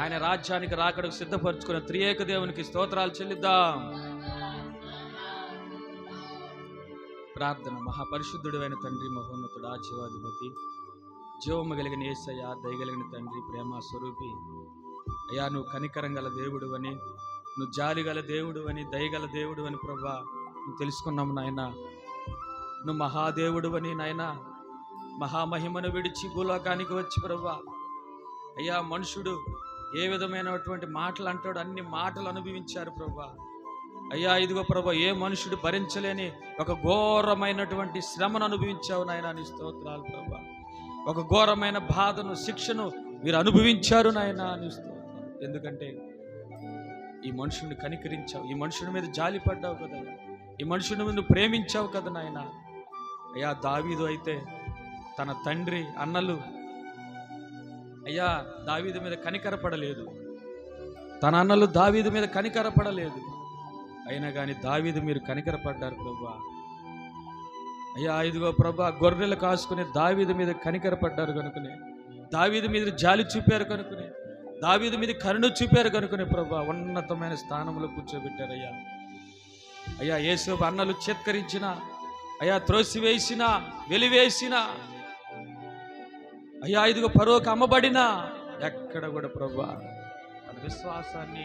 ఆయన రాజ్యానికి రాకడకు సిద్ధపరచుకున్న త్రియేక దేవునికి స్తోత్రాలు చెల్లిద్దాం. ప్రార్థన. మహాపరిశుద్ధుడు అయిన తండ్రి, మహోన్నతుడు, జీవాధిపతి, జీవము కలిగిన యేసయ్య, దయగలిగిన తండ్రి, ప్రేమ స్వరూపి అయ్యా, నువ్వు కనికరం గల దేవుడు అని, నువ్వు జాలి గల దేవుడు అని, దయగల దేవుడు అని ప్రభా నువ్వు తెలుసుకున్నాము నాయన. నువ్వు మహాదేవుడు అని నాయన, మహామహిమను విడిచి భూలోకానికి వచ్చి ప్రభా అయ్యా, మనుషుడు ఏ విధమైనటువంటి మాటలు అంటాడు అన్ని మాటలు అనుభవించారు ప్రభా. అయ్యా ఇదిగో ప్రభా, ఏ మనుషుడు భరించలేని ఒక ఘోరమైనటువంటి శ్రమను అనుభవించావు నాయన, నీ స్తోత్రాలు ప్రభా. ఒక ఘోరమైన బాధను, శిక్షను మీరు అనుభవించారు నాయన, నీ స్తోత్రాలు. ఎందుకంటే ఈ మనుషుడిని కనికరించావు, ఈ మనుషుడి మీద జాలి పడ్డావు కదా, ఈ మనుషుడి మీద ప్రేమించావు కదా నాయన. అయ్యా దావీదు అయితే తన తండ్రి అన్నలు అయ్యా దావీదు మీద కనికరపడలేదు, తన అన్నలు దావీదు మీద కనికరపడలేదు. అయినా కానీ దావీదు మీరు కనికరపడ్డారు ప్రభా. అయ్యా ఇదిగో ప్రభా, గొర్రెలు కాసుకుని దావీదు మీద కనికరపడ్డారు కనుకనే, దావీదు మీద జాలి చూపారు కనుకనే, దావీదు మీద కరుణ చూపారు కనుకనే ప్రభా ఉన్నతమైన స్థానంలో కూర్చోబెట్టారయ్యా. అయ్యా యేసు అన్నలు చేత్కరించిన, అయ్యా త్రోసివేసిన, వెలివేసిన, అయ్యా ఇదిగో పరోకు అమ్మబడిన, ఎక్కడ కూడా ప్రభా తన విశ్వాసాన్ని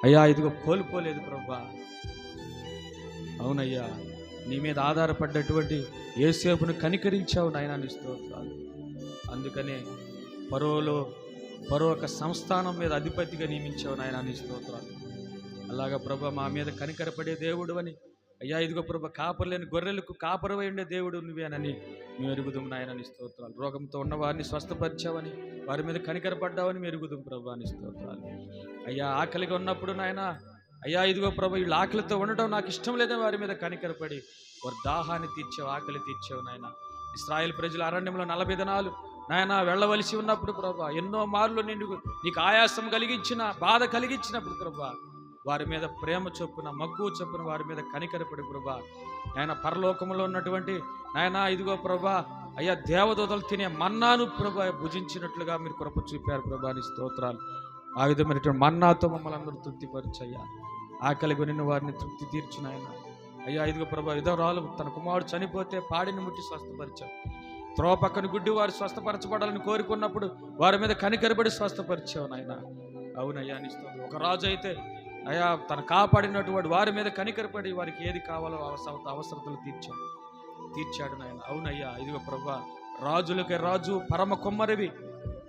అయ్యా ఇదిగో కోల్పోలేదు ప్రభా. అవునయ్యా, నీ మీద ఆధారపడ్డటువంటి యేసేపును కనికరించావు నాయనా, నీ స్తోత్రాలు. అందుకనే పరో ఒక సంస్థానం మీద అధిపతిగా నియమించావు నాయనా, నీ స్తోత్రాలు. అలాగా ప్రభా మా మీద కనికరపడే దేవుడు అని, అయ్యా ఇదిగో ప్రభా కాపరలేని గొర్రెలకు కాపరవై ఉండే దేవుడు నువ్వేనని మేము ఎరుగుదాం నాయన, నీ స్తోత్రాలు. రోగంతో ఉన్న వారిని స్వస్థపరిచావని, వారి మీద కనికరపడ్డావని మేము ఎరుగుదాం ప్రభా, నీ స్తోత్రాలు. అయ్యా ఆకలిగా ఉన్నప్పుడు నాయన, అయ్యా ఇదిగో ప్రభా వీళ్ళు ఆకలితో ఉండటం నాకు ఇష్టం లేదని వారి మీద కనికరపడి వారి దాహాన్ని తీర్చావు, ఆకలి తీర్చావు నాయన. ఇశ్రాయేలు ప్రజలు అరణ్యంలో 40 దినాలు నాయన వెళ్ళవలసి ఉన్నప్పుడు ప్రభా ఎన్నో మార్లు నీకు ఆయాసం కలిగించిన, బాధ కలిగించినప్పుడు ప్రభా వారి మీద ప్రేమ చొప్పున, మగ్గు చొప్పున వారి మీద కనికరపడి ప్రభా ఆయన పరలోకంలో ఉన్నటువంటి నాయన ఇదిగో ప్రభా అయ్యా దేవదూతలు తినే మన్నాను ప్రభా భుజించినట్లుగా మీరు కృప చూపారు ప్రభా, నీ స్తోత్రాలు. ఆ విధమైనటువంటి మన్నాతో మమ్మల్ని అందరూ తృప్తిపరచయ్యా. ఆకలి కొనిన వారిని తృప్తి తీర్చిన ఆయన అయ్యా ఇదిగో ప్రభా విధవరాలు తన కుమారుడు చనిపోతే పాడిని ముట్టి స్వస్థపరిచావు. త్రోవ పక్కన గుడ్డి వారు స్వస్థపరచబడాలని కోరుకున్నప్పుడు వారి మీద కనికరబడి స్వస్థపరిచావు నాయన. అవునయ్యా నీ స్తోత్రం. ఒక రాజు అయితే అయ్యా తను కాపాడినటువంటి వారి మీద కనికరపడి వారికి ఏది కావాలో అవసరతలు తీర్చావు. తీర్చాడు నాయన. అవునయ్యా, ఇదిగో ప్రభా, రాజులకే రాజు, పరమ కొమ్మరివి,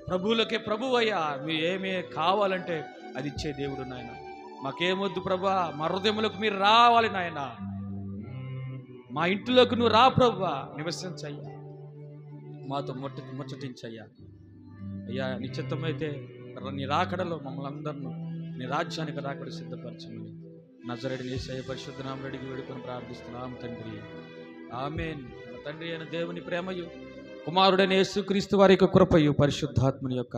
ప్రభువులకే ప్రభువు అయ్యా. మీరు ఏమే కావాలంటే అది ఇచ్చే దేవుడు నాయన. మాకేమొద్దు ప్రభా, మా హృదయములకు మీరు రావాలి నాయన. మా ఇంటిలోకి నువ్వు రా ప్రభా, నివసించయ్యా, మాతో ముచ్చటించయ్యా. అయ్యా, నీ చిత్తమైతే నీ రాకడలో మమ్మల్ని అందరినీ నీ రాజ్యానికి రాకడ సిద్ధపరచమని నజరేయుడైన యేసయ్య పరిశుద్ధ నామములో అడిగి వేడుకొని ప్రార్థిస్తున్నాం తండ్రి. ఆమేన్. మన తండ్రి అయిన దేవుని ప్రేమయు, కుమారుడైన యేసుక్రీస్తు వారి యొక్క కృపయు, పరిశుద్ధాత్మని యొక్క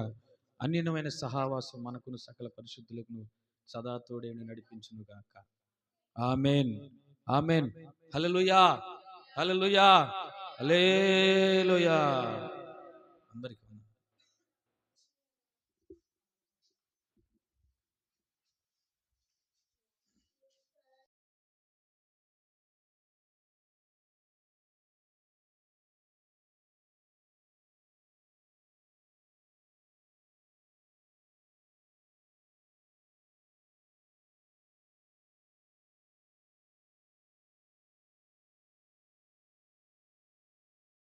అన్యమైన సహవాసం మనకును సకల పరిశుద్ధులకు సదా తోడేని నడిపించును గాక. ఆమేన్. ఆమేన్. హల్లెలూయా, హల్లెలూయా, హల్లెలూయా.